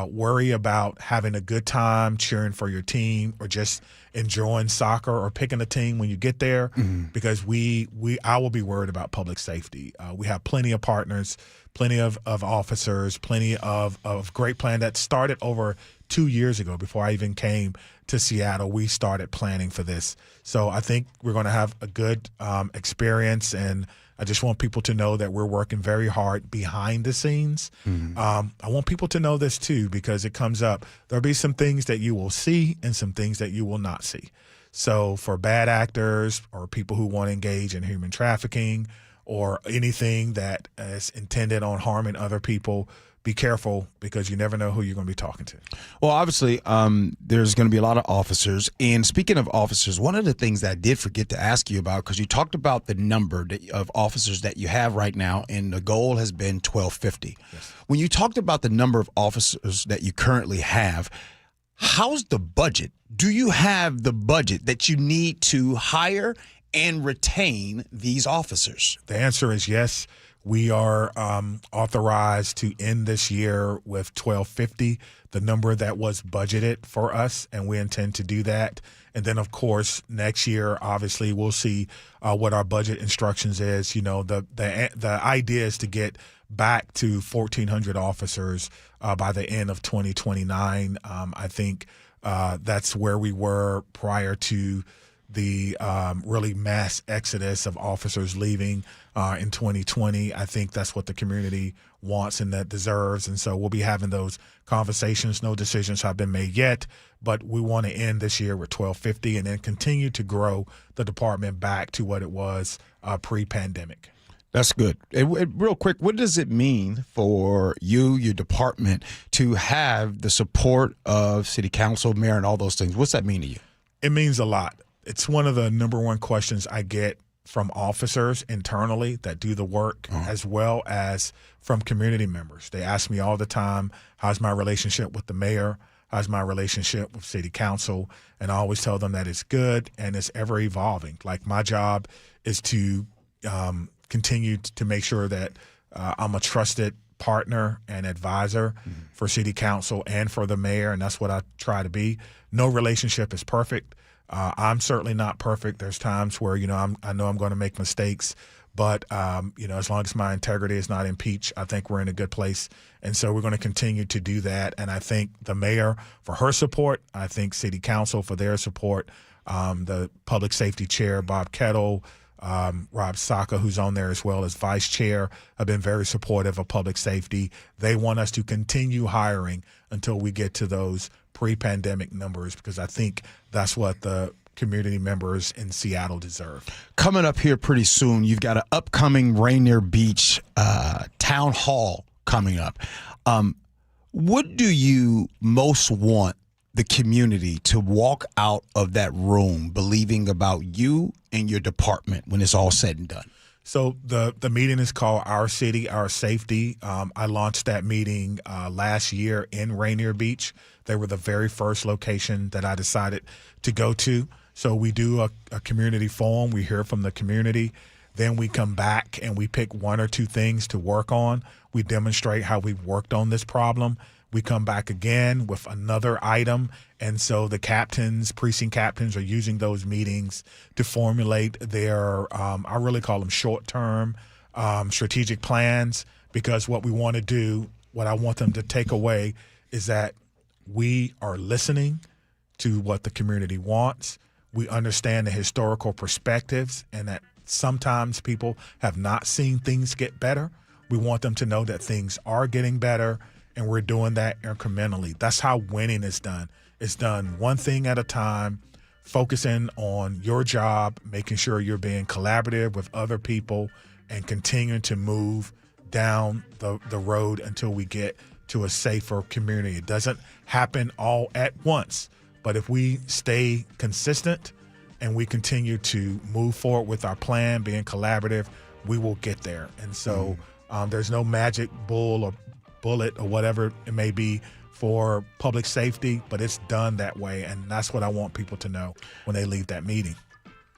Speaker 13: worry about having a good time cheering for your team or just enjoying soccer or picking a team when you get there, because I will be worried about public safety. We have plenty of partners, plenty of officers, plenty of great plan that started over 2 years ago. Before I even came to Seattle, we started planning for this. So I think we're going to have a good experience, and I just want people to know that we're working very hard behind the scenes. I want people to know this too, because it comes up. There'll be some things that you will see and some things that you will not see. So for bad actors or people who want to engage in human trafficking or anything that is intended on harming other people, be careful, because you never know who you're going to be talking to.
Speaker 3: Well, obviously, there's going to be a lot of officers. And speaking of officers, one of the things that I did forget to ask you about, because you talked about the number of officers that you have right now, and the goal has been 1,250. Yes. When you talked about the number of officers that you currently have, how's the budget? Do you have the budget that you need to hire and retain these officers?
Speaker 13: The answer is yes. We are authorized to end this year with 1,250, the number that was budgeted for us, and we intend to do that. And then, of course, next year, obviously, we'll see what our budget instructions is. You know, the idea is to get back to 1,400 officers by the end of 2029. I think that's where we were prior to the really mass exodus of officers leaving in 2020. I think that's what the community wants and that deserves. And so we'll be having those conversations. No decisions have been made yet, but we want to end this year with 1,250 and then continue to grow the department back to what it was pre-pandemic.
Speaker 3: That's good. Real quick, what does it mean for you, your department, to have the support of city council, mayor, and all those things? What's that mean to you?
Speaker 13: It means a lot. It's one of the number one questions I get from officers internally that do the work, as well as from community members. They ask me all the time, how's my relationship with the mayor? How's my relationship with city council? And I always tell them that it's good and it's ever evolving. Like, my job is to continue to make sure that I'm a trusted partner and advisor for city council and for the mayor, and that's what I try to be. No relationship is perfect. I'm certainly not perfect. There's times where, I know I'm going to make mistakes, but, as long as my integrity is not impeached, I think we're in a good place. And so we're going to continue to do that. And I thank the mayor for her support. I thank city council for their support. The public safety chair, Bob Kettle, Rob Saka, who's on there as well as vice chair, have been very supportive of public safety. They want us to continue hiring until we get to those pre-pandemic numbers, because I think that's what the community members in Seattle deserve.
Speaker 3: Coming up here pretty soon, you've got an upcoming Rainier Beach town hall coming up. What do you most want the community to walk out of that room believing about you and your department when it's all said and done?
Speaker 13: So the meeting is called Our City, Our Safety. I launched that meeting last year in Rainier Beach. They were the very first location that I decided to go to. So we do a community forum. We hear from the community. Then we come back and we pick one or two things to work on. We demonstrate how we've worked on this problem. we come back again with another item. And so the captains, precinct captains, are using those meetings to formulate their, I really call them short-term strategic plans, because what we want to do, what I want them to take away is that we are listening to what the community wants. We understand the historical perspectives and that sometimes people have not seen things get better. We want them to know that things are getting better, and we're doing that incrementally. That's how winning is done. It's done one thing at a time, focusing on your job, making sure you're being collaborative with other people, and continuing to move down the road until we get to a safer community. It doesn't happen all at once, but if we stay consistent and we continue to move forward with our plan, being collaborative, we will get there. And so there's no magic bullet or whatever it may be for public safety, but it's done that way. And that's what I want people to know when they leave that meeting.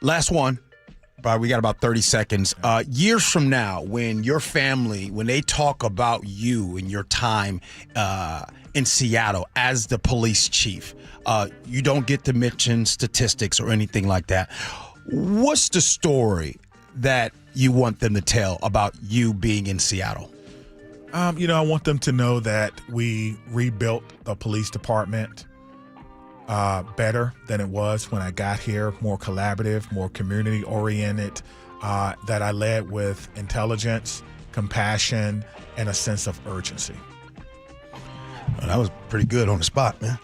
Speaker 3: Last one. We got about 30 seconds. Years from now, when your family, when they talk about you and your time in Seattle as the police chief, you don't get to mention statistics or anything like that. What's the story that you want them to tell about you being in Seattle?
Speaker 13: I want them to know that we rebuilt the police department better than it was when I got here, more collaborative, more community-oriented, that I led with intelligence, compassion, and a sense of urgency.
Speaker 3: Well, that was pretty good on the spot, man.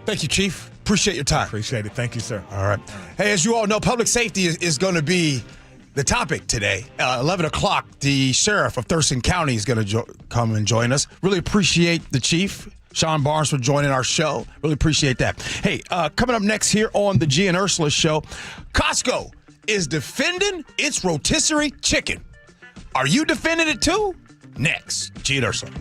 Speaker 3: Thank you, Chief. Appreciate your time.
Speaker 13: Appreciate it. Thank you, sir.
Speaker 3: All right. Hey, as you all know, public safety is going to be the topic today. 11 o'clock, the sheriff of Thurston County is going to come and join us. Really appreciate the chief, Sean Barnes, for joining our show. Really appreciate that. Hey, coming up next here on the Gee and Ursula Show, Costco is defending its rotisserie chicken. Are you defending it too? Next, Gee and Ursula.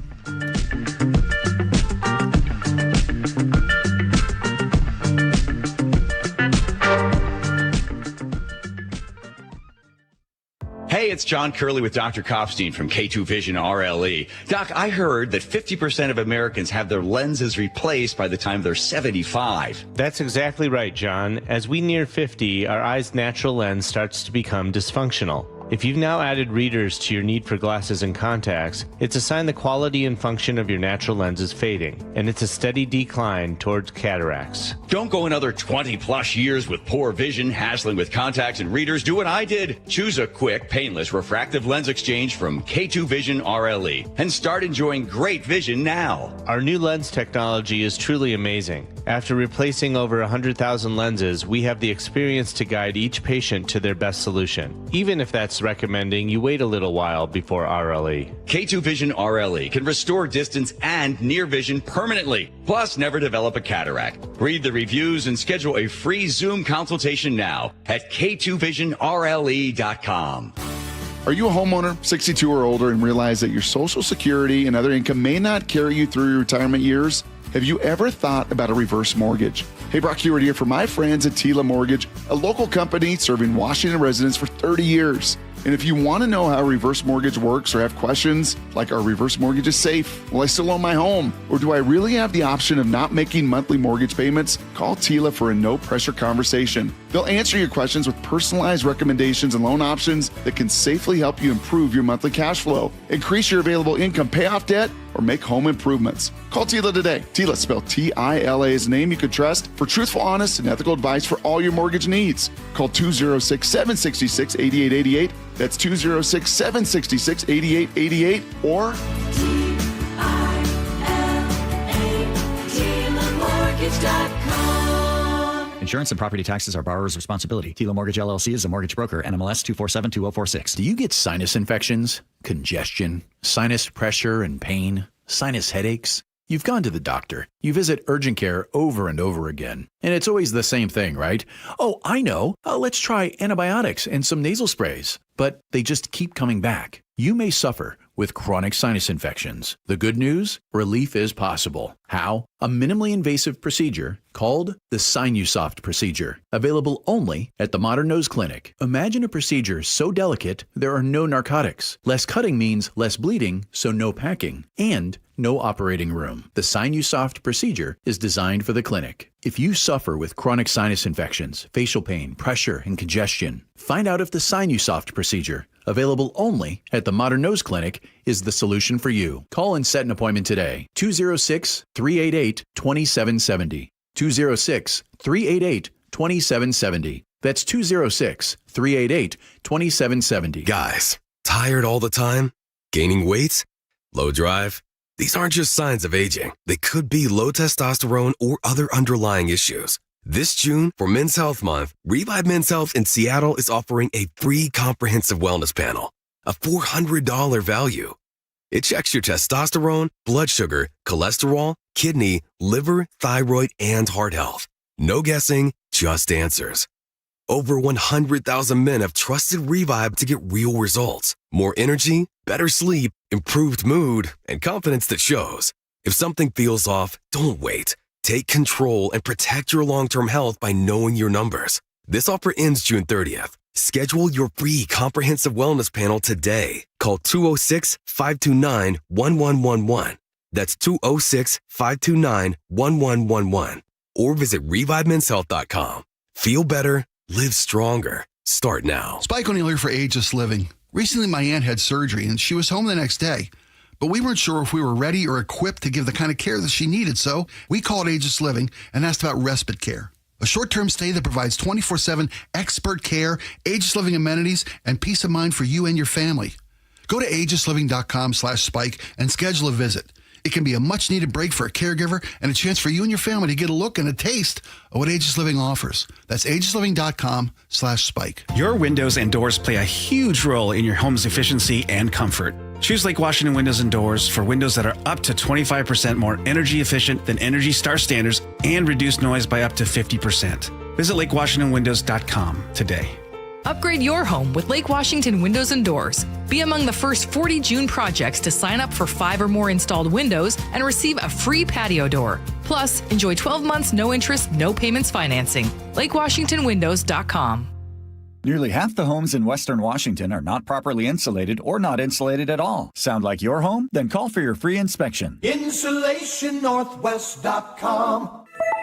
Speaker 4: Hey, it's John Curley with Dr. Kopstein from K2 Vision RLE. Doc, I heard that 50% of Americans have their lenses replaced by the time they're 75.
Speaker 8: That's exactly right, John. As we near 50, our eye's natural lens starts to become dysfunctional. If you've now added readers to your need for glasses and contacts, it's a sign the quality and function of your natural lens is fading, and it's a steady decline towards cataracts.
Speaker 4: Don't go another 20 plus years with poor vision, hassling with contacts and readers. Do what I did. Choose a quick, painless refractive lens exchange from K2 Vision RLE and start enjoying great vision now.
Speaker 8: Our new lens technology is truly amazing. After replacing over 100,000 lenses, we have the experience to guide each patient to their best solution, even if that's recommending you wait a little while before RLE.
Speaker 4: K2 Vision RLE can restore distance and near vision permanently, plus never develop a cataract. Read the reviews and schedule a free Zoom consultation now at k2visionrle.com.
Speaker 14: Are you a homeowner, 62 or older, and realize that your Social Security and other income may not carry you through your retirement years? Have you ever thought about a reverse mortgage? Hey, Brock Hewitt here for my friends at Tila Mortgage, a local company serving Washington residents for 30 years. And if you want to know how a reverse mortgage works or have questions like, are reverse mortgages safe? Will I still own my home? Or do I really have the option of not making monthly mortgage payments? Call Tila for a no-pressure conversation. They'll answer your questions with personalized recommendations and loan options that can safely help you improve your monthly cash flow, increase your available income, pay off debt, or make home improvements. Call Tila today. Tila, spelled T-I-L-A, is a name you can trust for truthful, honest, and ethical advice for all your mortgage needs. Call 206-766-8888. That's 206-766-8888 or
Speaker 15: Insurance and property taxes are borrower's responsibility. Tila Mortgage LLC is a mortgage broker. NMLS 2472046.
Speaker 16: Do you get sinus infections, congestion, sinus pressure and pain, sinus headaches? You've gone to the doctor. You visit urgent care over and over again. And it's always the same thing, right? Oh, I know. Let's try antibiotics and some nasal sprays. But they just keep coming back. You may suffer with chronic sinus infections. The good news? Relief is possible. How? A minimally invasive procedure called the Sinusoft procedure, available only at the Modern Nose Clinic. Imagine a procedure so delicate there are no narcotics. Less cutting means less bleeding, so no packing, and no operating room. The Sinusoft procedure is designed for the clinic. If you suffer with chronic sinus infections, facial pain, pressure, and congestion, find out if the Sinusoft procedure, available only at the Modern Nose Clinic, is the solution for you. Call and set an appointment today. 206-388-2770. 206-388-2770. That's 206-388-2770.
Speaker 7: Guys, tired all the time? Gaining weight? Low drive? These aren't just signs of aging. They could be low testosterone or other underlying issues. This June, for Men's Health Month, Revive Men's Health in Seattle is offering a free comprehensive wellness panel, a $400 value. It checks your testosterone, blood sugar, cholesterol, kidney, liver, thyroid, and heart health. No guessing, just answers. Over 100,000 men have trusted Revive to get real results. More energy, better sleep, improved mood, and confidence that shows. If something feels off, don't wait. Take control and protect your long-term health by knowing your numbers. This offer ends June 30th. Schedule your free comprehensive wellness panel today. Call 206-529-1111. That's 206-529-1111. Or visit ReviveMen'sHealth.com. Feel better, live stronger. Start now.
Speaker 17: Spike O'Neill here for Ageless Living. Recently, my aunt had surgery and she was home the next day. But we weren't sure if we were ready or equipped to give the kind of care that she needed, so we called Ageless Living and asked about respite care, a short-term stay that provides 24/7 expert care, Ageless Living amenities, and peace of mind for you and your family. Go to agelessliving.com/spike and schedule a visit. It can be a much-needed break for a caregiver and a chance for you and your family to get a look and a taste of what Ageless Living offers. That's agelessliving.com/spike.
Speaker 18: Your windows and doors play a huge role in your home's efficiency and comfort. Choose Lake Washington Windows and Doors for windows that are up to 25% more energy efficient than Energy Star standards and reduce noise by up to 50%. Visit LakeWashingtonWindows.com today.
Speaker 19: Upgrade your home with Lake Washington Windows and Doors. Be among the first 40 June projects to sign up for 5 or more installed windows and receive a free patio door. Plus, enjoy 12 months no interest, no payments financing. LakeWashingtonWindows.com.
Speaker 21: Nearly half the homes in Western Washington are not properly insulated or not insulated at all. Sound like your home? Then call for your free inspection.
Speaker 5: InsulationNorthwest.com.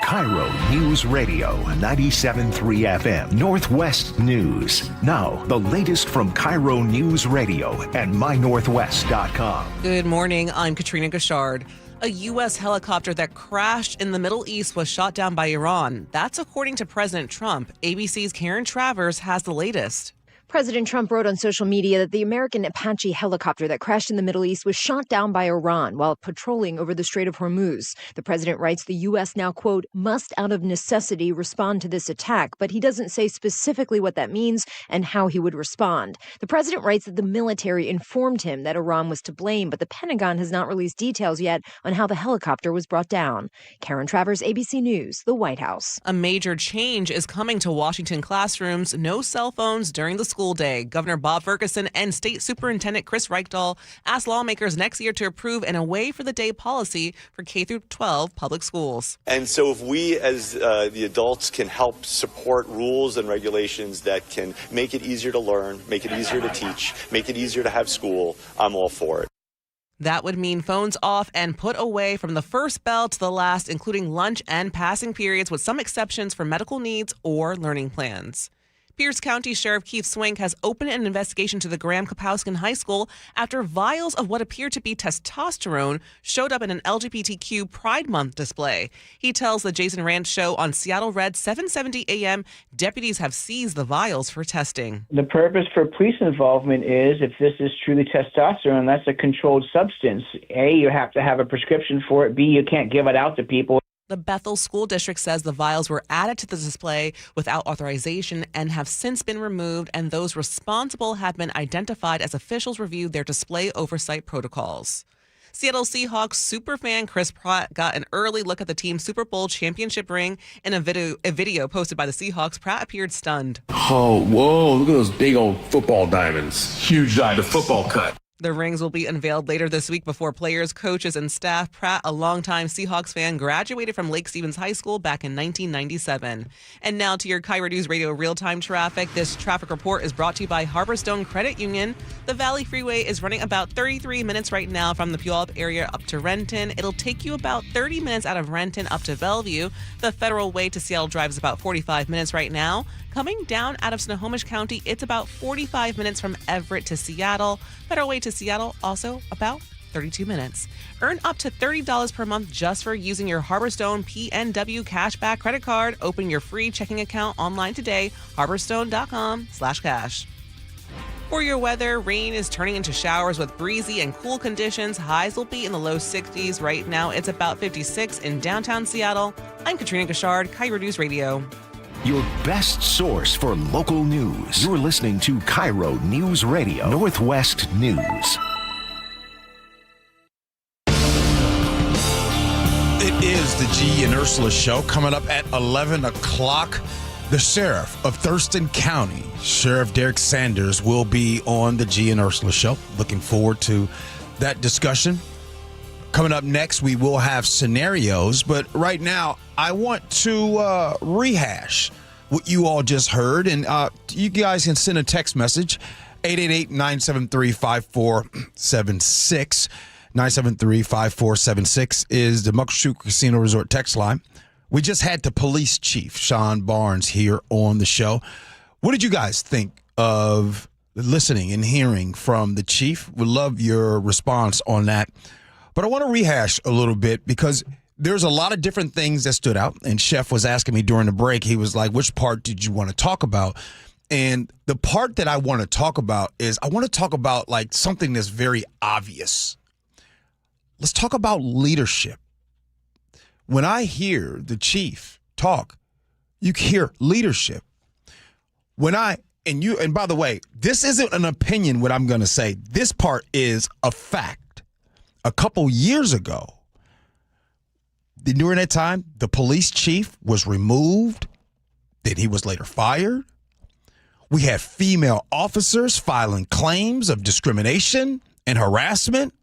Speaker 5: KIRO Newsradio 97.3 FM Northwest News. Now, the latest from KIRO Newsradio and MyNorthwest.com.
Speaker 12: Good morning. I'm Katrina Gashard. A U.S. helicopter that crashed in the Middle East was shot down by Iran. That's according to President Trump. ABC's Karen Travers has the latest.
Speaker 22: President Trump wrote on social media that the American Apache helicopter that crashed in the Middle East was shot down by Iran while patrolling over the Strait of Hormuz. The president writes the U.S. now, quote, must out of necessity respond to this attack, but he doesn't say specifically what that means and how he would respond. The president writes that the military informed him that Iran was to blame, but the Pentagon has not released details yet on how the helicopter was brought down. Karen Travers, ABC News, the White House.
Speaker 12: A major change is coming to Washington classrooms. No cell phones during the school day. Governor Bob Ferguson and State Superintendent Chris Reichdahl asked lawmakers next year to approve an away for the day policy for K-12 public schools.
Speaker 23: And so if we as the adults can help support rules and regulations that can make it easier to learn, make it easier to teach, make it easier to have school, I'm all for it.
Speaker 12: That would mean phones off and put away from the first bell to the last, including lunch and passing periods, with some exceptions for medical needs or learning plans. Pierce County Sheriff Keith Swink has opened an investigation to the Graham-Kapowskin High School after vials of what appeared to be testosterone showed up in an LGBTQ Pride Month display. He tells the Jason Ranch Show on Seattle Red 770 AM deputies have seized the vials for testing.
Speaker 24: The purpose for police involvement is if this is truly testosterone, that's a controlled substance. A, you have to have a prescription for it. B, you can't give it out to people.
Speaker 12: The Bethel School District says the vials were added to the display without authorization and have since been removed, and those responsible have been identified as officials reviewed their display oversight protocols. Seattle Seahawks superfan Chris Pratt got an early look at the team's Super Bowl championship ring. In a video posted by the Seahawks, Pratt appeared stunned.
Speaker 6: Oh, whoa, look at those big old football diamonds. Huge diamond. The football cut.
Speaker 12: The rings will be unveiled later this week before players, coaches, and staff. Pratt, a longtime Seahawks fan, graduated from Lake Stevens High School back in 1997. And now to your KIRO News Radio real-time traffic. This traffic report is brought to you by Harborstone Credit Union. The Valley Freeway is running about 33 minutes right now from the Puyallup area up to Renton. It'll take you about 30 minutes out of Renton up to Bellevue. The Federal Way to Seattle Drive is about 45 minutes right now. Coming down out of Snohomish County, it's about 45 minutes from Everett to Seattle. Federal Way to Seattle, also about 32 minutes. Earn up to $30 per month just for using your Harborstone PNW Cashback credit card. Open your free checking account online today, harborstone.com/cash. For your weather, rain is turning into showers with breezy and cool conditions. Highs will be in the low 60s. Right now, it's about 56 in downtown Seattle. I'm Katrina Gashard, KIRO News Radio.
Speaker 5: Your best source for local news. You're listening to KIRO News Radio, Northwest News.
Speaker 3: It is the Gee and Ursula Show coming up at 11 o'clock. The sheriff of Thurston County, Sheriff Derek Sanders, will be on the Gee and Ursula Show. Looking forward to that discussion. Coming up next, we will have scenarios, but right now, I want to rehash what you all just heard, and you guys can send a text message, 888-973-5476. 973-5476 is the Muckleshoot Casino Resort text line. We just had the police chief, Sean Barnes, here on the show. What did you guys think of listening and hearing from the chief? Would love your response on that. But I want to rehash a little bit because there's a lot of different things that stood out. And Chef was asking me during the break, he was like, which part did you want to talk about? And the part that I want to talk about is I want to talk about like something that's very obvious. Let's talk about leadership. When I hear the chief talk, you hear leadership. And by the way, this isn't an opinion, what I'm going to say. This part is a fact. A couple years ago, during that time, the police chief was removed. Then he was later fired. We had female officers filing claims of discrimination and harassment.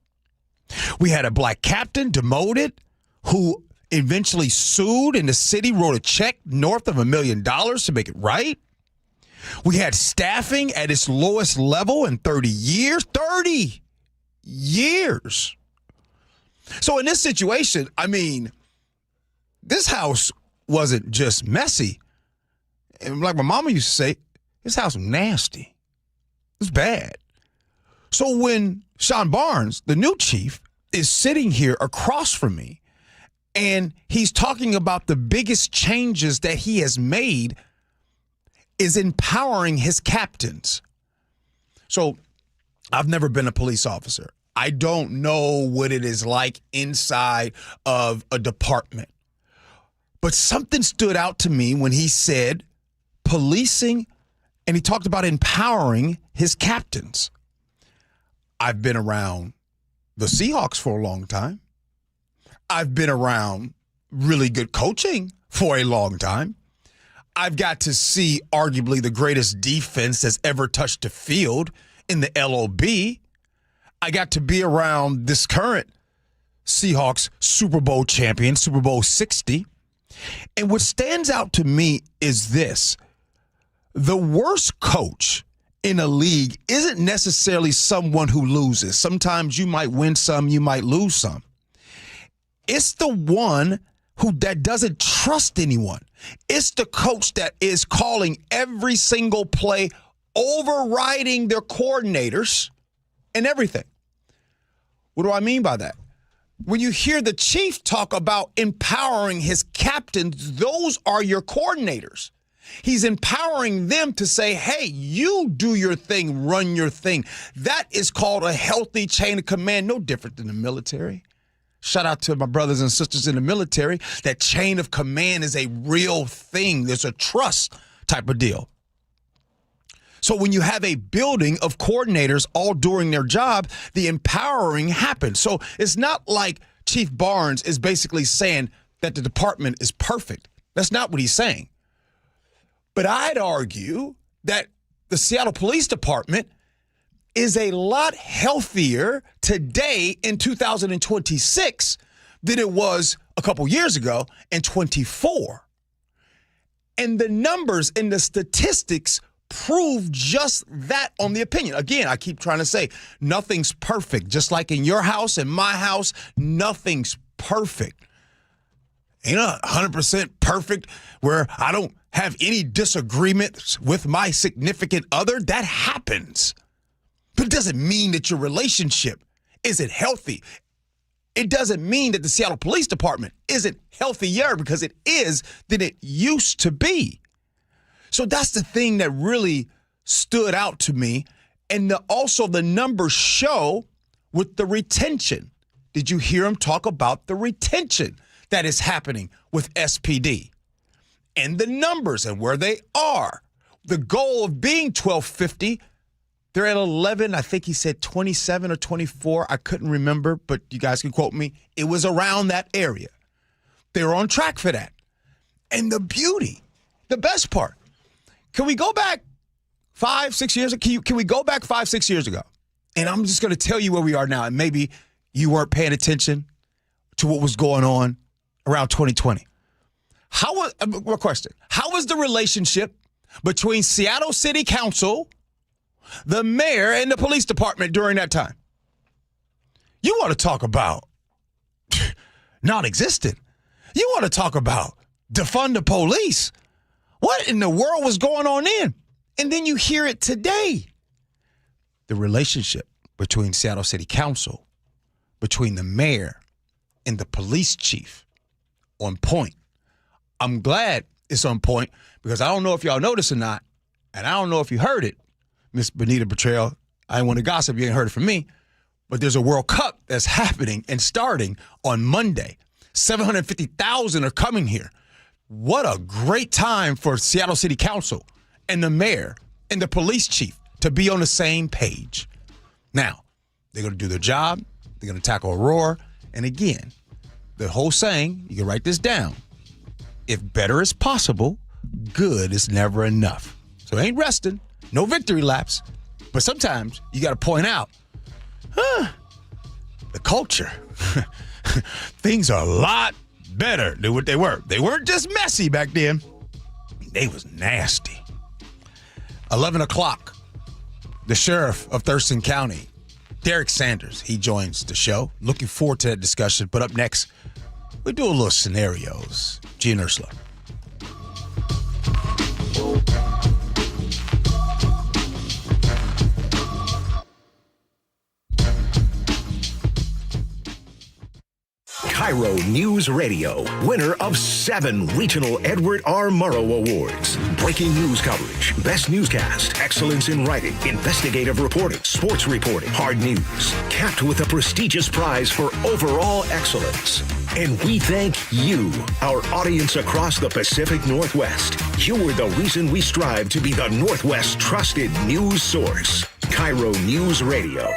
Speaker 3: We had a black captain demoted who eventually sued, and the city wrote a check north of $1 million to make it right. We had staffing at its lowest level in 30 years. 30 years. So in this situation, I mean, this house wasn't just messy. And like my mama used to say, this house was nasty. It was bad. So when Sean Barnes, the new chief, is sitting here across from me, and he's talking about the biggest changes that he has made is empowering his captains. So I've never been a police officer. I don't know what it is like inside of a department. But something stood out to me when he said policing, and he talked about empowering his captains. I've been around the Seahawks for a long time. I've been around really good coaching for a long time. I've got to see arguably the greatest defense that's ever touched the field in the LOB. I got to be around this current Seahawks Super Bowl champion, Super Bowl 60. And what stands out to me is this. The worst coach in a league isn't necessarily someone who loses. Sometimes you might win some, you might lose some. It's the one that doesn't trust anyone. It's the coach that is calling every single play, overriding their coordinators and everything. What do I mean by that? When you hear the chief talk about empowering his captains, those are your coordinators. He's empowering them to say, hey, you do your thing, run your thing. That is called a healthy chain of command, no different than the military. Shout out to my brothers and sisters in the military. That chain of command is a real thing. There's a trust type of deal. So when you have a building of coordinators all doing their job, the empowering happens. So it's not like Chief Barnes is basically saying that the department is perfect. That's not what he's saying. But I'd argue that the Seattle Police Department is a lot healthier today in 2026 than it was a couple years ago in 24. And the numbers and the statistics prove just that on the opinion. Again, I keep trying to say nothing's perfect. Just like in your house and my house, nothing's perfect. Ain't 100% perfect where I don't have any disagreements with my significant other. That happens. But it doesn't mean that your relationship isn't healthy. It doesn't mean that the Seattle Police Department isn't healthier, because it is than it used to be. So that's the thing that really stood out to me. And also the numbers show with the retention. Did you hear him talk about the retention that is happening with SPD? And the numbers and where they are. The goal of being 1250, they're at 11. I think he said 27 or 24. I couldn't remember, but you guys can quote me. It was around that area. They're on track for that. And the beauty, the best part, can we go back 5-6 years ago? Can we go back 5-6 years ago? And I'm just going to tell you where we are now. And maybe you weren't paying attention to what was going on around 2020. One question. How was the relationship between Seattle City Council, the mayor, and the police department during that time? You want to talk about non-existent. You want to talk about defund the police. What in the world was going on then? And then you hear it today. The relationship between Seattle City Council, between the mayor and the police chief, on point. I'm glad it's on point, because I don't know if y'all noticed or not, and I don't know if you heard it, Miss Benita Betrayal. I didn't want to gossip. You ain't heard it from me. But there's a World Cup that's happening and starting on Monday. 750,000 are coming here. What a great time for Seattle City Council and the mayor and the police chief to be on the same page. Now, they're going to do their job. They're going to tackle Aurora. And again, the whole saying, you can write this down. If better is possible, good is never enough. So ain't resting, no victory laps. But sometimes you got to point out, the culture. Things are a lot better than what they were. They weren't just messy back then. They was nasty. 11 o'clock, the sheriff of Thurston County, Derek Sanders, he joins the show. Looking forward to that discussion. But up next, we do a little scenarios. Gee and Ursula.
Speaker 5: KIRO News Radio, winner of 7 regional Edward R. Murrow Awards. Breaking news coverage, best newscast, excellence in writing, investigative reporting, sports reporting, hard news. Capped with a prestigious prize for overall excellence. And we thank you, our audience across the Pacific Northwest. You were the reason we strive to be the Northwest's trusted news source. KIRO News Radio,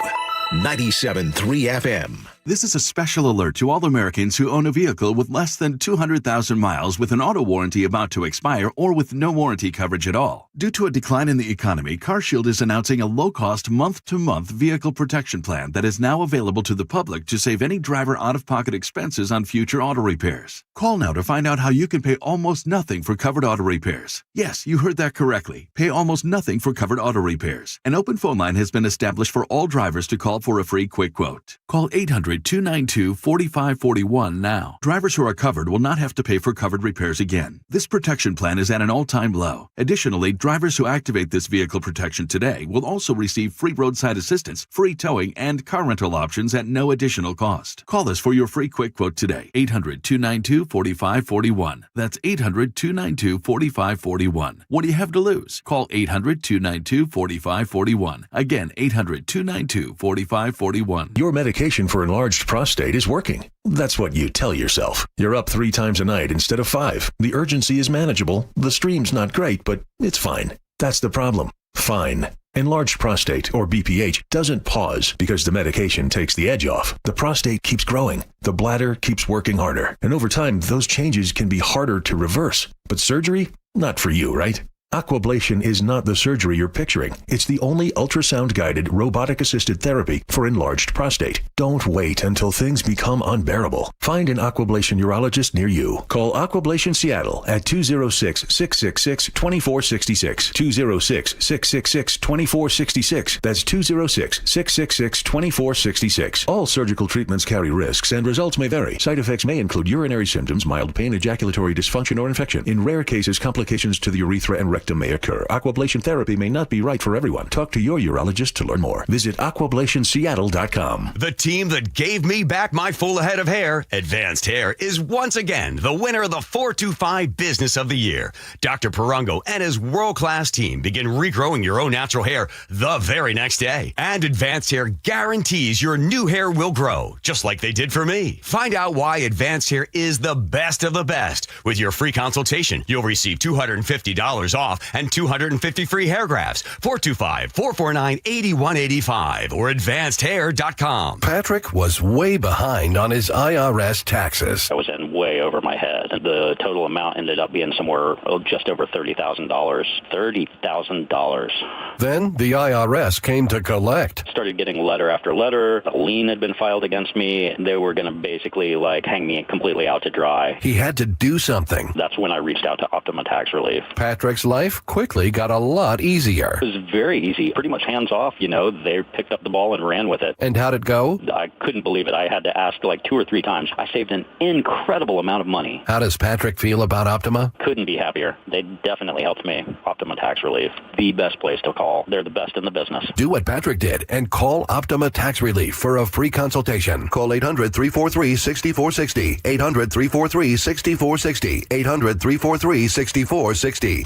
Speaker 5: 97.3 FM.
Speaker 9: This is a special alert to all Americans who own a vehicle with less than 200,000 miles with an auto warranty about to expire or with no warranty coverage at all. Due to a decline in the economy, CarShield is announcing a low-cost month-to-month vehicle protection plan that is now available to the public to save any driver out-of-pocket expenses on future auto repairs. Call now to find out how you can pay almost nothing for covered auto repairs. Yes, you heard that correctly. Pay almost nothing for covered auto repairs. An open phone line has been established for all drivers to call for a free quick quote. Call 800-292-4541 now. Drivers who are covered will not have to pay for covered repairs again. This protection plan is at an all-time low. Additionally, drivers who activate this vehicle protection today will also receive free roadside assistance, free towing, and car rental options at no additional cost. Call us for your free quick quote today. 800-292-4541. That's 800-292-4541. What do you have to lose? Call 800-292-4541. Again, 800-292-4541.
Speaker 5: Your medication for enlarged prostate is working. That's what you tell yourself. You're up 3 times a night instead of 5. The urgency is manageable. The stream's not great, but it's fine. That's the problem. Fine. Enlarged prostate, or BPH, doesn't pause because the medication takes the edge off. The prostate keeps growing. The bladder keeps working harder. And over time, those changes can be harder to reverse. But surgery? Not for you, right? Aquablation is not the surgery you're picturing. It's the only ultrasound-guided, robotic-assisted therapy for enlarged prostate. Don't wait until things become unbearable. Find an Aquablation urologist near you. Call Aquablation Seattle at 206-666-2466. 206-666-2466. That's 206-666-2466. All surgical treatments carry risks and results may vary. Side effects may include urinary symptoms, mild pain, ejaculatory dysfunction, or infection. In rare cases, complications to the urethra and rectum may occur. Aquablation therapy may not be right for everyone. Talk to your urologist to learn more. Visit aquablationseattle.com.
Speaker 1: The team that gave me back my full head of hair, Advanced Hair, is once again the winner of the 425 Business of the Year. Dr. Perongo and his world-class team begin regrowing your own natural hair the very next day. And Advanced Hair guarantees your new hair will grow, just like they did for me. Find out why Advanced Hair is the best of the best. With your free consultation, you'll receive $250 off and 250 free hair grafts. 425-449-8185 or advancedhair.com.
Speaker 10: Patrick was way behind on his IRS taxes.
Speaker 11: I was in way over my head. The total amount ended up being somewhere just over $30,000. $30,000.
Speaker 10: Then the IRS came to collect.
Speaker 11: Started getting letter after letter. A lien had been filed against me. They were going to basically hang me completely out to dry.
Speaker 10: He had to do something.
Speaker 11: That's when I reached out to Optima Tax Relief.
Speaker 10: Patrick's life quickly got a lot easier.
Speaker 11: It was very easy, pretty much hands off. They picked up the ball and ran with it.
Speaker 10: And how'd it go?
Speaker 11: I couldn't believe it. I had to ask 2 or 3 times. I saved an incredible amount of money.
Speaker 10: How does Patrick feel about Optima?
Speaker 11: Couldn't be happier. They definitely helped me. Optima Tax Relief, the best place to call. They're the best in the business.
Speaker 10: Do what Patrick did and call Optima Tax Relief for a free consultation. Call 800-343-6460. 800-343-6460. 800-343-6460.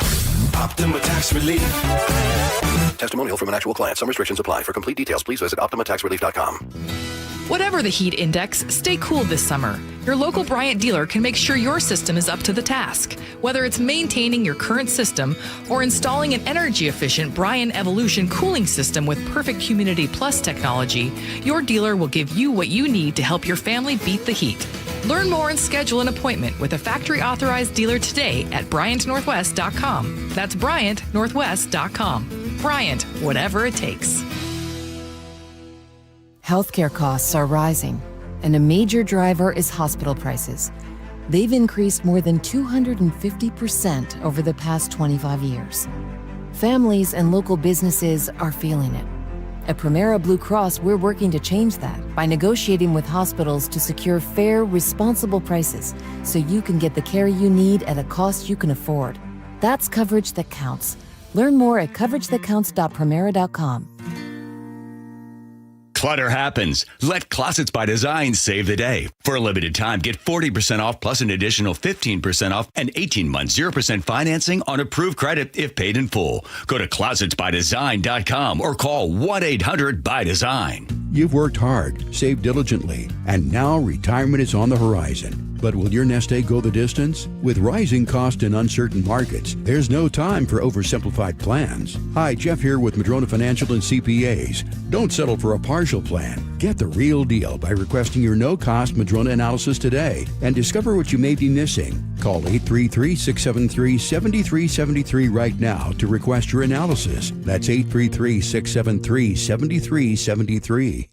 Speaker 10: Optima Tax Relief. Testimonial from an actual client. Some restrictions apply. For complete details, please visit OptimaTaxRelief.com.
Speaker 19: Whatever the heat index, stay cool this summer. Your local Bryant dealer can make sure your system is up to the task. Whether it's maintaining your current system or installing an energy-efficient Bryant Evolution cooling system with perfect Humidity Plus technology, your dealer will give you what you need to help your family beat the heat. Learn more and schedule an appointment with a factory-authorized dealer today at BryantNorthwest.com. That's BryantNorthwest.com. Bryant, whatever it takes.
Speaker 20: Healthcare costs are rising, and a major driver is hospital prices. They've increased more than 250% over the past 25 years. Families and local businesses are feeling it. At Premera Blue Cross, we're working to change that by negotiating with hospitals to secure fair, responsible prices so you can get the care you need at a cost you can afford. That's coverage that counts. Learn more at coveragethatcounts.premera.com.
Speaker 1: Clutter happens. Let Closets by Design save the day. For a limited time, get 40% off plus an additional 15% off and 18 months 0% financing on approved credit if paid in full. Go to closetsbydesign.com or call 1-800-BY-DESIGN.
Speaker 25: You've worked hard, saved diligently, and now retirement is on the horizon. But will your nest egg go the distance? With rising cost and uncertain markets, there's no time for oversimplified plans. Hi, Jeff here with Madrona Financial and CPAs. Don't settle for a partial plan. Get the real deal by requesting your no-cost Madrona analysis today and discover what you may be missing. Call 833-673-7373 right now to request your analysis. That's 833-673-7373.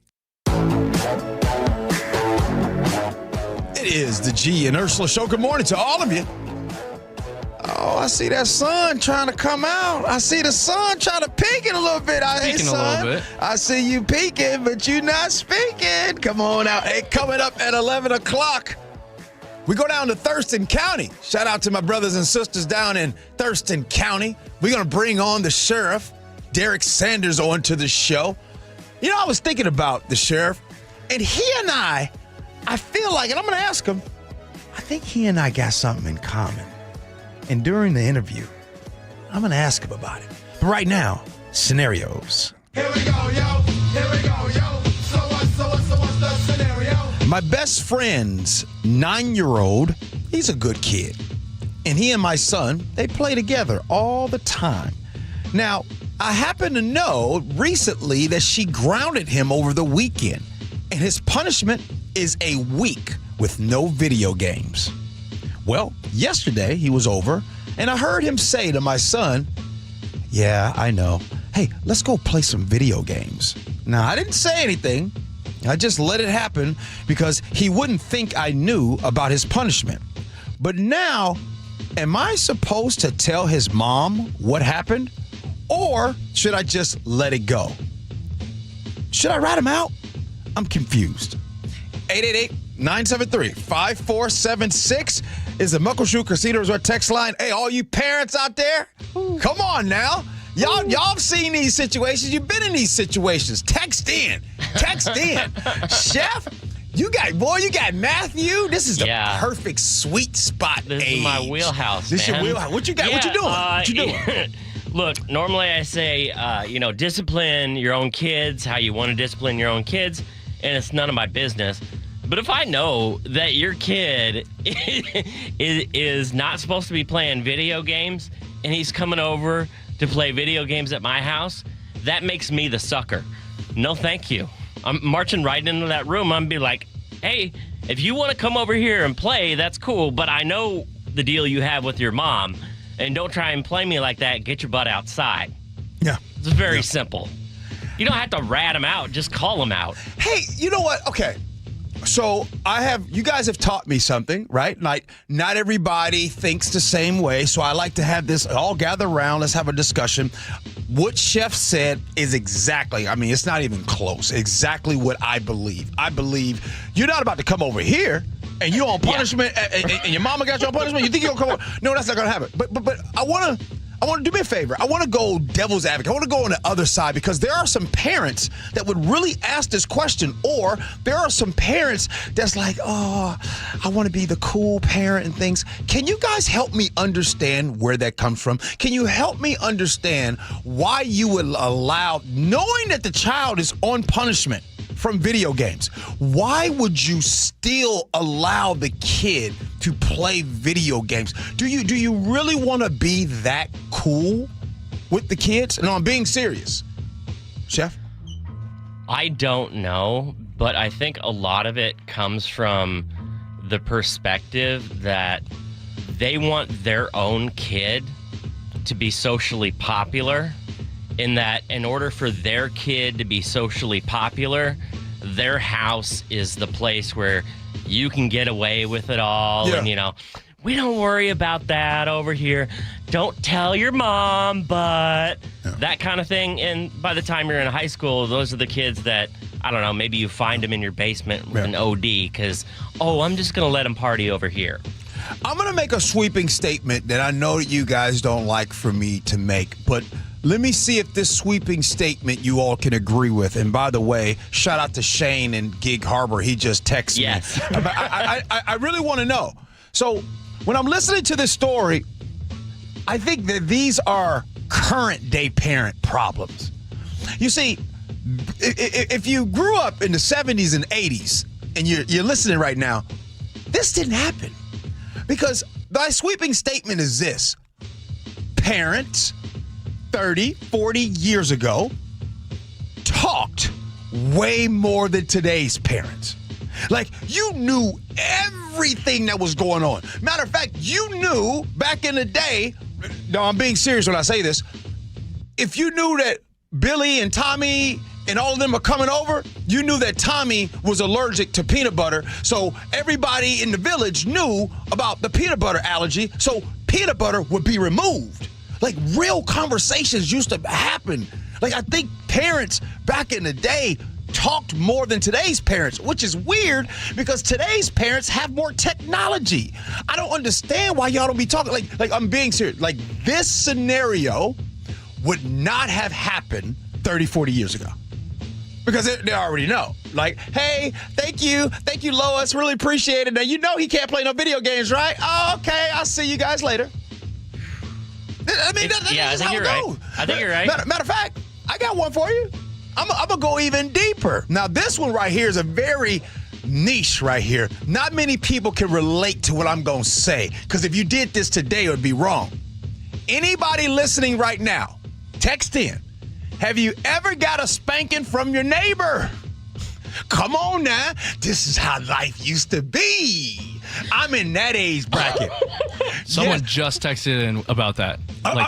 Speaker 3: It is the Gee and Ursula Show. Good morning to all of you. Oh, I see that sun trying to come out. I see the sun trying to peek it a little bit.
Speaker 26: Peeking a little bit.
Speaker 3: I see you peeking, but you not speaking. Come on out. Hey, coming up at 11 o'clock, we go down to Thurston County. Shout out to my brothers and sisters down in Thurston County. We're going to bring on the sheriff, Derek Sanders, onto the show. I was thinking about the sheriff, and he and I feel like, and I'm going to ask him, I think he and I got something in common. And during the interview, I'm going to ask him about it. But right now, scenarios.
Speaker 27: Here we go, yo. Here we go, yo. So what's the scenario?
Speaker 3: My best friend's 9-year-old, he's a good kid. And he and my son, they play together all the time. Now, I happen to know recently that she grounded him over the weekend, and his punishment is a week with no video games. Well, yesterday he was over, and I heard him say to my son, "Yeah, I know. Hey, let's go play some video games." Now, I didn't say anything. I just let it happen because he wouldn't think I knew about his punishment. But now, am I supposed to tell his mom what happened? Or should I just let it go? Should I rat him out? I'm confused. 888-973-5476 is the Muckleshoot Casino Resort text line. Hey, all you parents out there, come on now. Y'all have seen these situations. You've been in these situations. Text in. Chef, you got Matthew. This is the perfect sweet spot.
Speaker 2: This is my wheelhouse,
Speaker 3: This
Speaker 2: man.
Speaker 3: your wheelhouse. What you got? What you doing?
Speaker 2: Look, normally I say, discipline your own kids, how you want to discipline your own kids, and it's none of my business. But if I know that your kid is not supposed to be playing video games and he's coming over to play video games at my house, that makes me the sucker. No, thank you. I'm marching right into that room. I'm be like, hey, if you want to come over here and play, that's cool, but I know the deal you have with your mom, and don't try and play me like that. Get your butt outside.
Speaker 3: Yeah.
Speaker 2: It's very simple. You don't have to rat him out. Just call him out.
Speaker 3: Hey, you know what? Okay. So you guys have taught me something, right? Like, not everybody thinks the same way. So I like to have this all gather around. Let's have a discussion. What Chef said is exactly, it's not even close, exactly what I believe. I believe you're not about to come over here and you're on punishment and your mama got you on punishment. You think you're going to come over? No, that's not going to happen. But I want to do me a favor. I want to go devil's advocate. I want to go on the other side because there are some parents that would really ask this question, or there are some parents that's like, oh, I want to be the cool parent and things. Can you guys help me understand where that comes from? Can you help me understand why you would allow, knowing that the child is on punishment from video games, why would you still allow the kid to play video games? Do you really want to be that cool with the kids? No, I'm being serious. Chef?
Speaker 2: I don't know, but I think a lot of it comes from the perspective that they want their own kid to be socially popular, in that in order for their kid to be socially popular, their house is the place where you can get away with it all. Yeah. And, we don't worry about that over here. Don't tell your mom, but that kind of thing. And by the time you're in high school, those are the kids that, I don't know, maybe you find them in your basement with an OD because, I'm just going to let them party over here.
Speaker 3: I'm going to make a sweeping statement that I know that you guys don't like for me to make, but let me see if this sweeping statement you all can agree with. And by the way, shout out to Shane in Gig Harbor. He just texted me. I really want to know. So when I'm listening to this story, I think that these are current day parent problems. You see, if you grew up in the 70s and 80s and you're listening right now, this didn't happen. Because my sweeping statement is this: parents 30, 40 years ago talked way more than today's parents. Like, you knew everything that was going on. Matter of fact, you knew back in the day, no, I'm being serious when I say this, if you knew that Billy and Tommy and all of them are coming over, you knew that Tommy was allergic to peanut butter, so everybody in the village knew about the peanut butter allergy, so peanut butter would be removed. Like, real conversations used to happen. Like, I think parents back in the day talked more than today's parents, which is weird because today's parents have more technology. I don't understand why y'all don't be talking. Like I'm being serious. Like, this scenario would not have happened 30, 40 years ago. Because they already know. Like, hey, thank you, Lois. Really appreciate it. Now, you know he can't play no video games, right? Oh, okay, I'll see you guys later. I mean,
Speaker 2: I think you're right. I think you're right.
Speaker 3: Matter of fact, I got one for you. I'm going to go even deeper. Now, this one right here is a very niche right here. Not many people can relate to what I'm going to say, because if you did this today, it would be wrong. Anybody listening right now, text in. Have you ever got a spanking from your neighbor? Come on now. This is how life used to be. I'm in that age bracket.
Speaker 4: Someone just texted in about that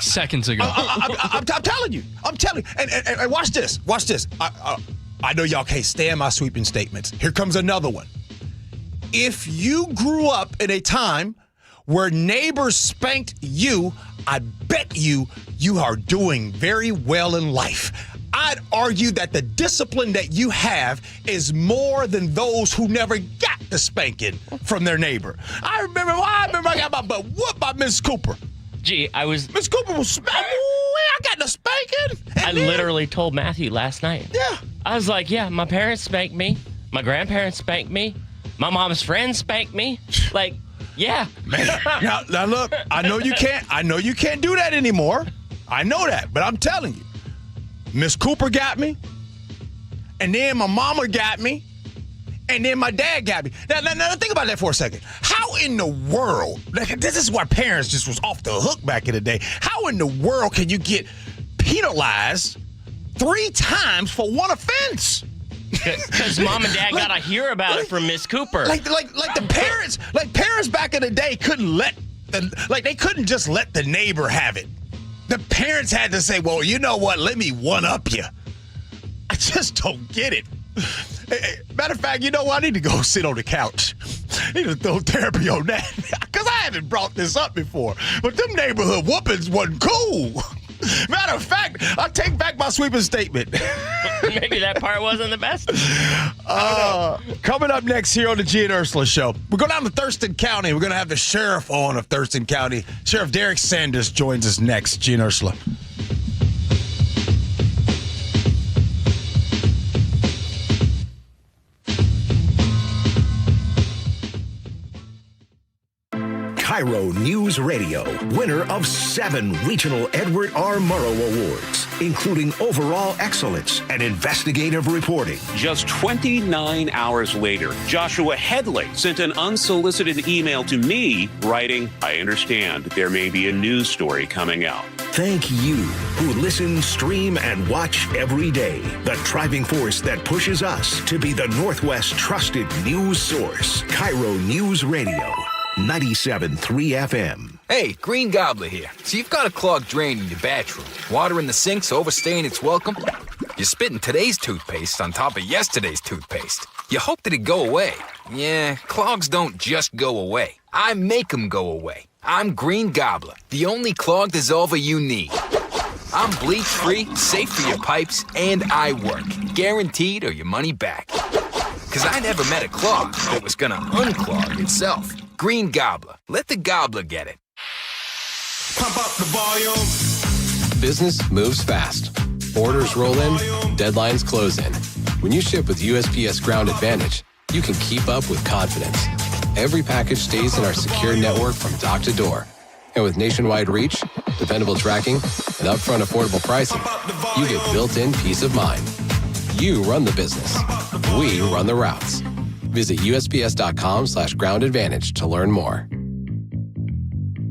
Speaker 4: seconds ago.
Speaker 3: I'm telling you. And watch this. I know y'all can't stand my sweeping statements. Here comes another one. If you grew up in a time where neighbors spanked you, I bet you are doing very well in life. I'd argue that the discipline that you have is more than those who never got the spanking from their neighbor. I remember I got my butt whooped by Miss Cooper.
Speaker 2: Gee,
Speaker 3: Miss Cooper was I got the spanking.
Speaker 2: I literally told Matthew last night.
Speaker 3: Yeah.
Speaker 2: I was like, yeah, my parents spanked me. My grandparents spanked me. My mom's friends spanked me. Like, yeah.
Speaker 3: Man, now look, I know you can't do that anymore. I know that, but I'm telling you. Miss Cooper got me, and then my mama got me, and then my dad got me. Now think about that for a second. How in the world, this is why parents just was off the hook back in the day. How in the world can you get penalized 3 times for one offense?
Speaker 2: Because mom and dad gotta hear about it from Miss Cooper.
Speaker 3: Like the parents back in the day they couldn't just let the neighbor have it. The parents had to say, well, you know what? Let me one-up you. I just don't get it. Matter of fact, you know what? I need to go sit on the couch. I need to throw therapy on that. Because I haven't brought this up before. But them neighborhood whoopings wasn't cool. Matter of fact, I take back my sweeping statement.
Speaker 2: Maybe that part wasn't the best.
Speaker 3: Coming up next here on the Gee and Ursula Show, we're going down to Thurston County. We're going to have the sheriff on of Thurston County. Sheriff Derek Sanders joins us next. Gee and Ursula.
Speaker 5: KIRO News Radio, winner of 7 regional Edward R. Murrow Awards, including overall excellence and investigative reporting.
Speaker 8: Just 29 hours later, Joshua Headley sent an unsolicited email to me writing, I understand there may be a news story coming out.
Speaker 5: Thank you who listen, stream, and watch every day. The driving force that pushes us to be the Northwest trusted news source. KIRO News Radio. 97.3 FM.
Speaker 13: Hey, Green Gobbler here. So you've got a clogged drain in your bathroom. Water in the sink's overstaying its welcome. You're spitting today's toothpaste on top of yesterday's toothpaste. You hope that it go away. Yeah, clogs don't just go away. I make them go away. I'm Green Gobbler, the only clog dissolver you need. I'm bleach-free, safe for your pipes, and I work. Guaranteed or your money back. Because I never met a clog that was gonna unclog itself. Green Gobbler. Let the gobbler get it.
Speaker 27: Pump up the volume.
Speaker 7: Business moves fast. Orders roll in, deadlines close in. When you ship with USPS Ground Advantage, you can keep up with confidence. Every package stays in our secure network from dock to door. And with nationwide reach, dependable tracking, and upfront affordable pricing, you get built-in peace of mind. You run the business. We run the routes. Visit USPS.com/Ground Advantage to learn more.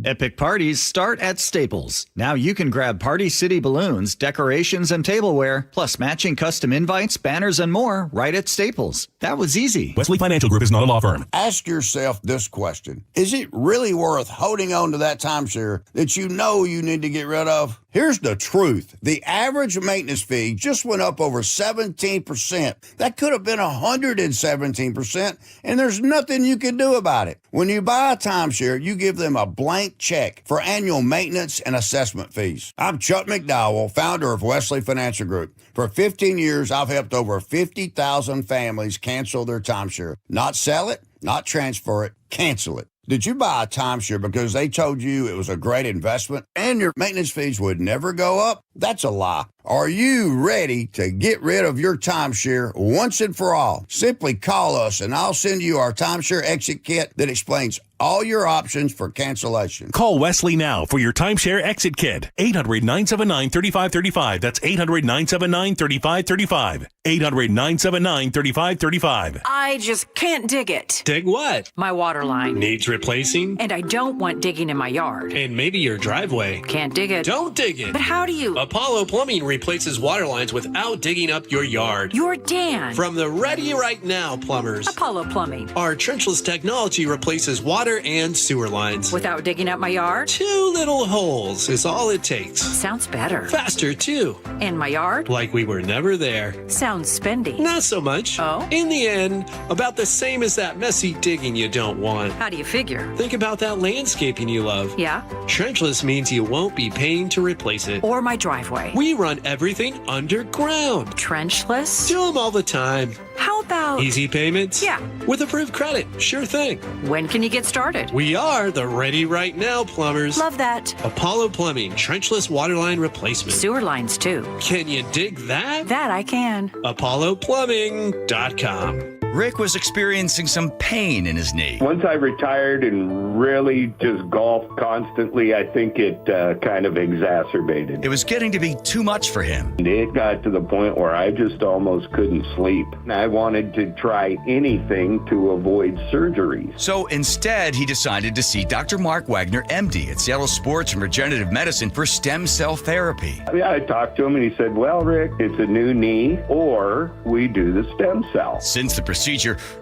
Speaker 14: Epic parties start at Staples. Now you can grab Party City balloons, decorations, and tableware, plus matching custom invites, banners, and more right at Staples. That was easy.
Speaker 15: Wesley Financial Group is not a law firm.
Speaker 16: Ask yourself this question. Is it really worth holding on to that timeshare that you know you need to get rid of? Here's the truth. The average maintenance fee just went up over 17%. That could have been 117%, and there's nothing you can do about it. When you buy a timeshare, you give them a blank check for annual maintenance and assessment fees. I'm Chuck McDowell, founder of Wesley Financial Group. For 15 years, I've helped over 50,000 families cancel their timeshare. Not sell it, not transfer it, cancel it. Did you buy a timeshare because they told you it was a great investment and your maintenance fees would never go up? That's a lie. Are you ready to get rid of your timeshare once and for all? Simply call us and I'll send you our timeshare exit kit that explains all your options for cancellation.
Speaker 15: Call Wesley now for your timeshare exit kit. 800-979-3535. That's 800-979-3535. 800-979-3535.
Speaker 26: I just can't dig it.
Speaker 15: Dig what?
Speaker 26: My water line.
Speaker 15: Needs replacing?
Speaker 26: And I don't want digging in my yard.
Speaker 15: And maybe your driveway.
Speaker 26: Can't dig it.
Speaker 15: Don't dig it.
Speaker 26: But how do you?
Speaker 15: Apollo Plumbing
Speaker 6: replaces water lines without digging up your yard.
Speaker 26: You're Dan.
Speaker 6: From the Ready Right Now plumbers.
Speaker 26: Apollo Plumbing.
Speaker 6: Our trenchless technology replaces water and sewer lines.
Speaker 26: Without digging up my yard?
Speaker 6: 2 little holes is all it takes.
Speaker 26: Sounds better.
Speaker 6: Faster, too.
Speaker 26: And my yard?
Speaker 6: Like we were never there.
Speaker 26: Sounds spendy.
Speaker 6: Not so much.
Speaker 26: Oh?
Speaker 6: In the end, about the same as that messy digging you don't want.
Speaker 26: How do you figure?
Speaker 6: Think about that landscaping you love.
Speaker 26: Yeah?
Speaker 6: Trenchless means you won't be paying to replace it.
Speaker 26: Or my driveway.
Speaker 6: We run everything underground.
Speaker 26: Trenchless?
Speaker 6: Do them all the time.
Speaker 26: How about...
Speaker 6: Easy payments?
Speaker 26: Yeah.
Speaker 6: With approved credit. Sure thing.
Speaker 26: When can you get started?
Speaker 6: We are the Ready Right Now plumbers.
Speaker 26: Love that.
Speaker 6: Apollo Plumbing, trenchless waterline replacement.
Speaker 26: Sewer lines, too.
Speaker 6: Can you dig that?
Speaker 26: That I can.
Speaker 6: ApolloPlumbing.com.
Speaker 17: Rick was experiencing some pain in his knee.
Speaker 18: Once I retired and really just golfed constantly, I think it kind of exacerbated.
Speaker 17: It was getting to be too much for him.
Speaker 18: It got to the point where I just almost couldn't sleep. I wanted to try anything to avoid surgery.
Speaker 17: So instead, he decided to see Dr. Mark Wagner, MD, at Seattle Sports and Regenerative Medicine for stem cell therapy.
Speaker 18: Yeah, I talked to him and he said, well, Rick, it's a new knee or we do the stem cell.
Speaker 17: Since the procedure,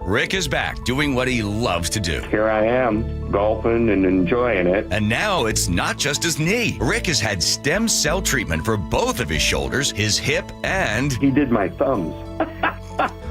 Speaker 17: Rick is back doing what he loves to do.
Speaker 18: Here I am, golfing and enjoying it.
Speaker 17: And now it's not just his knee. Rick has had stem cell treatment for both of his shoulders, his hip, and...
Speaker 18: He did my thumbs.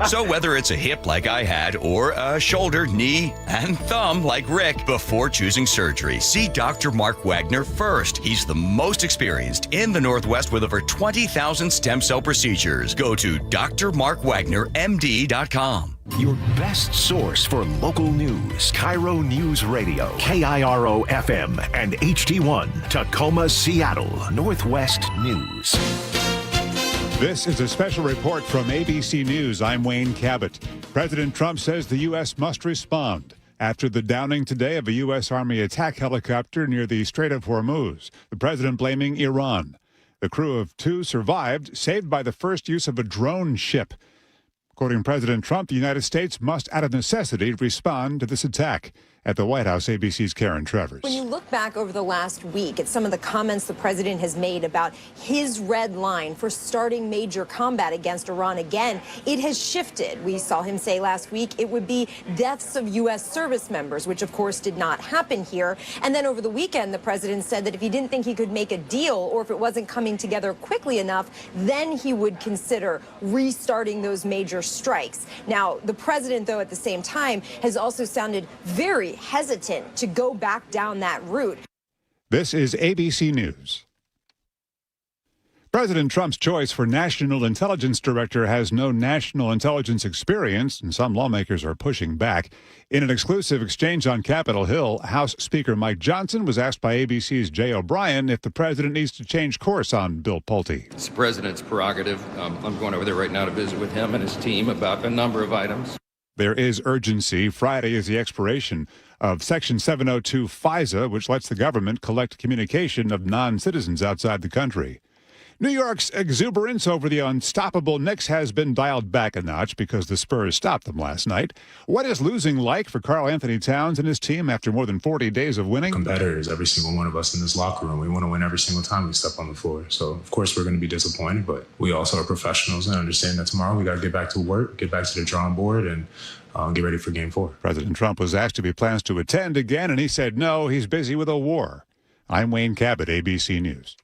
Speaker 17: So whether it's a hip like I had or a shoulder, knee, and thumb like Rick, before choosing surgery, see Dr. Mark Wagner first. He's the most experienced in the Northwest with over 20,000 stem cell procedures. Go to drmarkwagnermd.com.
Speaker 5: Your best source for local news. KIRO News Radio, KIRO FM, and HD1, Tacoma, Seattle, Northwest News.
Speaker 21: This is a special report from ABC News. I'm Wayne Cabot. President Trump says the U.S. must respond after the downing today of a U.S. Army attack helicopter near the Strait of Hormuz. The president blaming Iran. The crew of 2 survived, saved by the first use of a drone ship. Quoting President Trump, the United States must, out of necessity, respond to this attack. At the White House, ABC's Karen Travers.
Speaker 22: When you look back over the last week at some of the comments the president has made about his red line for starting major combat against Iran again, it has shifted. We saw him say last week it would be deaths of U.S. service members, which of course did not happen here. And then over the weekend, the president said that if he didn't think he could make a deal or if it wasn't coming together quickly enough, then he would consider restarting those major strikes. Now, the president, though, at the same time, has also sounded very hesitant to go back down that route.
Speaker 21: This is ABC News. President Trump's choice for National Intelligence Director has no national intelligence experience, and some lawmakers are pushing back. In an exclusive exchange on Capitol Hill, House Speaker Mike Johnson was asked by ABC's Jay O'Brien if the president needs to change course on Bill Pulte.
Speaker 23: It's the president's prerogative. I'm going over there right now to visit with him and his team about a number of items.
Speaker 21: There is urgency. Friday is the expiration of Section 702 FISA, which lets the government collect communication of non-citizens outside the country. New York's exuberance over the unstoppable Knicks has been dialed back a notch because the Spurs stopped them last night. What is losing like for Karl Anthony Towns and his team after more than 40 days of winning?
Speaker 24: Competitors, every single one of us in this locker room. We want to win every single time we step on the floor. So, of course, we're going to be disappointed, but we also are professionals and understand that tomorrow we got to get back to work, get back to the drawing board, and get ready for Game 4.
Speaker 21: President Trump was asked if he plans to attend again, and he said no, he's busy with a war. I'm Wayne Cabot, ABC News.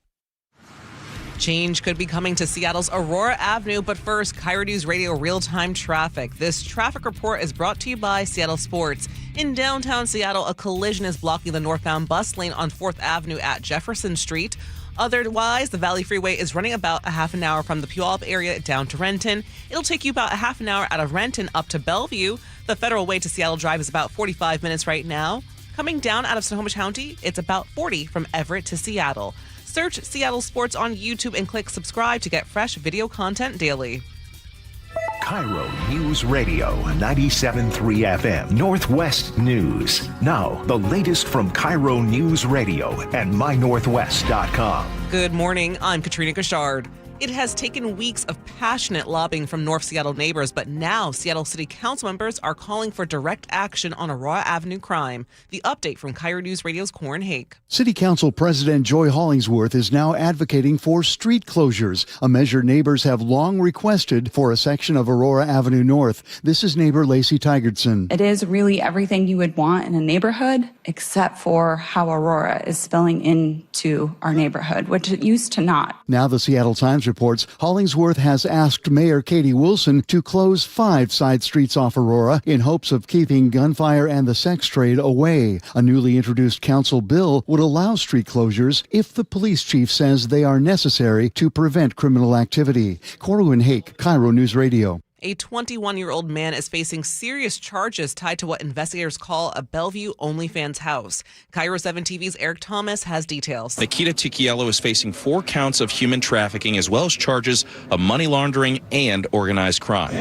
Speaker 12: Change could be coming to Seattle's Aurora Avenue, but first, KIRO Newsradio real-time traffic. This traffic report is brought to you by Seattle Sports. In downtown Seattle, a collision is blocking the northbound bus lane on 4th Avenue at Jefferson Street. Otherwise, the Valley Freeway is running about a half an hour from the Puyallup area down to Renton. It'll take you about a half an hour out of Renton up to Bellevue. The Federal Way to Seattle Drive is about 45 minutes right now. Coming down out of Sonoma County, it's about 40 from Everett to Seattle. Search Seattle Sports on YouTube and click subscribe to get fresh video content daily.
Speaker 5: KIRO News Radio, 97.3 FM, Northwest News. Now, the latest from KIRO News Radio and mynorthwest.com.
Speaker 12: Good morning. I'm Katrina Gashard. It has taken weeks of passionate lobbying from North Seattle neighbors, but now Seattle City Council members are calling for direct action on Aurora Avenue crime. The update from KIRO News Radio's Corin Hake.
Speaker 1: City Council President Joy Hollingsworth is now advocating for street closures, a measure neighbors have long requested for a section of Aurora Avenue North. This is neighbor Lacey Tigardson.
Speaker 27: It is really everything you would want in a neighborhood, except for how Aurora is spilling into our neighborhood, which it used to not.
Speaker 1: Now the Seattle Times reports Hollingsworth has asked Mayor Katie Wilson to close 5 side streets off Aurora in hopes of keeping gunfire and the sex trade away. A newly introduced council bill would allow street closures if the police chief says they are necessary to prevent criminal activity. Corin Hake, KIRO News Radio.
Speaker 12: A 21-year-old man is facing serious charges tied to what investigators call a Bellevue OnlyFans house. KIRO 7 TV's Eric Thomas has details.
Speaker 9: Nikita Ticchiello is facing 4 counts of human trafficking as well as charges of money laundering and organized crime.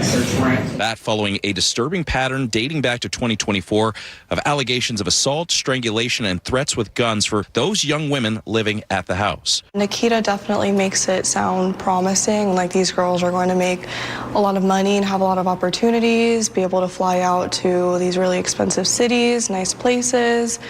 Speaker 9: That following a disturbing pattern dating back to 2024 of allegations of assault, strangulation, and threats with guns for those young women living at the house.
Speaker 10: Nikita definitely makes it sound promising, like these girls are going to make a lot of money and have a lot of opportunities, be able to fly out to these really expensive cities, nice places,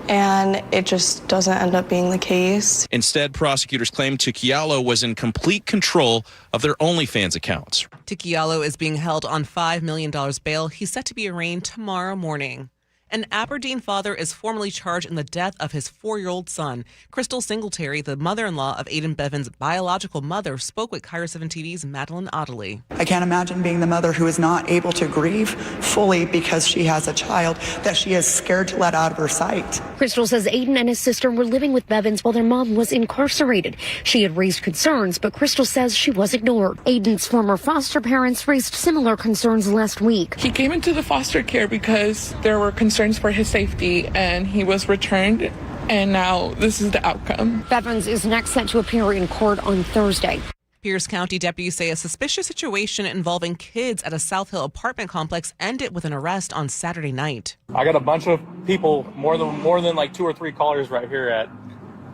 Speaker 10: and it just doesn't end up being the case.
Speaker 9: Instead, prosecutors claim Ticchiello was in complete control of their OnlyFans accounts.
Speaker 12: Ticchiello is being held on $5 million bail. He's set to be arraigned tomorrow morning. An Aberdeen father is formally charged in the death of his 4-year-old son. Crystal Singletary, the mother-in-law of Aiden Bevan's biological mother, spoke with KIRO 7 TV's Madeline Ottley.
Speaker 11: I can't imagine being the mother who is not able to grieve fully because she has a child that she is scared to let out of her sight.
Speaker 19: Crystal says Aiden and his sister were living with Bevans while their mom was incarcerated. She had raised concerns, but Crystal says she was ignored. Aiden's former foster parents raised similar concerns last week.
Speaker 20: He came into the foster care because there were concerns for his safety, and he was returned, and now this is the outcome.
Speaker 19: Bevans is next set to appear in court on Thursday.
Speaker 12: Pierce County deputies say a suspicious situation involving kids at a South Hill apartment complex ended with an arrest on Saturday night.
Speaker 25: I got a bunch of people, more than like 2 or 3 callers right here at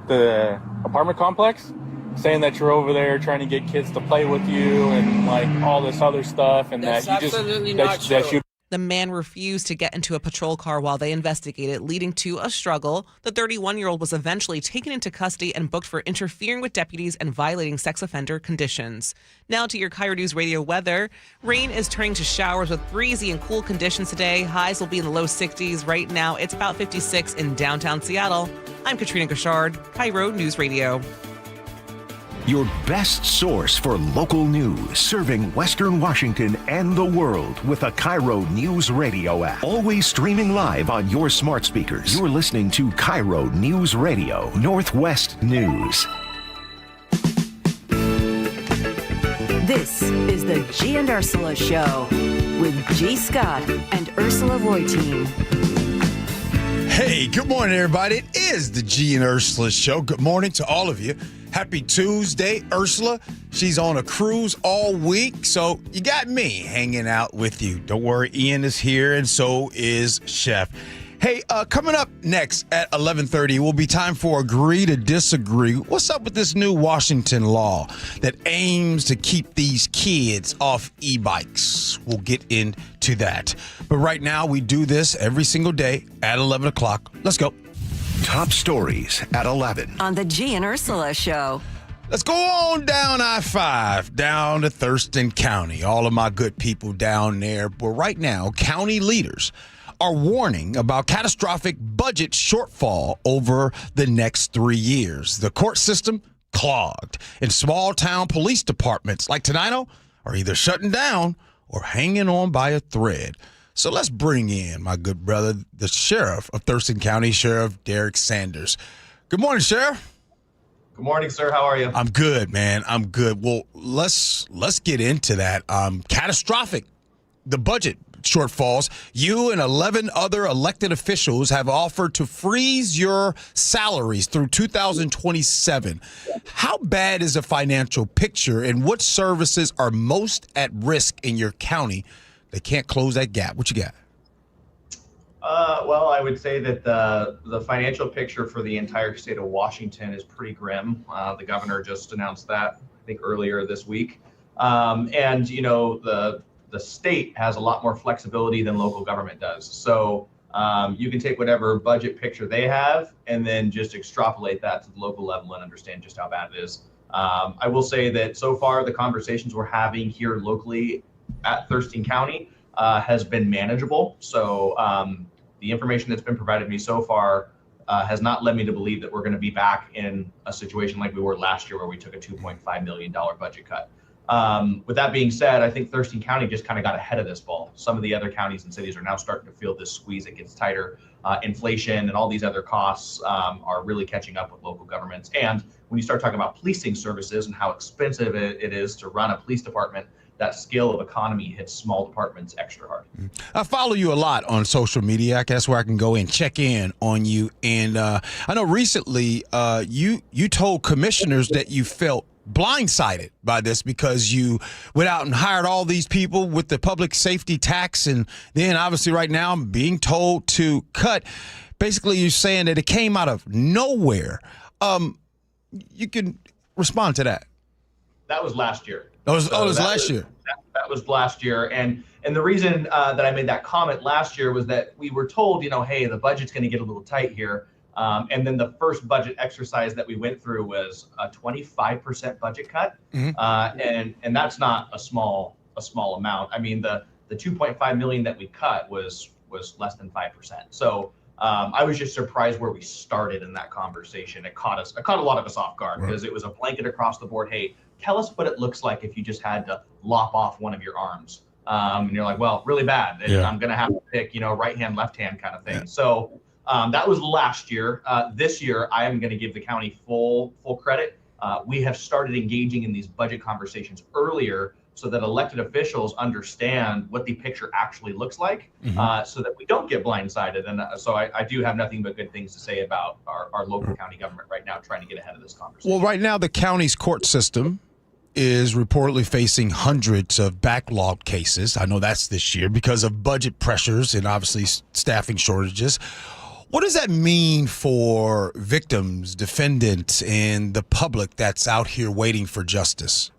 Speaker 25: the apartment complex, saying that you're over there trying to get kids to play with you and like all this other stuff, and
Speaker 20: That's
Speaker 25: that you
Speaker 20: absolutely
Speaker 25: just
Speaker 20: not
Speaker 25: that
Speaker 20: true.
Speaker 25: you.
Speaker 12: The man refused to get into a patrol car while they investigated, leading to a struggle. The 31-year-old was eventually taken into custody and booked for interfering with deputies and violating sex offender conditions. Now to your KIRO News Radio weather. Rain is turning to showers with breezy and cool conditions today. Highs will be in the low 60s. Right now, it's about 56 in downtown Seattle. I'm Katrina Gashard, KIRO News Radio.
Speaker 5: Your best source for local news, serving Western Washington and the world with a KIRO News Radio app. Always streaming live on your smart speakers. You're listening to KIRO News Radio, Northwest News.
Speaker 27: This is the Gee and Ursula Show with G. Scott and Ursula Reutin.
Speaker 3: Hey, good morning, everybody. It is the Gee and Ursula Show. Good morning to all of you. Happy Tuesday, Ursula. She's on a cruise all week, so you got me hanging out with you. Don't worry, Ian is here, and so is Chef. Hey, coming up next at 11:30 will be time for Agree to Disagree. What's up with this new Washington law that aims to keep these kids off e-bikes? We'll get into that. But right now, we do this every single day at 11 o'clock. Let's go.
Speaker 5: Top stories at 11.
Speaker 27: On the Gee and Ursula Show.
Speaker 3: Let's go on down I-5, down to Thurston County. All of my good people down there. But right now, county leaders are warning about catastrophic budget shortfall over the next 3 years. The court system clogged, and small town police departments like Tenino are either shutting down or hanging on by a thread. So let's bring in my good brother, the sheriff of Thurston County, Sheriff Derek Sanders. Good morning, Sheriff.
Speaker 28: Good morning, sir. How are you?
Speaker 3: I'm good, man. I'm good. Well, let's get into that. Catastrophic, the budget shortfalls. You and 11 other elected officials have offered to freeze your salaries through 2027. How bad is the financial picture, and what services are most at risk in your county? They can't close that gap. What you got?
Speaker 28: Well, I would say that the financial picture for the entire state of Washington is pretty grim. The governor just announced that I think earlier this week. And you know, the state has a lot more flexibility than local government does. So you can take whatever budget picture they have and then just extrapolate that to the local level and understand just how bad it is. I will say that so far the conversations we're having here locally at Thurston County has been manageable. So the information that's been provided to me so far has not led me to believe that we're going to be back in a situation like we were last year where we took a $2.5 million budget cut. With that being said, I think Thurston County just kind of got ahead of this ball. Some of the other counties and cities are now starting to feel this squeeze. It gets tighter. Inflation and all these other costs are really catching up with local governments. And when you start talking about policing services and how expensive it is to run a police department, that scale of economy hits small departments extra hard.
Speaker 3: I follow you a lot on social media. I guess where I can go and check in on you. And I know recently you told commissioners that you felt blindsided by this because you went out and hired all these people with the public safety tax, and then obviously right now I'm being told to cut. Basically, you're saying that it came out of nowhere. You can respond to that.
Speaker 28: That was last year.
Speaker 3: That was last year.
Speaker 28: That was last year, and the reason that I made that comment last year was that we were told, you know, hey, the budget's going to get a little tight here. And then the first budget exercise that we went through was a 25% budget cut. And that's not a small amount. I mean, the 2.5 million that we cut was less than 5%. So I was just surprised where we started in that conversation. It caught a lot of us off guard because it was a blanket across the board. Hey, tell us what it looks like if you just had to lop off one of your arms. And you're like, well, really bad. And I'm going to have to pick, you know, right hand, left hand kind of thing. Yeah. So that was last year. This year, I am going to give the county full credit. We have started engaging in these budget conversations earlier so that elected officials understand what the picture actually looks like, so that we don't get blindsided. And so I do have nothing but good things to say about our local county government right now, trying to get ahead of this conversation.
Speaker 3: Well, right now, the county's court system is reportedly facing hundreds of backlogged cases. I know that's this year because of budget pressures and obviously staffing shortages. What does that mean for victims, defendants, and the public that's out here waiting for justice?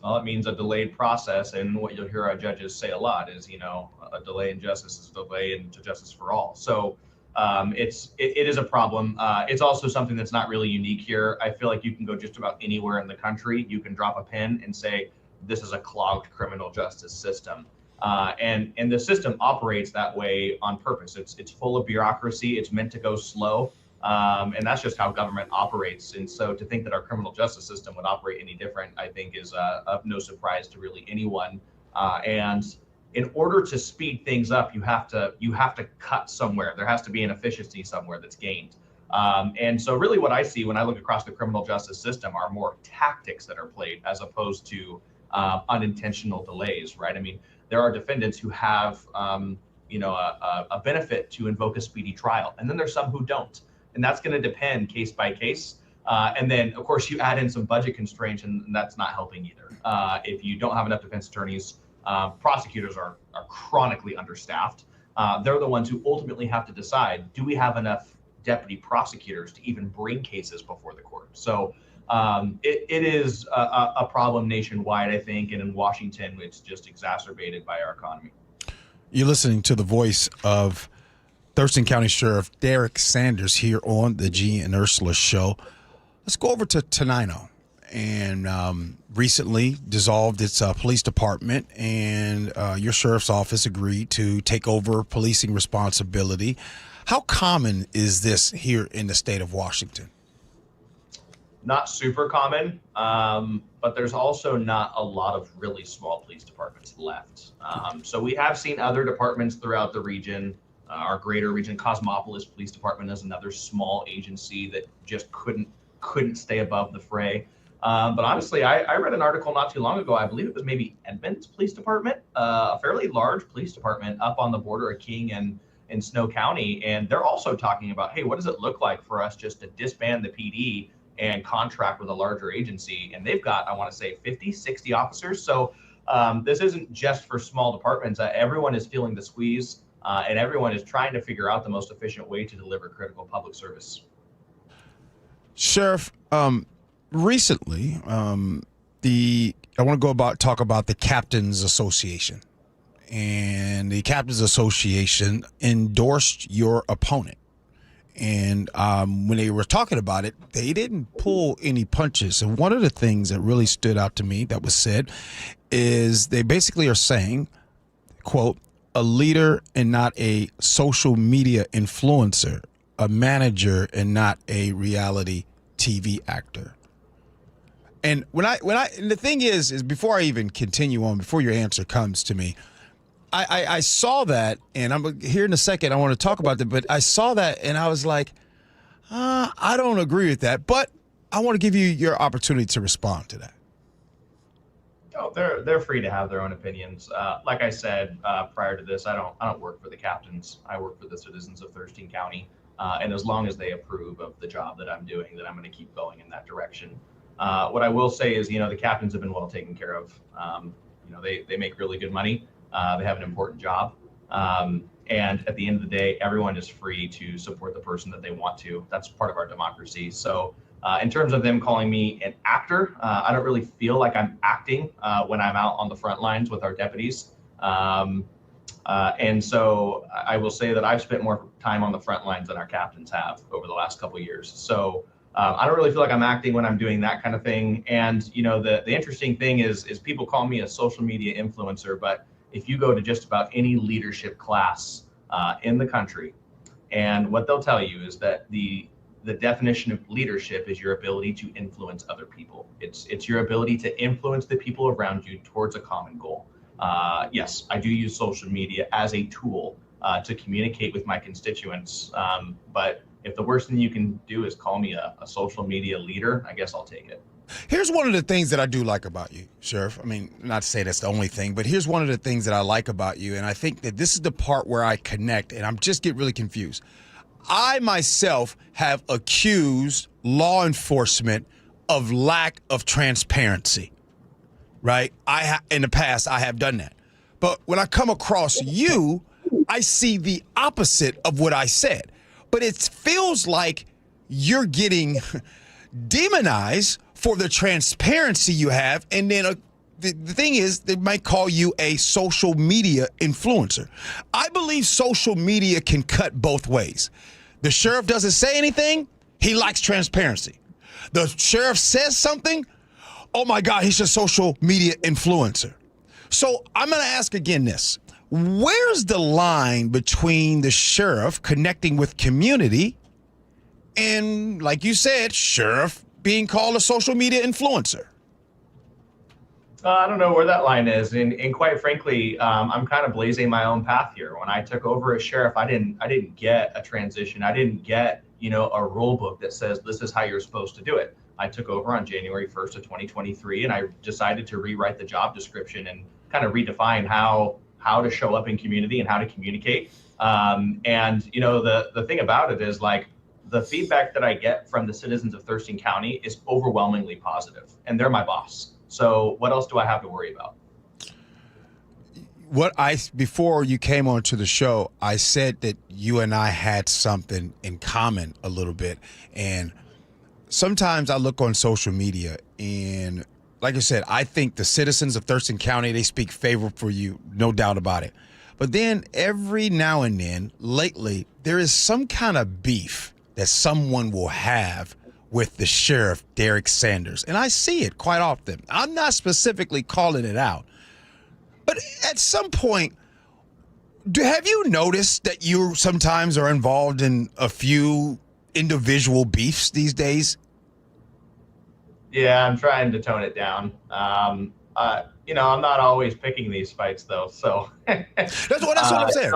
Speaker 28: Well, it means a delayed process, and what you'll hear our judges say a lot is, you know, a delay in justice is a delay into justice for all. So it is a problem. It's also something that's not really unique here. I feel like you can go just about anywhere in the country. You can drop a pin and say, this is a clogged criminal justice system. And the system operates that way on purpose. It's full of bureaucracy. It's meant to go slow. And that's just how government operates. And so to think that our criminal justice system would operate any different, I think is of no surprise to really anyone. And in order to speed things up, you have to cut somewhere. There has to be an efficiency somewhere that's gained. And so really what I see when I look across the criminal justice system are more tactics that are played as opposed to unintentional delays, right? I mean, there are defendants who have, a benefit to invoke a speedy trial, and then there's some who don't, and that's going to depend case by case. And then, of course, you add in some budget constraints, and that's not helping either. If you don't have enough defense attorneys, prosecutors are chronically understaffed. They're the ones who ultimately have to decide: do we have enough deputy prosecutors to even bring cases before the court? So it is a problem nationwide, I think, and in Washington, it's just exacerbated by our economy.
Speaker 3: You're listening to the voice of Thurston County Sheriff Derek Sanders here on the Gee and Ursula Show. Let's go over to Tenino, and recently dissolved its police department, and your sheriff's office agreed to take over policing responsibility. How common is this here in the state of Washington?
Speaker 28: Not super common, but there's also not a lot of really small police departments left. So we have seen other departments throughout the region. Our greater region, Cosmopolis Police Department, is another small agency that just couldn't stay above the fray. But honestly, I read an article not too long ago. I believe it was maybe Edmonds Police Department, a fairly large police department up on the border of King and Snow County. And they're also talking about, hey, what does it look like for us just to disband the PD and contract with a larger agency? And they've got, I want to say, 50, 60 officers. So this isn't just for small departments. Everyone is feeling the squeeze, and everyone is trying to figure out the most efficient way to deliver critical public service.
Speaker 3: Sheriff, recently, I want to talk about the Captains Association. And the Captains Association endorsed your opponent. And when they were talking about it, they didn't pull any punches. And one of the things that really stood out to me that was said is they basically are saying, quote, a leader and not a social media influencer, a manager and not a reality TV actor. And and the thing is before I even continue on, before your answer comes to me, I saw that, and I'm here in a second. I want to talk about that, but I saw that, and I was like, I don't agree with that. But I want to give you your opportunity to respond to that.
Speaker 28: Oh, they're free to have their own opinions. Like I said prior to this, I don't work for the captains. I work for the citizens of Thurston County, and as long as they approve of the job that I'm doing, then I'm going to keep going in that direction. What I will say is, the captains have been well taken care of. They make really good money. They have an important job. And at the end of the day, everyone is free to support the person that they want to. That's part of our democracy. So in terms of them calling me an actor, I don't really feel like I'm acting when I'm out on the front lines with our deputies. And so I will say that I've spent more time on the front lines than our captains have over the last couple of years. So I don't really feel like I'm acting when I'm doing that kind of thing. And, the interesting thing is people call me a social media influencer, but if you go to just about any leadership class in the country, and what they'll tell you is that the definition of leadership is your ability to influence other people. It's your ability to influence the people around you towards a common goal. Yes, I do use social media as a tool to communicate with my constituents, but if the worst thing you can do is call me a social media leader, I guess I'll take it.
Speaker 3: Here's one of the things that I do like about you, Sheriff. I mean, not to say that's the only thing, but here's one of the things that I like about you, and I think that this is the part where I connect, and I'm just get really confused. I myself have accused law enforcement of lack of transparency, right? In the past, I have done that. But when I come across you, I see the opposite of what I said. But it feels like you're getting demonized for the transparency you have. And then the thing is, they might call you a social media influencer. I believe social media can cut both ways. The sheriff doesn't say anything. He likes transparency. The sheriff says something. Oh, my God, he's a social media influencer. So I'm going to ask again this. Where's the line between the sheriff connecting with community and, like you said, sheriff being called a social media influencer?
Speaker 28: I don't know where that line is, and quite frankly, I'm kind of blazing my own path here. When I took over as sheriff, I didn't get a transition. I didn't get a rule book that says this is how you're supposed to do it. I took over on January 1st of 2023, and I decided to rewrite the job description and kind of redefine how to show up in community and how to communicate. And the thing about it is, like, the feedback that I get from the citizens of Thurston County is overwhelmingly positive, and they're my boss. So what else do I have to worry about?
Speaker 3: Before you came onto the show, I said that you and I had something in common a little bit. And sometimes I look on social media, and like I said, I think the citizens of Thurston County, they speak favor for you, no doubt about it. But then every now and then, lately, there is some kind of beef that someone will have with the sheriff, Derek Sanders. And I see it quite often. I'm not specifically calling it out. But at some point, have you noticed that you sometimes are involved in a few individual beefs these days?
Speaker 28: Yeah, I'm trying to tone it down. I'm not always picking these fights, though. So
Speaker 3: that's what I'm saying.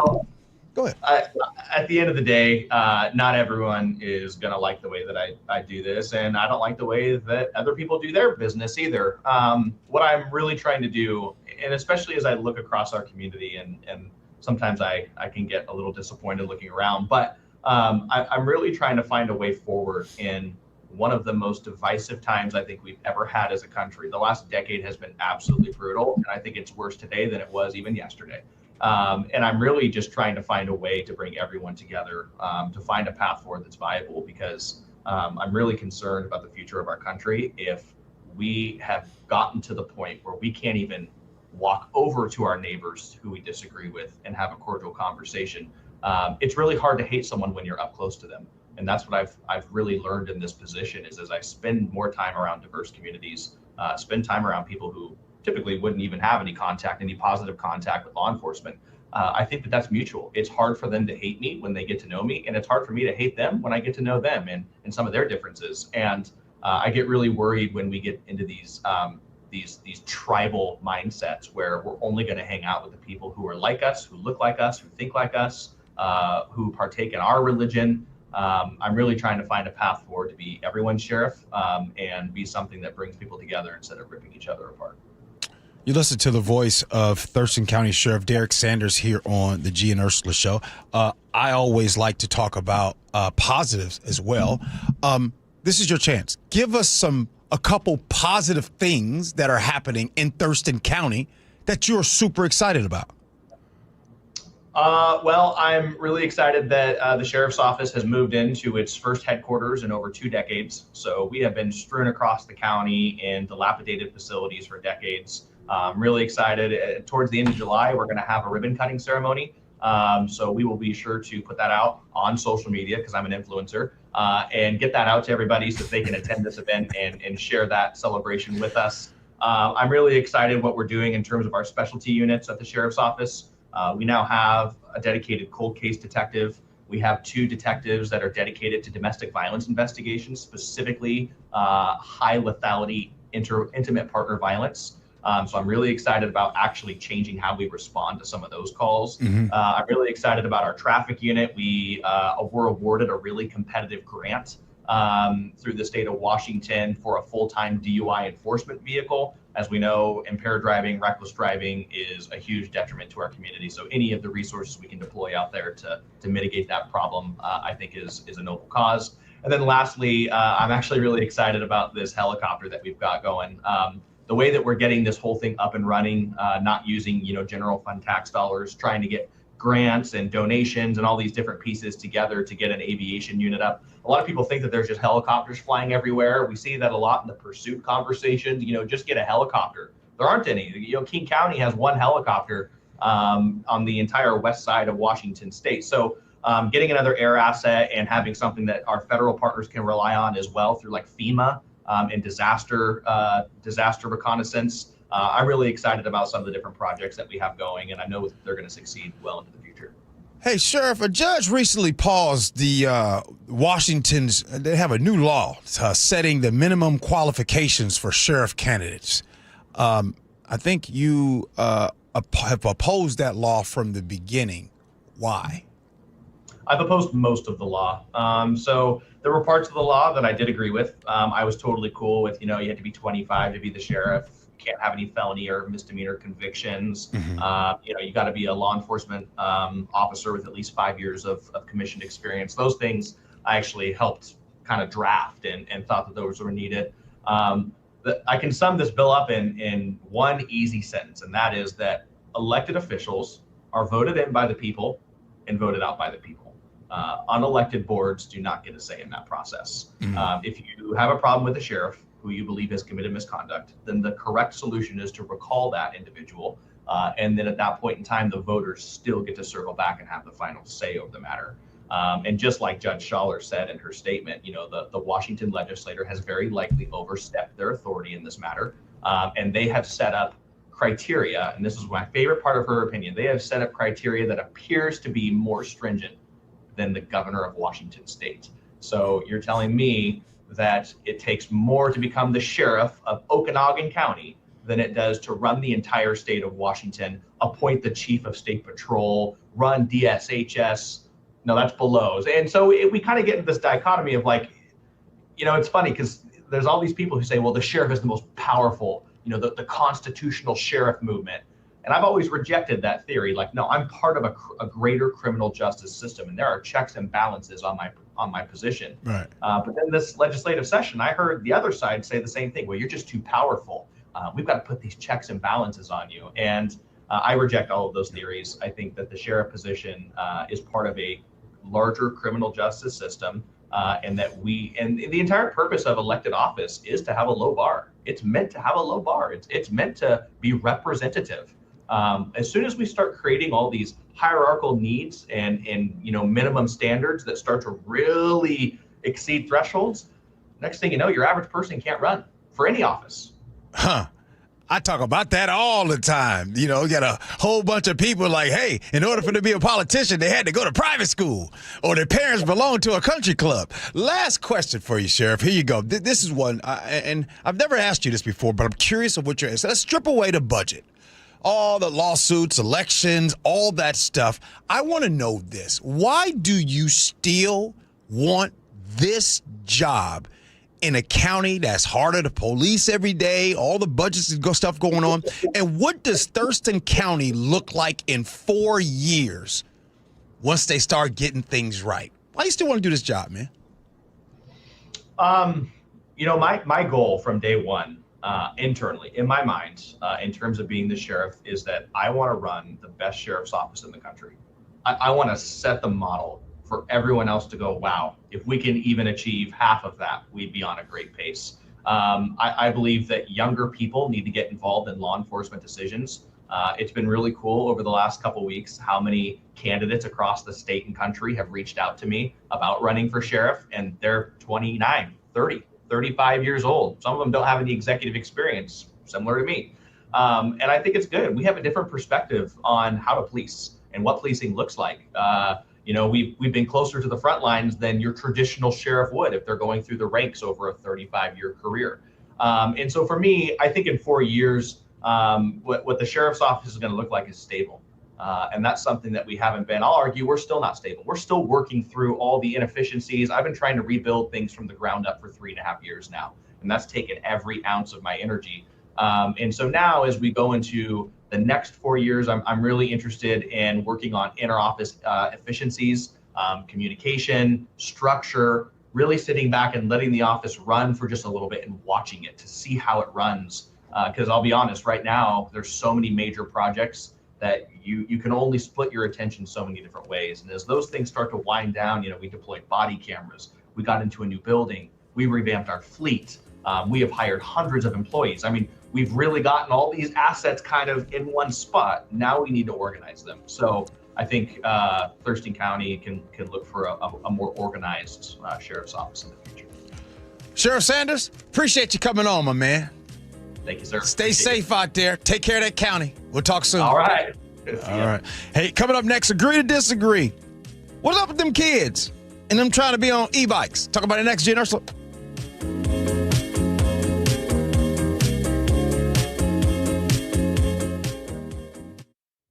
Speaker 3: Go ahead.
Speaker 28: At the end of the day, not everyone is going to like the way that I do this, and I don't like the way that other people do their business either. What I'm really trying to do, and especially as I look across our community, and sometimes I can get a little disappointed looking around, but I'm really trying to find a way forward in one of the most divisive times I think we've ever had as a country. The last decade has been absolutely brutal, and I think it's worse today than it was even yesterday. And I'm really just trying to find a way to bring everyone together, to find a path forward that's viable, because I'm really concerned about the future of our country if we have gotten to the point where we can't even walk over to our neighbors who we disagree with and have a cordial conversation. It's really hard to hate someone when you're up close to them. And that's what I've really learned in this position is as I spend more time around diverse communities, spend time around people who typically wouldn't even have any positive contact with law enforcement. I think that that's mutual. It's hard for them to hate me when they get to know me, and it's hard for me to hate them when I get to know them and some of their differences. And I get really worried when we get into these tribal mindsets where we're only going to hang out with the people who are like us, who look like us, who think like us, who partake in our religion. I'm really trying to find a path forward to be everyone's sheriff and be something that brings people together instead of ripping each other apart.
Speaker 3: You listen to the voice of Thurston County Sheriff Derek Sanders here on the Gee and Ursula Show. I always like to talk about positives as well. This is your chance. Give us a couple positive things that are happening in Thurston County that you're super excited about.
Speaker 28: Well, I'm really excited that the sheriff's office has moved into its first headquarters in over 2 decades. So we have been strewn across the county in dilapidated facilities for decades. I'm really excited. Towards the end of July, we're going to have a ribbon cutting ceremony. So we will be sure to put that out on social media because I'm an influencer and get that out to everybody so that they can attend this event and share that celebration with us. I'm really excited what we're doing in terms of our specialty units at the sheriff's office. We now have a dedicated cold case detective. We have 2 detectives that are dedicated to domestic violence investigations, specifically high lethality intimate partner violence. So I'm really excited about actually changing how we respond to some of those calls. I'm really excited about our traffic unit. We were awarded a really competitive grant through the state of Washington for a full-time DUI enforcement vehicle. As we know, impaired driving, reckless driving is a huge detriment to our community. So any of the resources we can deploy out there to mitigate that problem, I think is a noble cause. And then lastly, I'm actually really excited about this helicopter that we've got going. The way that we're getting this whole thing up and running, not using general fund tax dollars, trying to get grants and donations and all these different pieces together to get an aviation unit up. A lot of people think that there's just helicopters flying everywhere. We see that a lot in the pursuit conversations, just get a helicopter. There aren't any. King County has 1 helicopter on the entire west side of Washington state. So getting another air asset and having something that our federal partners can rely on as well through like FEMA and disaster reconnaissance. I'm really excited about some of the different projects that we have going, and I know they're going to succeed well into the future.
Speaker 3: Hey, Sheriff, a judge recently paused the Washington's, they have a new law setting the minimum qualifications for sheriff candidates. I think you have opposed that law from the beginning. Why?
Speaker 28: I've opposed most of the law. So there were parts of the law that I did agree with. I was totally cool with, you had to be 25 to be the sheriff. You can't have any felony or misdemeanor convictions. You got to be a law enforcement officer with at least 5 years of commissioned experience. Those things I actually helped kind of draft and thought that those were needed. I can sum this bill up in one easy sentence, and that is that elected officials are voted in by the people and voted out by the people. Unelected boards do not get a say in that process. If you have a problem with a sheriff who you believe has committed misconduct, then the correct solution is to recall that individual. And then at that point in time, the voters still get to circle back and have the final say over the matter. And just like Judge Schaller said in her statement, the Washington legislature has very likely overstepped their authority in this matter. And they have set up criteria, and this is my favorite part of her opinion, they have set up criteria that appears to be more stringent than the governor of Washington state. So you're telling me that it takes more to become the sheriff of Okanogan County than it does to run the entire state of Washington, appoint the chief of state patrol, run DSHS. No, that's below. And so we kind of get into this dichotomy of like, it's funny because there's all these people who say, well, the sheriff is the most powerful, the constitutional sheriff movement. And I've always rejected that theory. Like, no, I'm part of a greater criminal justice system, and there are checks and balances on my position.
Speaker 3: Right.
Speaker 28: But then this legislative session, I heard the other side say the same thing. Well, you're just too powerful. We've got to put these checks and balances on you. And I reject all of those theories. I think that the sheriff position is part of a larger criminal justice system and the entire purpose of elected office is to have a low bar. It's meant to have a low bar. It's meant to be representative. As soon as we start creating all these hierarchical needs and minimum standards that start to really exceed thresholds, next thing you know, your average person can't run for any office.
Speaker 3: I talk about that all the time. You got a whole bunch of people like, hey, in order for them to be a politician, they had to go to private school or their parents belonged to a country club. Last question for you, Sheriff. Here you go. This is one, and I've never asked you this before, but I'm curious of what your answer. Let's strip away the budget. All the lawsuits, elections, all that stuff. I want to know this. Why do you still want this job in a county that's harder to police every day, all the budgets and stuff going on? And what does Thurston County look like in 4 years once they start getting things right? Why do you still want to do this job, man?
Speaker 28: My goal from day one, internally, in my mind, in terms of being the sheriff, is that I want to run the best sheriff's office in the country. I want to set the model for everyone else to go, wow, if we can even achieve half of that, we'd be on a great pace. I believe that younger people need to get involved in law enforcement decisions. It's been really cool over the last couple of weeks how many candidates across the state and country have reached out to me about running for sheriff, and they're 29, 30, 35 years old. Some of them don't have any executive experience, similar to me. And I think it's good. We have a different perspective on how to police and what policing looks like. We've been closer to the front lines than your traditional sheriff would if they're going through the ranks over a 35-year career. And so for me, I think in 4 years, what the sheriff's office is going to look like is stable. And that's something that we haven't been. I'll argue we're still not stable. We're still working through all the inefficiencies. I've been trying to rebuild things from the ground up for 3.5 years now, and that's taken every ounce of my energy. And so now as we go into the next 4 years, I'm really interested in working on inter-office efficiencies, communication, structure, really sitting back and letting the office run for just a little bit and watching it to see how it runs. Because I'll be honest, right now, there's so many major projects that you can only split your attention so many different ways. And as those things start to wind down, we deployed body cameras, we got into a new building, we revamped our fleet, we have hired hundreds of employees. I mean, we've really gotten all these assets kind of in one spot. Now we need to organize them. So I think Thurston County can look for a more organized sheriff's office in the future.
Speaker 3: Sheriff Sanders, appreciate you coming on, my man.
Speaker 28: Thank you, sir.
Speaker 3: Stay safe out there. Take care of that county. We'll talk soon.
Speaker 28: All right.
Speaker 3: All right. Hey, coming up next, agree to disagree. What's up with them kids and them trying to be on e-bikes? Talk about it next, Gee Ursula.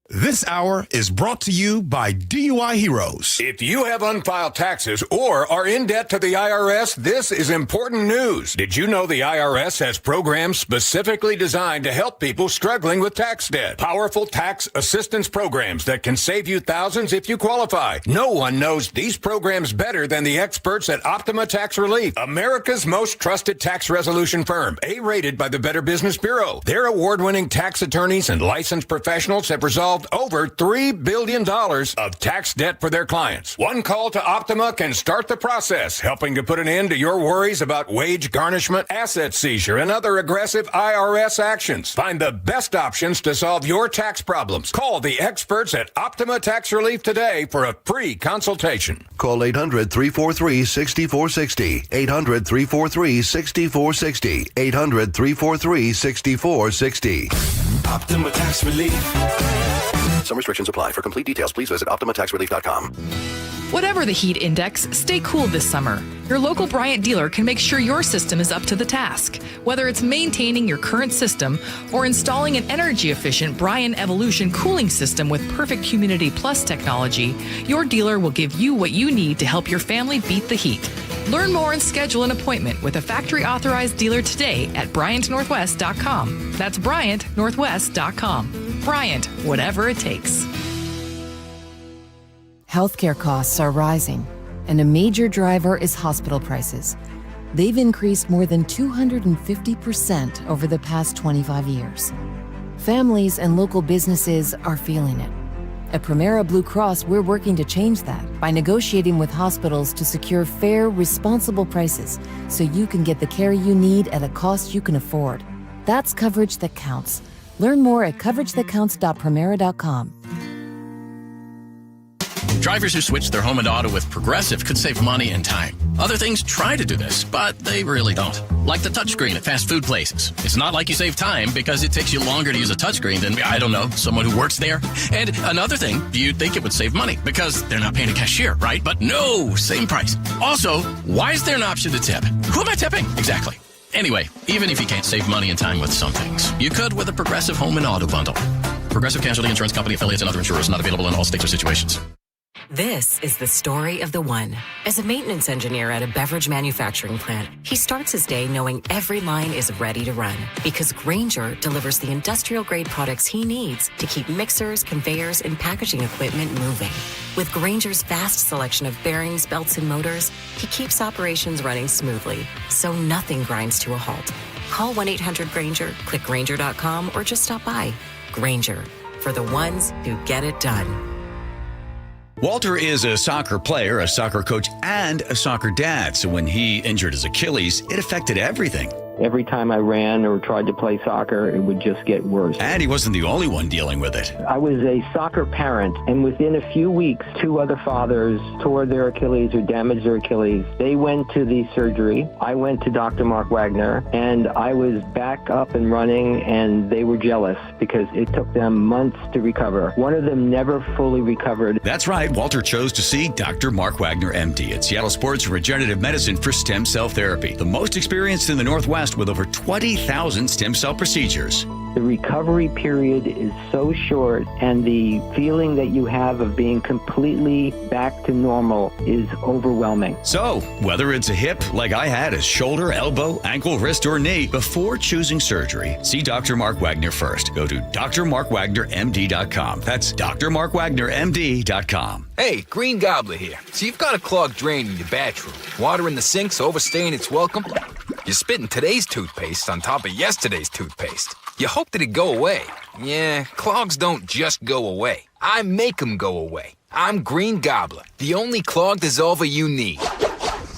Speaker 2: This hour is brought to you by DUI Heroes.
Speaker 4: If you have unfiled taxes or are in debt to the IRS, this is important news. Did you know the IRS has programs specifically designed to help people struggling with tax debt? Powerful tax assistance programs that can save you thousands if you qualify. No one knows these programs better than the experts at Optima Tax Relief, America's most trusted tax resolution firm, A-rated by the Better Business Bureau. Their award-winning tax attorneys and licensed professionals have resolved over $3 billion of tax debt for their clients. One call to Optima can start the process, helping to put an end to your worries about wage garnishment, asset seizure, and other aggressive IRS actions. Find the best options to solve your tax problems. Call the experts at Optima Tax Relief today for a free consultation.
Speaker 7: Call 800-343-6460. 800-343-6460. 800-343-6460.
Speaker 8: Optima Tax Relief.
Speaker 7: Some restrictions apply. For complete details, please visit OptimaTaxRelief.com.
Speaker 13: Whatever the heat index, stay cool this summer. Your local Bryant dealer can make sure your system is up to the task. Whether it's maintaining your current system or installing an energy-efficient Bryant Evolution cooling system with perfect Humidity Plus technology, your dealer will give you what you need to help your family beat the heat. Learn more and schedule an appointment with a factory-authorized dealer today at BryantNorthwest.com. That's BryantNorthwest.com. Bryant, whatever it takes.
Speaker 14: Healthcare costs are rising, and a major driver is hospital prices. They've increased more than 250% over the past 25 years. Families and local businesses are feeling it. At Primera Blue Cross, we're working to change that by negotiating with hospitals to secure fair, responsible prices so you can get the care you need at a cost you can afford. That's coverage that counts. Learn more at coveragethatcounts.primera.com.
Speaker 6: Drivers who switch their home and auto with Progressive could save money and time. Other things try to do this, but they really don't. Like the touchscreen at fast food places. It's not like you save time because it takes you longer to use a touchscreen than, I don't know, someone who works there. And another thing, you'd think it would save money because they're not paying a cashier, right? But no, same price. Also, why is there an option to tip? Who am I tipping? Exactly. Anyway, even if you can't save money and time with some things, you could with a Progressive home and auto bundle. Progressive Casualty Insurance Company, affiliates, and other insurers. Not available in all states or situations.
Speaker 15: This is the story of the one. As a maintenance engineer at a beverage manufacturing plant, he starts his day knowing every line is ready to run because Grainger delivers the industrial-grade products he needs to keep mixers, conveyors, and packaging equipment moving. With Grainger's vast selection of bearings, belts, and motors, he keeps operations running smoothly, so nothing grinds to a halt. Call 1-800-GRAINGER, click Grainger.com, or just stop by. Grainger, for the ones who get it done.
Speaker 16: Walter is a soccer player, a soccer coach, and a soccer dad. So when he injured his Achilles, it affected everything.
Speaker 17: Every time I ran or tried to play soccer, it would just get worse.
Speaker 16: And he wasn't the only one dealing with it.
Speaker 17: I was a soccer parent, and within a few weeks, 2 other fathers tore their Achilles or damaged their Achilles. They went to the surgery. I went to Dr. Mark Wagner, and I was back up and running, and they were jealous because it took them months to recover. One of them never fully recovered.
Speaker 16: That's right. Walter chose to see Dr. Mark Wagner, MD, at Seattle Sports Regenerative Medicine for stem cell therapy, the most experienced in the Northwest with over 20,000 stem cell procedures.
Speaker 17: The recovery period is so short, and the feeling that you have of being completely back to normal is overwhelming.
Speaker 16: So, whether it's a hip, like I had, a shoulder, elbow, ankle, wrist, or knee, before choosing surgery, see Dr. Mark Wagner first. Go to drmarkwagnermd.com. That's drmarkwagnermd.com.
Speaker 18: Hey, Green Gobbler here. So you've got a clogged drain in your bathroom. Water in the sink's overstaying its welcome. You're spitting today's toothpaste on top of yesterday's toothpaste. You hope that it go away. Yeah, clogs don't just go away. I make them go away. I'm Green Gobbler, the only clog dissolver you need.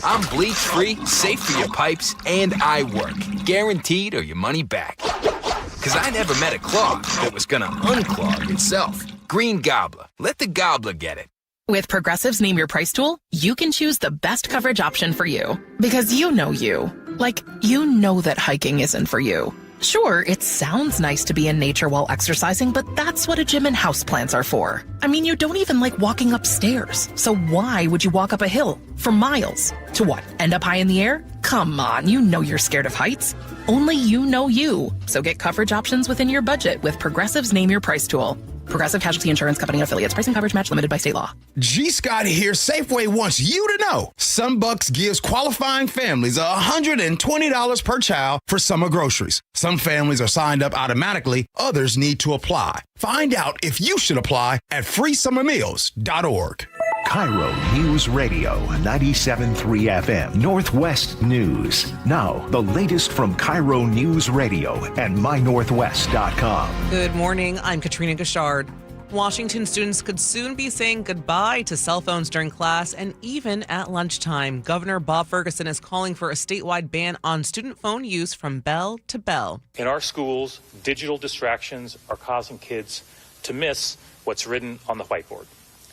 Speaker 18: I'm bleach-free, safe for your pipes, and I work. Guaranteed or your money back. Because I never met a clog that was gonna unclog itself. Green Gobbler. Let the gobbler get it.
Speaker 22: With Progressive's Name Your Price tool, you can choose the best coverage option for you. Because you know you. Like, you know that hiking isn't for you. Sure, it sounds nice to be in nature while exercising, but that's what a gym and houseplants are for. I mean, you don't even like walking upstairs. So why would you walk up a hill for miles? To what, end up high in the air? Come on, you know you're scared of heights. Only you know you. So get coverage options within your budget with Progressive's Name Your Price tool. Progressive Casualty Insurance Company and affiliates. Price and coverage match limited by state law.
Speaker 2: G. Scott here. Safeway wants you to know Sunbucks gives qualifying families $120 per child for summer groceries. Some families are signed up automatically. Others need to apply. Find out if you should apply at freesummermeals.org.
Speaker 5: KIRO Newsradio 97.3 FM Northwest News. Now, the latest from KIRO Newsradio and mynorthwest.com.
Speaker 12: Good morning. I'm Katrina Gashard. Washington students could soon be saying goodbye to cell phones during class and even at lunchtime. Governor Bob Ferguson is calling for a statewide ban on student phone use from bell to bell.
Speaker 23: In our schools, digital distractions are causing kids to miss what's written on the whiteboard.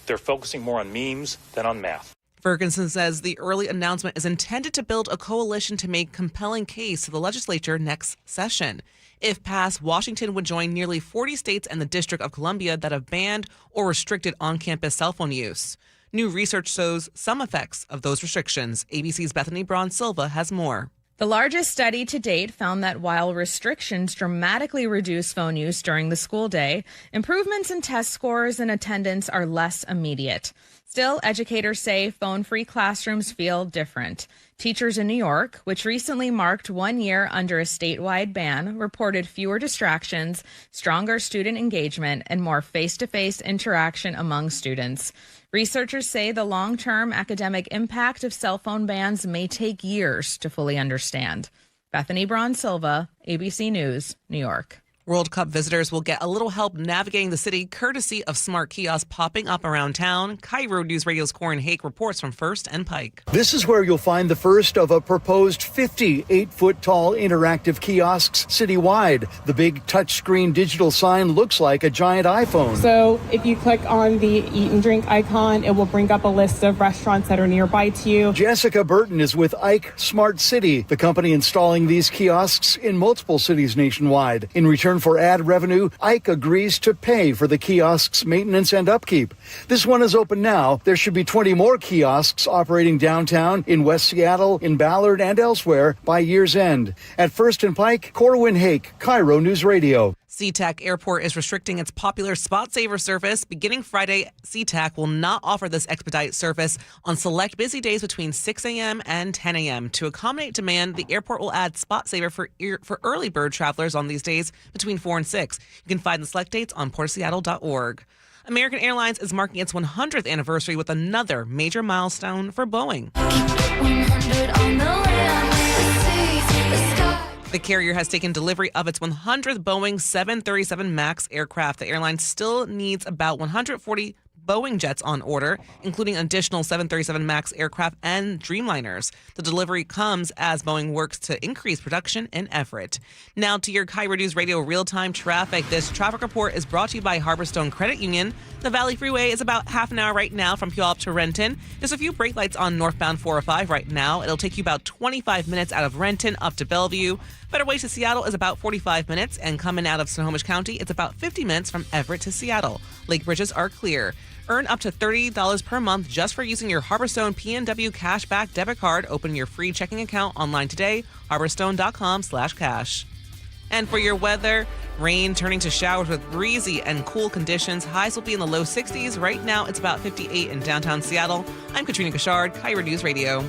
Speaker 23: They're focusing more on memes than on math.
Speaker 12: Ferguson says the early announcement is intended to build a coalition to make compelling case to the legislature next session. If passed, Washington would join nearly 40 states and the District of Columbia that have banned or restricted on-campus cell phone use. New research shows some effects of those restrictions. ABC's Bethany Braun-Silva has more.
Speaker 26: The largest study to date found that while restrictions dramatically reduce phone use during the school day, improvements in test scores and attendance are less immediate. Still, educators say phone-free classrooms feel different. Teachers in New York, which recently marked 1 year under a statewide ban, reported fewer distractions, stronger student engagement, and more face-to-face interaction among students. Researchers say the long-term academic impact of cell phone bans may take years to fully understand. Bethany Braun-Silva, ABC News, New York.
Speaker 12: World Cup visitors will get a little help navigating the city courtesy of smart kiosks popping up around town. KIRO Newsradio's Corin Hake reports from First and Pike.
Speaker 1: This is where you'll find the first of a proposed 50 8-foot-tall interactive kiosks citywide. The big touchscreen digital sign looks like a giant iPhone.
Speaker 9: So if you click on the eat and drink icon, it will bring up a list of restaurants that are nearby to you.
Speaker 1: Jessica Burton is with Ike Smart City, the company installing these kiosks in multiple cities nationwide. In return for ad revenue, Ike agrees to pay for the kiosk's maintenance and upkeep. This one is open now. There should be 20 more kiosks operating downtown, in West Seattle, in Ballard, and elsewhere by year's end. At First and Pike, Corwin Hake, KIRO News Radio.
Speaker 12: SeaTac Airport is restricting its popular Spot Saver service. Beginning Friday, SeaTac will not offer this expedite service on select busy days between 6 a.m. and 10 a.m. To accommodate demand, the airport will add Spot Saver for early bird travelers on these days between 4 and 6. You can find the select dates on portofseattle.org. American Airlines is marking its 100th anniversary with another major milestone for Boeing. The carrier has taken delivery of its 100th Boeing 737 MAX aircraft. The airline still needs about 140 Boeing jets on order, including additional 737 MAX aircraft and Dreamliners. The delivery comes as Boeing works to increase production in Everett. Now to your KIRO News Radio real-time traffic. This traffic report is brought to you by Harborstone Credit Union. The Valley Freeway is about half an hour right now from Puyallup to Renton. There's a few brake lights on northbound 405 right now. It'll take you about 25 minutes out of Renton up to Bellevue. Better way to Seattle is about 45 minutes, and coming out of Snohomish County, it's about 50 minutes from Everett to Seattle. Lake bridges are clear. Earn up to $30 per month just for using your Harborstone PNW Cashback debit card. Open your free checking account online today, harborstone.com/cash. And for your weather, rain turning to showers with breezy and cool conditions. Highs will be in the low 60s. Right now, it's about 58 in downtown Seattle. I'm Katrina Gashard, KIRO News Radio.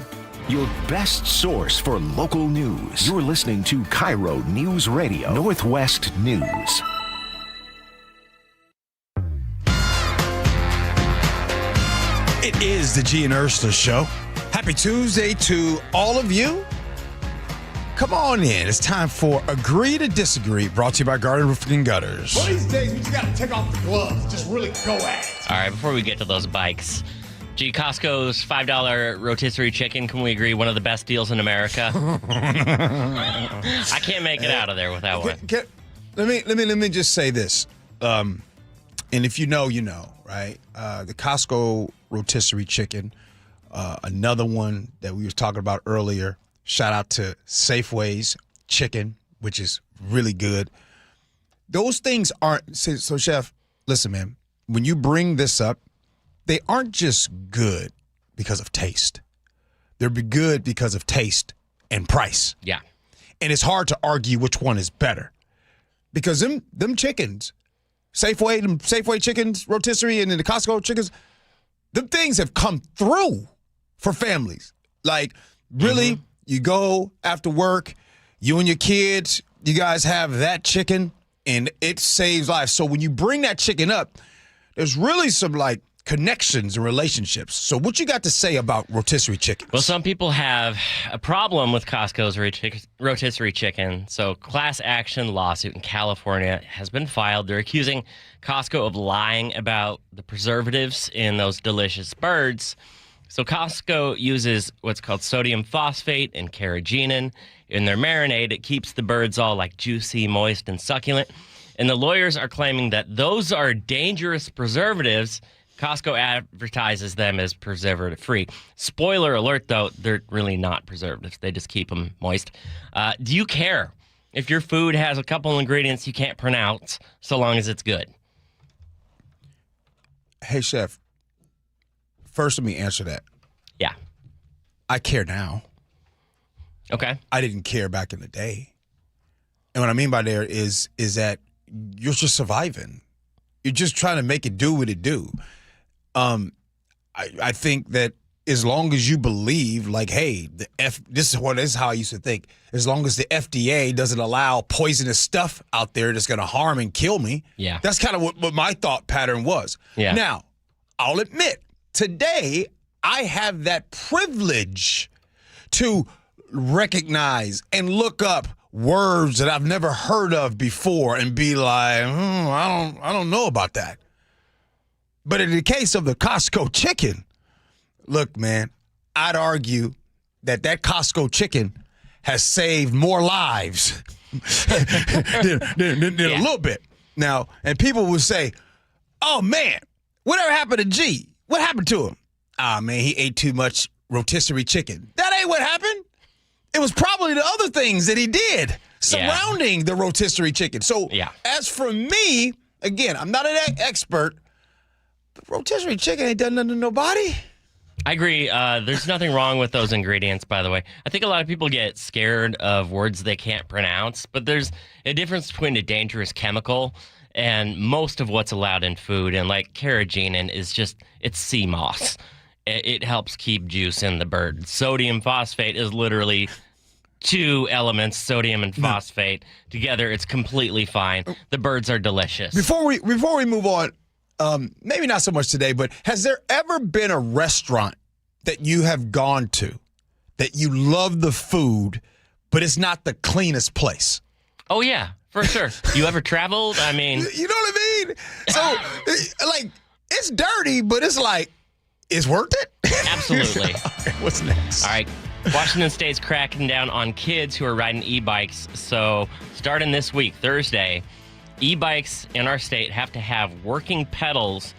Speaker 5: Your best source for local news. You're listening to KIRO News Radio, Northwest News.
Speaker 3: It is the Gee and Ursula Show. Happy Tuesday to all of you. Come on in. It's time for Agree to Disagree, brought to you by Garden Roofing and Gutters.
Speaker 10: One of these days, we just got to take off the gloves. Just really go at it.
Speaker 11: All right, before we get to those bikes, Gee, Costco's $5 rotisserie chicken, can we agree, one of the best deals in America? I can't make it out of there with that one.
Speaker 3: Let me just say this. And if you know, you know, right? The Costco rotisserie chicken, another one that we were talking about earlier. Shout out to Safeway's chicken, which is really good. Those things aren't, so Chef, listen, man, when you bring this up, they aren't just good because of taste. They're good because of taste and price.
Speaker 11: Yeah.
Speaker 3: And it's hard to argue which one is better. Because them chickens, Safeway chickens, rotisserie, and then the Costco chickens, them things have come through for families. Like, really, you go after work, you and your kids, you guys have that chicken, and it saves lives. So when you bring that chicken up, there's really some, like, connections and relationships. So what you got to say about rotisserie chicken?
Speaker 11: Well, some people have a problem with Costco's rotisserie chicken. So class action lawsuit in California has been filed. They're accusing Costco of lying about the preservatives in those delicious birds. So Costco uses what's called sodium phosphate and carrageenan in their marinade. It keeps the birds all like juicy, moist, and succulent. And the lawyers are claiming that those are dangerous preservatives. Costco advertises them as preservative-free. Spoiler alert, though, they're really not preservatives. They just keep them moist. Do you care if your food has a couple ingredients you can't pronounce so long as it's good?
Speaker 3: Hey, Chef, first let me answer that.
Speaker 11: Yeah.
Speaker 3: I care now.
Speaker 11: Okay.
Speaker 3: I didn't care back in the day. And what I mean by there is that you're just surviving. You're just trying to make it do what it do. I think that as long as you believe, like, hey, this is how I used to think. As long as the FDA doesn't allow poisonous stuff out there that's going to harm and kill me.
Speaker 11: Yeah.
Speaker 3: That's kind of what my thought pattern was.
Speaker 11: Yeah.
Speaker 3: Now, I'll admit, today I have that privilege to recognize and look up words that I've never heard of before and be like, I don't know about that. But in the case of the Costco chicken, look, man, I'd argue that Costco chicken has saved more lives than a little bit. Now, and people would say, oh, man, whatever happened to G? What happened to him? Ah, man, he ate too much rotisserie chicken. That ain't what happened. It was probably the other things that he did surrounding the rotisserie chicken. So as for me, again, I'm not an expert, but rotisserie chicken ain't done nothing to nobody.
Speaker 11: I agree. There's nothing wrong with those ingredients, by the way. I think a lot of people get scared of words they can't pronounce, but there's a difference between a dangerous chemical and most of what's allowed in food. And like carrageenan is just, it's sea moss. It helps keep juice in the bird. Sodium phosphate is literally 2 elements, sodium and phosphate. Together, it's completely fine. The birds are delicious.
Speaker 3: Before we move on, maybe not so much today, but has there ever been a restaurant that you have gone to that you love the food, but it's not the cleanest place?
Speaker 11: Oh, yeah, for sure. You ever traveled? I mean...
Speaker 3: You know what I mean? So, like, it's dirty, but it's like, it's worth it?
Speaker 11: Absolutely.
Speaker 3: Okay, what's next?
Speaker 11: All right. Washington State's cracking down on kids who are riding e-bikes. So starting this week, Thursday, e-bikes in our state have to have working pedals,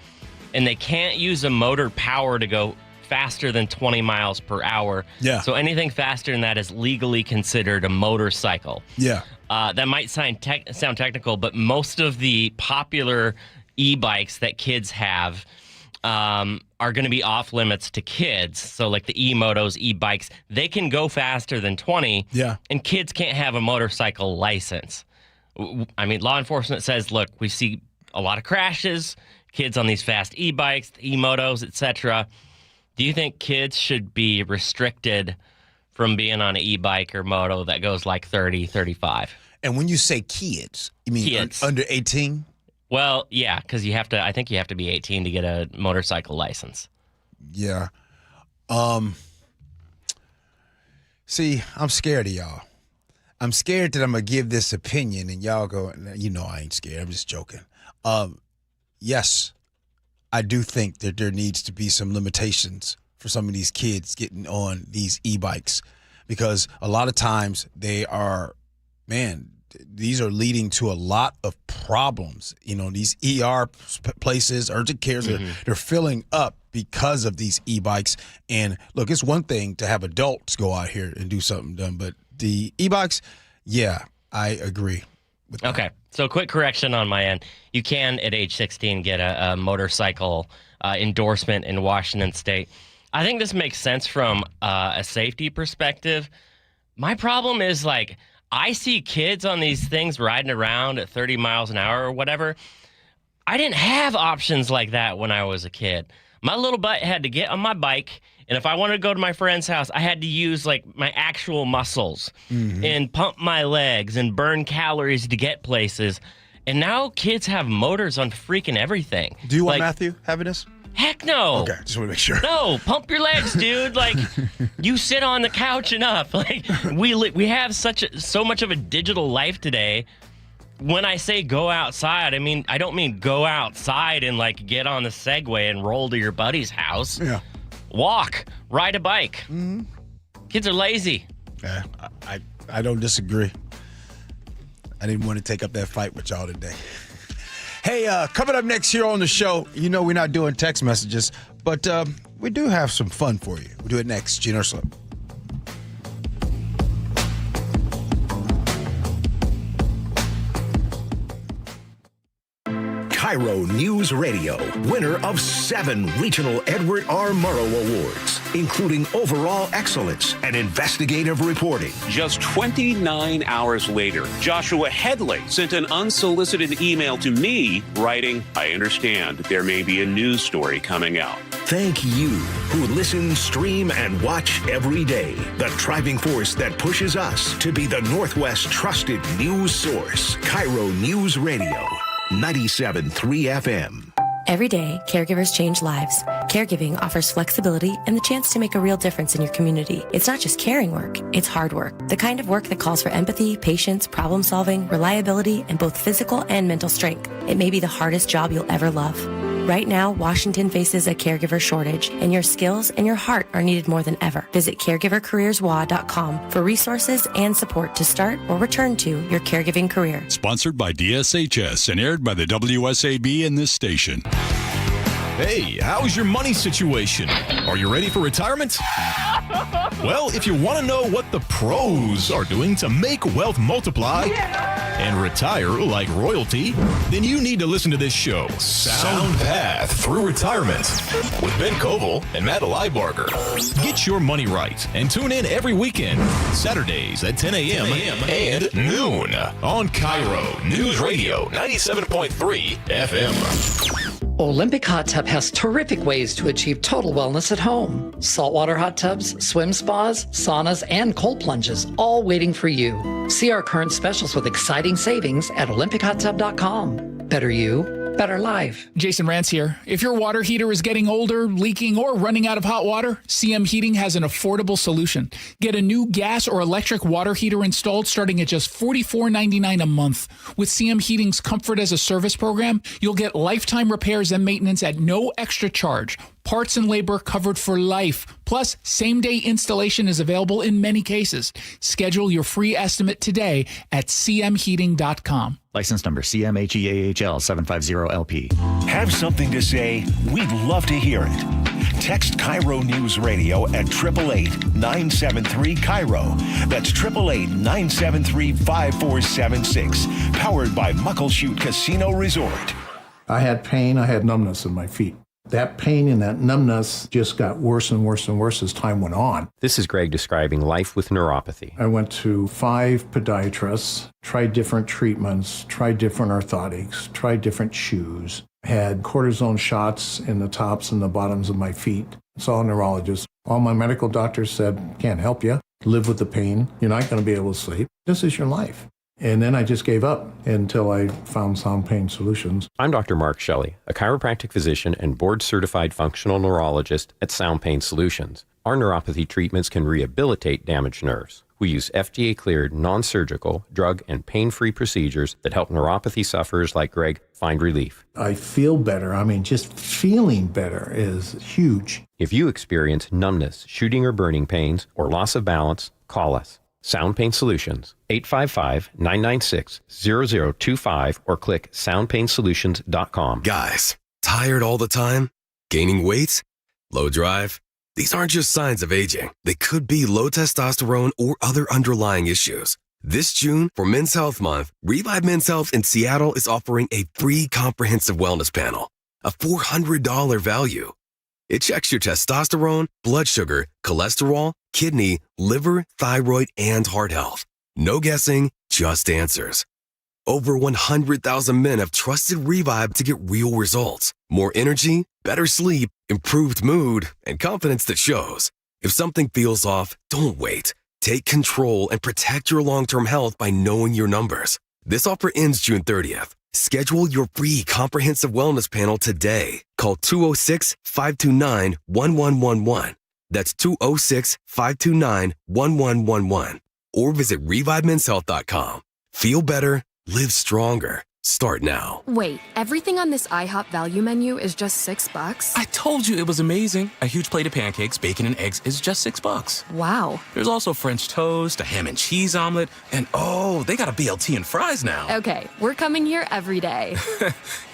Speaker 11: and they can't use a motor power to go faster than 20 miles per hour.
Speaker 3: Yeah.
Speaker 11: So anything faster than that is legally considered a motorcycle.
Speaker 3: Yeah.
Speaker 11: That might sound technical, but most of the popular e-bikes that kids have are going to be off limits to kids. So like the e-motos, e-bikes, they can go faster than 20.
Speaker 3: Yeah.
Speaker 11: And kids can't have a motorcycle license. I mean, law enforcement says, look, we see a lot of crashes, kids on these fast e-bikes, e-motos, etc. Do you think kids should be restricted from being on an e-bike or moto that goes like 30, 35?
Speaker 3: And when you say kids, you mean
Speaker 11: kids
Speaker 3: under 18?
Speaker 11: Well, yeah, because I think you have to be 18 to get a motorcycle license.
Speaker 3: Yeah. See, I'm scared of y'all. I'm scared that I'm going to give this opinion and y'all go, you know I ain't scared. I'm just joking. Yes, I do think that there needs to be some limitations for some of these kids getting on these e-bikes because a lot of times they are, these are leading to a lot of problems. You know, these ER places, urgent cares, they're filling up because of these e-bikes. And look, it's one thing to have adults go out here and do something dumb, but the e-bikes, yeah, I agree with that.
Speaker 11: Okay, so quick correction on my end. You can, at age 16, get a motorcycle endorsement in Washington State. I think this makes sense from a safety perspective. My problem is, like, I see kids on these things riding around at 30 miles an hour or whatever. I didn't have options like that when I was a kid. My little butt had to get on my bike, and if I wanted to go to my friend's house, I had to use, like, my actual muscles and pump my legs and burn calories to get places. And now kids have motors on freaking everything.
Speaker 3: Do you want Matthew having this?
Speaker 11: Heck no.
Speaker 3: Okay, just want to make sure.
Speaker 11: No, pump your legs, dude. Like, you sit on the couch enough. Like, we have so much of a digital life today. When I say go outside, I don't mean go outside and, like, get on the Segway and roll to your buddy's house.
Speaker 3: Yeah.
Speaker 11: Walk, ride a bike. Kids are lazy.
Speaker 3: Yeah, I don't disagree. I didn't want to take up that fight with y'all today. Hey, coming up next here on the show, you know we're not doing text messages, but we do have some fun for you. We'll do it next. Gee Ursula.
Speaker 5: KIRO Newsradio, winner of 7 regional Edward R. Murrow Awards, including overall excellence and investigative reporting.
Speaker 4: Just 29 hours later, Joshua Headley sent an unsolicited email to me writing, I understand there may be a news story coming out.
Speaker 5: Thank you who listen, stream, and watch every day. The driving force that pushes us to be the Northwest trusted news source. KIRO News Radio. 97.3 FM.
Speaker 8: Every day, caregivers change lives. Caregiving offers flexibility and the chance to make a real difference in your community. It's not just caring work, it's hard work. The kind of work that calls for empathy, patience, problem solving, reliability, and both physical and mental strength. It may be the hardest job you'll ever love. Right now, Washington faces a caregiver shortage, and your skills and your heart are needed more than ever. Visit caregivercareerswa.com for resources and support to start or return to your caregiving career.
Speaker 19: Sponsored by DSHS and aired by the WSAB in this station.
Speaker 20: Hey, how's your money situation? Are you ready for retirement? Well, if you want to know what the pros are doing to make wealth multiply and retire like royalty, then you need to listen to this show, Sound Path Through Retirement, with Ben Koval and Matt Leibarger. Get your money right and tune in every weekend, Saturdays at 10 a.m. and noon on KIRO Newsradio 97.3 FM.
Speaker 21: Olympic Hot Tub has terrific ways to achieve total wellness at home. Saltwater hot tubs, swim spas, saunas, and cold plunges, all waiting for you. See our current specials with exciting savings at olympichottub.com. Better you, better life.
Speaker 24: Jason Rance here. If your water heater is getting older, leaking, or running out of hot water, CM Heating has an affordable solution. Get a new gas or electric water heater installed starting at just $44.99 a month. With CM Heating's Comfort as a Service program, you'll get lifetime repairs and maintenance at no extra charge. Parts and labor covered for life. Plus, same-day installation is available in many cases. Schedule your free estimate today at cmheating.com.
Speaker 25: License number CMHEAHL 750LP.
Speaker 5: Have something to say? We'd love to hear it. Text KIRO News Radio at 888-973-KIRO. That's 888-973-5476. Powered by Muckleshoot Casino Resort.
Speaker 27: I had pain. I had numbness in my feet. That pain and that numbness just got worse and worse and worse as time went on.
Speaker 28: This is Greg describing life with neuropathy.
Speaker 27: I went to 5 podiatrists, tried different treatments, tried different orthotics, tried different shoes, had cortisone shots in the tops and the bottoms of my feet. Saw a neurologist. All my medical doctors said, can't help you. Live with the pain. You're not going to be able to sleep. This is your life. And then I just gave up until I found Sound Pain Solutions.
Speaker 28: I'm Dr. Mark Shelley, a chiropractic physician and board-certified functional neurologist at Sound Pain Solutions. Our neuropathy treatments can rehabilitate damaged nerves. We use FDA-cleared, non-surgical, drug, and pain-free procedures that help neuropathy sufferers like Greg find relief.
Speaker 27: I feel better. I mean, just feeling better is huge.
Speaker 28: If you experience numbness, shooting or burning pains, or loss of balance, call us. Sound Pain Solutions, 855-996-0025 or click soundpainsolutions.com.
Speaker 29: Guys, tired all the time? Gaining weight? Low drive? These aren't just signs of aging. They could be low testosterone or other underlying issues. This June, for Men's Health Month, Revive Men's Health in Seattle is offering a free comprehensive wellness panel, a $400 value. It checks your testosterone, blood sugar, cholesterol, kidney, liver, thyroid, and heart health. No guessing, just answers. Over 100,000 men have trusted Revive to get real results. More energy, better sleep, improved mood, and confidence that shows. If something feels off, don't wait. Take control and protect your long-term health by knowing your numbers. This offer ends June 30th. Schedule your free comprehensive wellness panel today. Call 206-529-1111. That's 206-529-1111. Or visit ReviveMen'sHealth.com. Feel better, live stronger. Start now.
Speaker 30: Wait, everything on this IHOP value menu is just $6?
Speaker 31: I told you it was amazing. A huge plate of pancakes, bacon, and eggs is just $6.
Speaker 30: Wow.
Speaker 31: There's also French toast, a ham and cheese omelet, and oh, they got a BLT and fries now.
Speaker 30: Okay, we're coming here every day.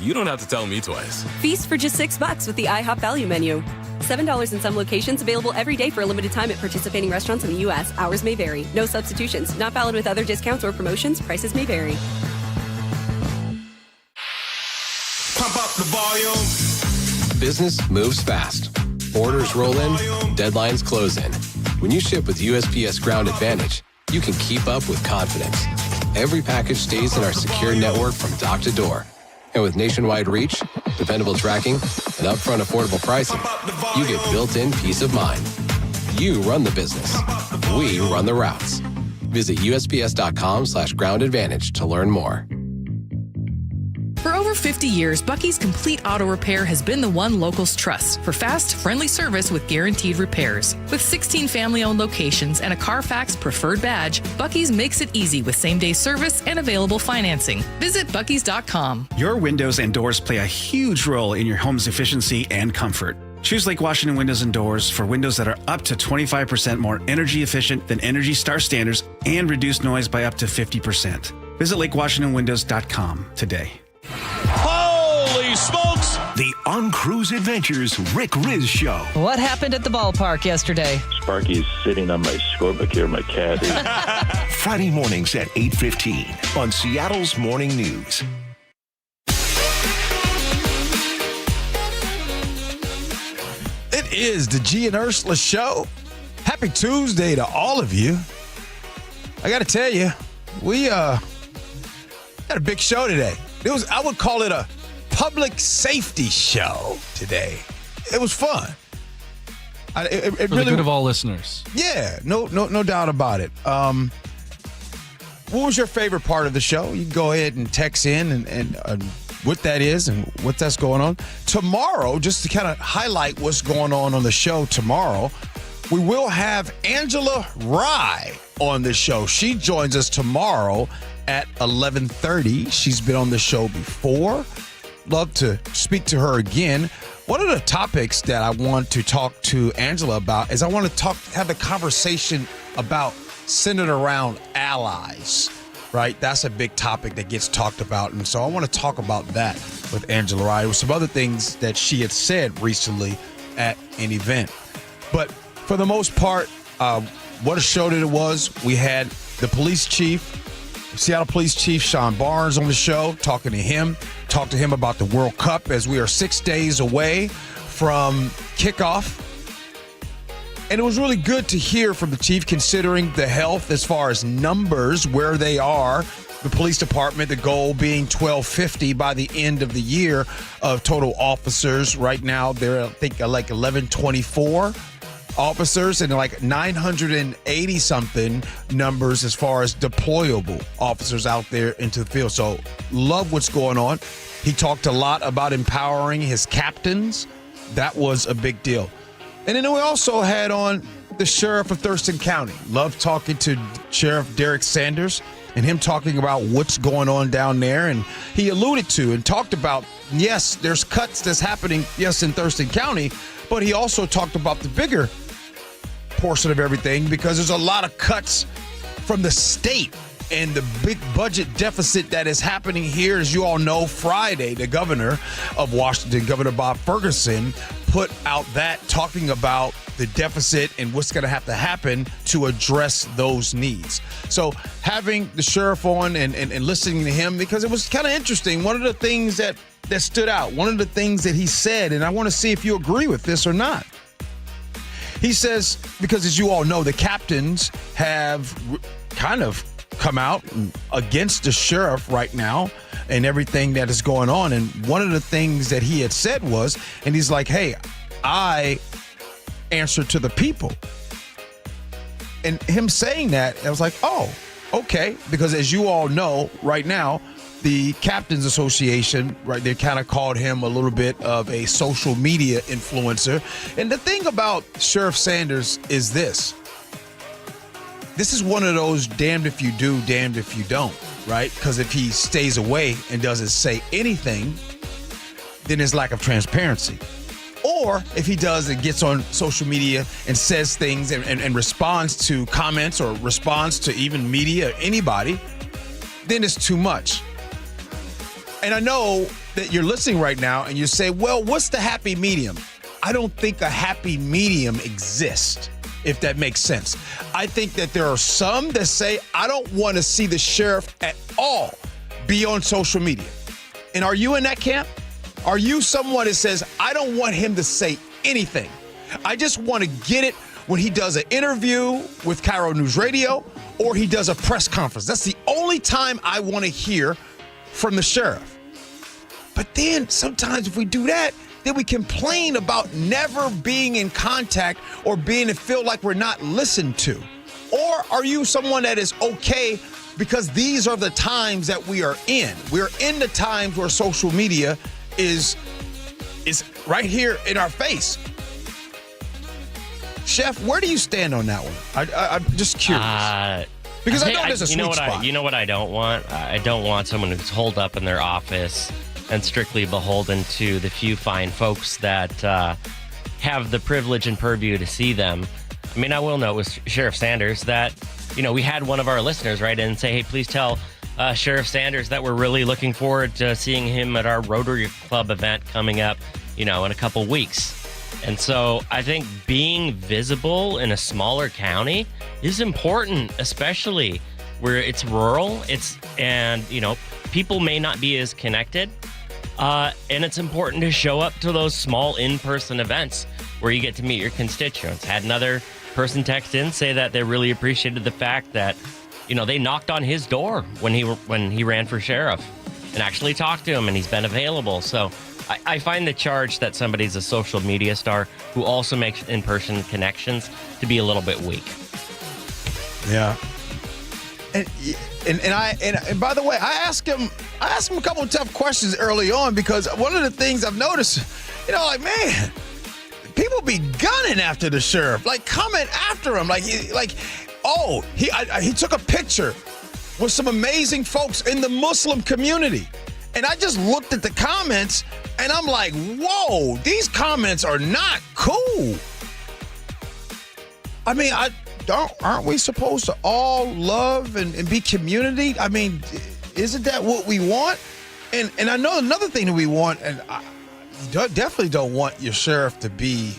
Speaker 31: You don't have to tell me twice.
Speaker 32: Feast for just $6 with the IHOP value menu. $7 in some locations, available every day for a limited time at participating restaurants in the U.S. Hours may vary. No substitutions. Not valid with other discounts or promotions. Prices may vary.
Speaker 33: Pump up the volume.
Speaker 34: Business moves fast. Orders roll in, deadlines close in. When you ship with USPS Ground Advantage, you can keep up with confidence. Every package stays in our secure network from dock to door. And with nationwide reach, dependable tracking, and upfront affordable pricing, you get built-in peace of mind. You run the business. We run the routes. Visit USPS.com/groundadvantage to learn more.
Speaker 13: For over 50 years, Bucky's Complete Auto Repair has been the one locals trust for fast, friendly service with guaranteed repairs. With 16 family-owned locations and a Carfax preferred badge, Bucky's makes it easy with same-day service and available financing. Visit buckys.com.
Speaker 1: Your windows and doors play a huge role in your home's efficiency and comfort. Choose Lake Washington Windows and Doors for windows that are up to 25% more energy efficient than Energy Star standards and reduce noise by up to 50%. Visit LakeWashingtonWindows.com today.
Speaker 5: Holy smokes! The On Cruise Adventures Rick Riz Show.
Speaker 2: What happened at the ballpark yesterday?
Speaker 6: Sparky's sitting on my scorebook here, my cat.
Speaker 5: Friday mornings at 8:15 on Seattle's Morning News.
Speaker 3: It is the Gee and Ursula Show. Happy Tuesday to all of you. I got to tell you, we got a big show today. I would call it a public safety show today. It was fun. It
Speaker 7: For
Speaker 3: really,
Speaker 7: the good of all listeners.
Speaker 3: Yeah, no doubt about it. What was your favorite part of the show? You can go ahead and text in and what that is and what that's going on. Tomorrow, just to kind of highlight what's going on the show tomorrow, we will have Angela Rye on the show. She joins us tomorrow at 11:30. She's been on the show before. Love to speak to her again. One of the topics that I want to talk to Angela about is I want to have a conversation about centered around allies, right? That's a big topic that gets talked about. And so I want to talk about that with Angela Rye. There were some other things that she had said recently at an event. But for the most part, what a show that it was. We had the police chief, Seattle Police Chief Sean Barnes on the show, talking to him about the World Cup as we are 6 days away from kickoff. And it was really good to hear from the chief, considering the health as far as numbers, where they are. The police department, the goal being 1,250 by the end of the year of total officers. Right now, they're, I think, like 1,124 officers and like 980 something numbers as far as deployable officers out there into the field. So love what's going on. He talked a lot about empowering his captains. That was a big deal. And then we also had on the sheriff of Thurston County. Love talking to Sheriff Derek Sanders and him talking about what's going on down there. And he alluded to and talked about, yes, there's cuts that's happening, yes, in Thurston County, but he also talked about the bigger portion of everything, because there's a lot of cuts from the state and the big budget deficit that is happening here. As you all know, Friday, the governor of Washington, Governor Bob Ferguson, put out that talking about the deficit and what's going to have to happen to address those needs. So having the sheriff on and listening to him, because it was kind of interesting. One of the things that stood out, one of the things that he said, and I want to see if you agree with this or not. He says, because as you all know, the captains have kind of come out against the sheriff right now and everything that is going on. And one of the things that he had said was, and he's like, hey, I answer to the people. And him saying that, I was like, oh, okay. Because as you all know right now, the Captains Association, right, they kind of called him a little bit of a social media influencer. And the thing about Sheriff Sanders is this is one of those damned if you do, damned if you don't, right? Because if he stays away and doesn't say anything, then there's lack of transparency. Or if he does and gets on social media and says things and responds to comments or responds to even media or anybody, then it's too much. And I know that you're listening right now and you say, well, what's the happy medium? I don't think a happy medium exists, if that makes sense. I think that there are some that say, I don't want to see the sheriff at all be on social media. And are you in that camp? Are you someone that says, I don't want him to say anything? I just want to get it when he does an interview with KIRO Newsradio or he does a press conference. That's the only time I want to hear from the sheriff. But then sometimes if we do that, then we complain about never being in contact or being to feel like we're not listened to. Or are you someone that is okay because these are the times that we are in. We're in the times where social media is right here in our face. Chef, where do you stand on that one? I'm just curious. Because I know there's a sweet spot.
Speaker 4: You know what I don't want? I don't want someone who's holed up in their office and strictly beholden to the few fine folks that have the privilege and purview to see them. I mean, I will note with Sheriff Sanders that, we had one of our listeners write in and say, hey, please tell Sheriff Sanders that we're really looking forward to seeing him at our Rotary Club event coming up, in a couple weeks. And so I think being visible in a smaller county is important, especially where it's rural. And people may not be as connected. And it's important to show up to those small in-person events where you get to meet your constituents. Had another person text in, say that they really appreciated the fact that, they knocked on his door when he ran for sheriff and actually talked to him, and he's been available. So I find the charge that somebody's a social media star who also makes in-person connections to be a little bit weak.
Speaker 3: Yeah. And by the way, I asked him a couple of tough questions early on, because one of the things I've noticed, man, people be gunning after the sheriff, like coming after him, he took a picture with some amazing folks in the Muslim community. And I just looked at the comments and I'm like, whoa, these comments are not cool. I mean, aren't we supposed to all love and be community? I mean, isn't that what we want? And I know another thing that we want, and I definitely don't want your sheriff to be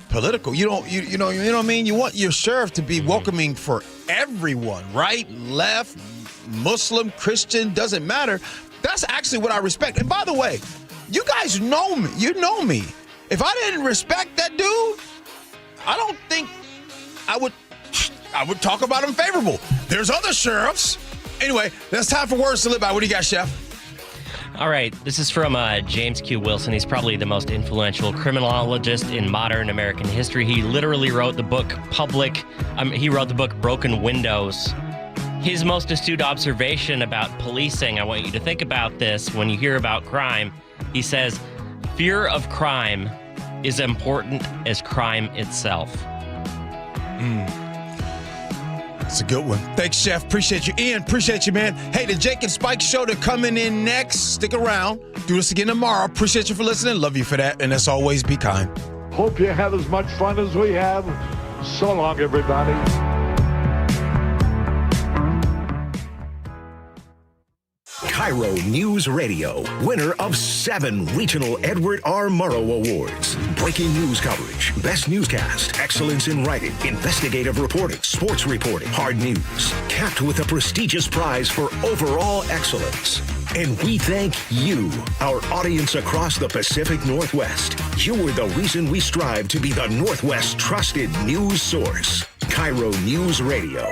Speaker 3: political. You know what I mean? You want your sheriff to be welcoming for everyone, right? Left, Muslim, Christian, doesn't matter. That's actually what I respect. And by the way, you guys know me. You know me. If I didn't respect that dude, I don't think I would talk about him favorable. There's other sheriffs. Anyway, that's time for Words to Live By. What do you got, Chef?
Speaker 4: All right, this is from James Q. Wilson. He's probably the most influential criminologist in modern American history. He literally wrote the book Broken Windows. His most astute observation about policing, I want you to think about this when you hear about crime. He says, fear of crime is important as crime itself.
Speaker 3: That's a good one. Thanks, Chef. Appreciate you. Ian, appreciate you, man. Hey, the Jake and Spike show, they're coming in next. Stick around. Do this again tomorrow. Appreciate you for listening. Love you for that. And as always, be kind.
Speaker 7: Hope you have as much fun as we have. So long, everybody.
Speaker 5: KIRO Newsradio, winner of 7 regional Edward R. Murrow Awards. Breaking news coverage, best newscast, excellence in writing, investigative reporting, sports reporting, hard news. Capped with a prestigious prize for overall excellence. And we thank you, our audience across the Pacific Northwest. You are the reason we strive to be the Northwest's trusted news source. KIRO Newsradio,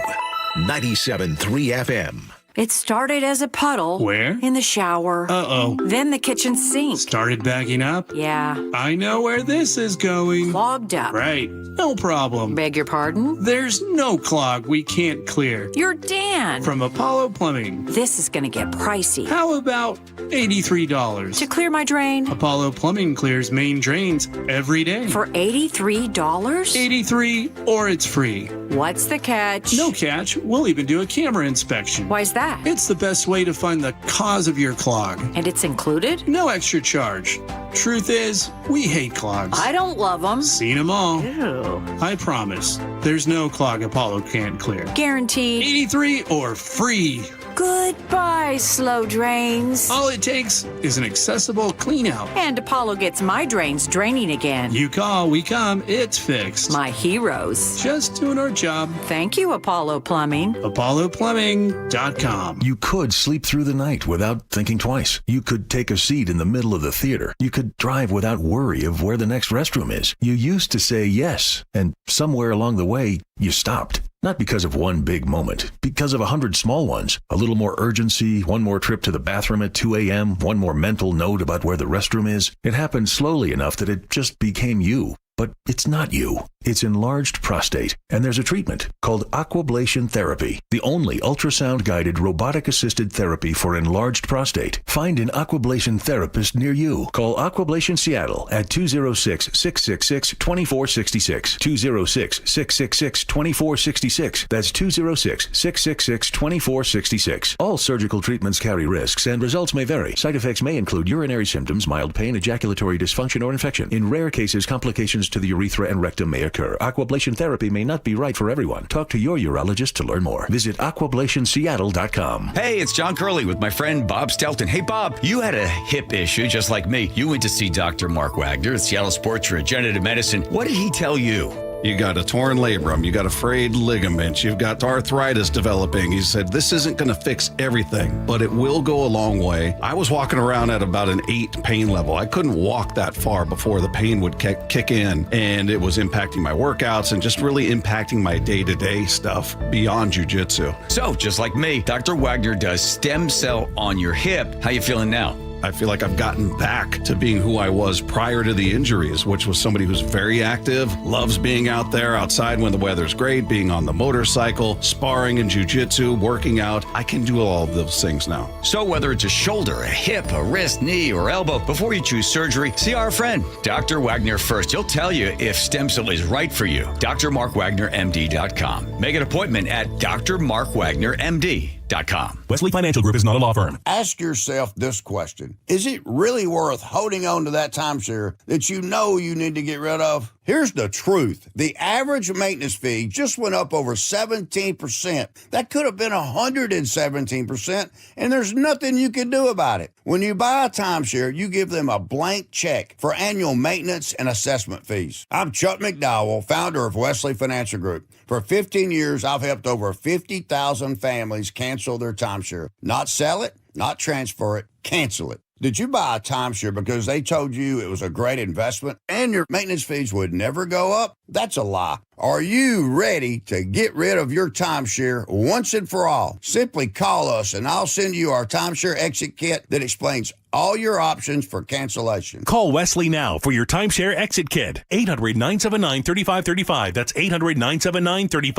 Speaker 5: 97.3 FM.
Speaker 9: It started as a puddle.
Speaker 10: Where?
Speaker 9: In the shower.
Speaker 10: Uh-oh.
Speaker 9: Then the kitchen sink.
Speaker 10: Started backing up?
Speaker 9: Yeah.
Speaker 10: I know where this is going.
Speaker 9: Clogged up.
Speaker 10: Right. No problem.
Speaker 9: Beg your pardon?
Speaker 10: There's no clog we can't clear.
Speaker 9: You're Dan.
Speaker 10: From Apollo Plumbing.
Speaker 9: This is going to get pricey.
Speaker 10: How about $83?
Speaker 9: To clear my drain?
Speaker 10: Apollo Plumbing clears main drains every day.
Speaker 9: For $83?
Speaker 10: $83 or it's free.
Speaker 9: What's the catch?
Speaker 10: No catch. We'll even do a camera inspection.
Speaker 9: Why's that?
Speaker 10: It's the best way to find the cause of your clog.
Speaker 9: And it's included?
Speaker 10: No extra charge. Truth is, we hate clogs.
Speaker 9: I don't love them.
Speaker 10: Seen them all.
Speaker 9: Ew.
Speaker 10: I promise, there's no clog Apollo can't clear.
Speaker 9: Guaranteed.
Speaker 10: 83 or free.
Speaker 9: Goodbye, slow drains.
Speaker 10: All it takes is an accessible clean out.
Speaker 9: And Apollo gets my drains draining again.
Speaker 10: You call, we come, it's fixed.
Speaker 9: My heroes.
Speaker 10: Just doing our job.
Speaker 9: Thank you, Apollo Plumbing.
Speaker 10: ApolloPlumbing.com.
Speaker 11: You could sleep through the night without thinking twice. You could take a seat in the middle of the theater. You could drive without worry of where the next restroom is. You used to say yes, and somewhere along the way, you stopped. Not because of one big moment, because of 100 small ones. A little more urgency, one more trip to the bathroom at 2 a.m., one more mental note about where the restroom is. It happened slowly enough that it just became you. But it's not you. It's enlarged prostate, and there's a treatment called aquablation therapy, the only ultrasound-guided robotic-assisted therapy for enlarged prostate. Find an aquablation therapist near you. Call Aquablation Seattle at 206-666-2466. 206-666-2466. That's 206-666-2466. All surgical treatments carry risks, and results may vary. Side effects may include urinary symptoms, mild pain, ejaculatory dysfunction, or infection. In rare cases, complications to the urethra and rectum may occur. Aquablation therapy may not be right for everyone. Talk to your urologist to learn more. Visit aquablationseattle.com.
Speaker 8: Hey, it's John Curley with my friend Bob Stelton. Hey, Bob, you had a hip issue just like me. You went to see Dr. Mark Wagner at Seattle Sports Regenerative Medicine. What did he tell you?
Speaker 12: You got a torn labrum, you got a frayed ligament, you've got arthritis developing. He said, this isn't going to fix everything, but it will go a long way. I was walking around at about an 8 pain level. I couldn't walk that far before the pain would kick in, and it was impacting my workouts and just really impacting my day-to-day stuff beyond jiu-jitsu.
Speaker 8: So, just like me, Dr. Wagner does stem cell on your hip. How you feeling now?
Speaker 12: I feel like I've gotten back to being who I was prior to the injuries, which was somebody who's very active, loves being out there outside when the weather's great, being on the motorcycle, sparring in jiu-jitsu, working out. I can do all of those things now.
Speaker 8: So whether it's a shoulder, a hip, a wrist, knee, or elbow, before you choose surgery, see our friend, Dr. Wagner first. He'll tell you if stem cell is right for you. drmarkwagnermd.com. Make an appointment at drmarkwagnermd.com.
Speaker 14: Wesley Financial Group is not a law firm.
Speaker 15: Ask yourself this question. Is it really worth holding on to that timeshare that you know you need to get rid of? Here's the truth. The average maintenance fee just went up over 17%. That could have been 117%, and there's nothing you can do about it. When you buy a timeshare, you give them a blank check for annual maintenance and assessment fees. I'm Chuck McDowell, founder of Wesley Financial Group. For 15 years, I've helped over 50,000 families cancel their timeshare. Not sell it, not transfer it, cancel it. Did you buy a timeshare because they told you it was a great investment and your maintenance fees would never go up? That's a lie. Are you ready to get rid of your timeshare once and for all? Simply call us and I'll send you our timeshare exit kit that explains all your options for cancellation.
Speaker 14: Call Wesley now for your timeshare exit kit. 800-979-3535. That's 800-979-3535.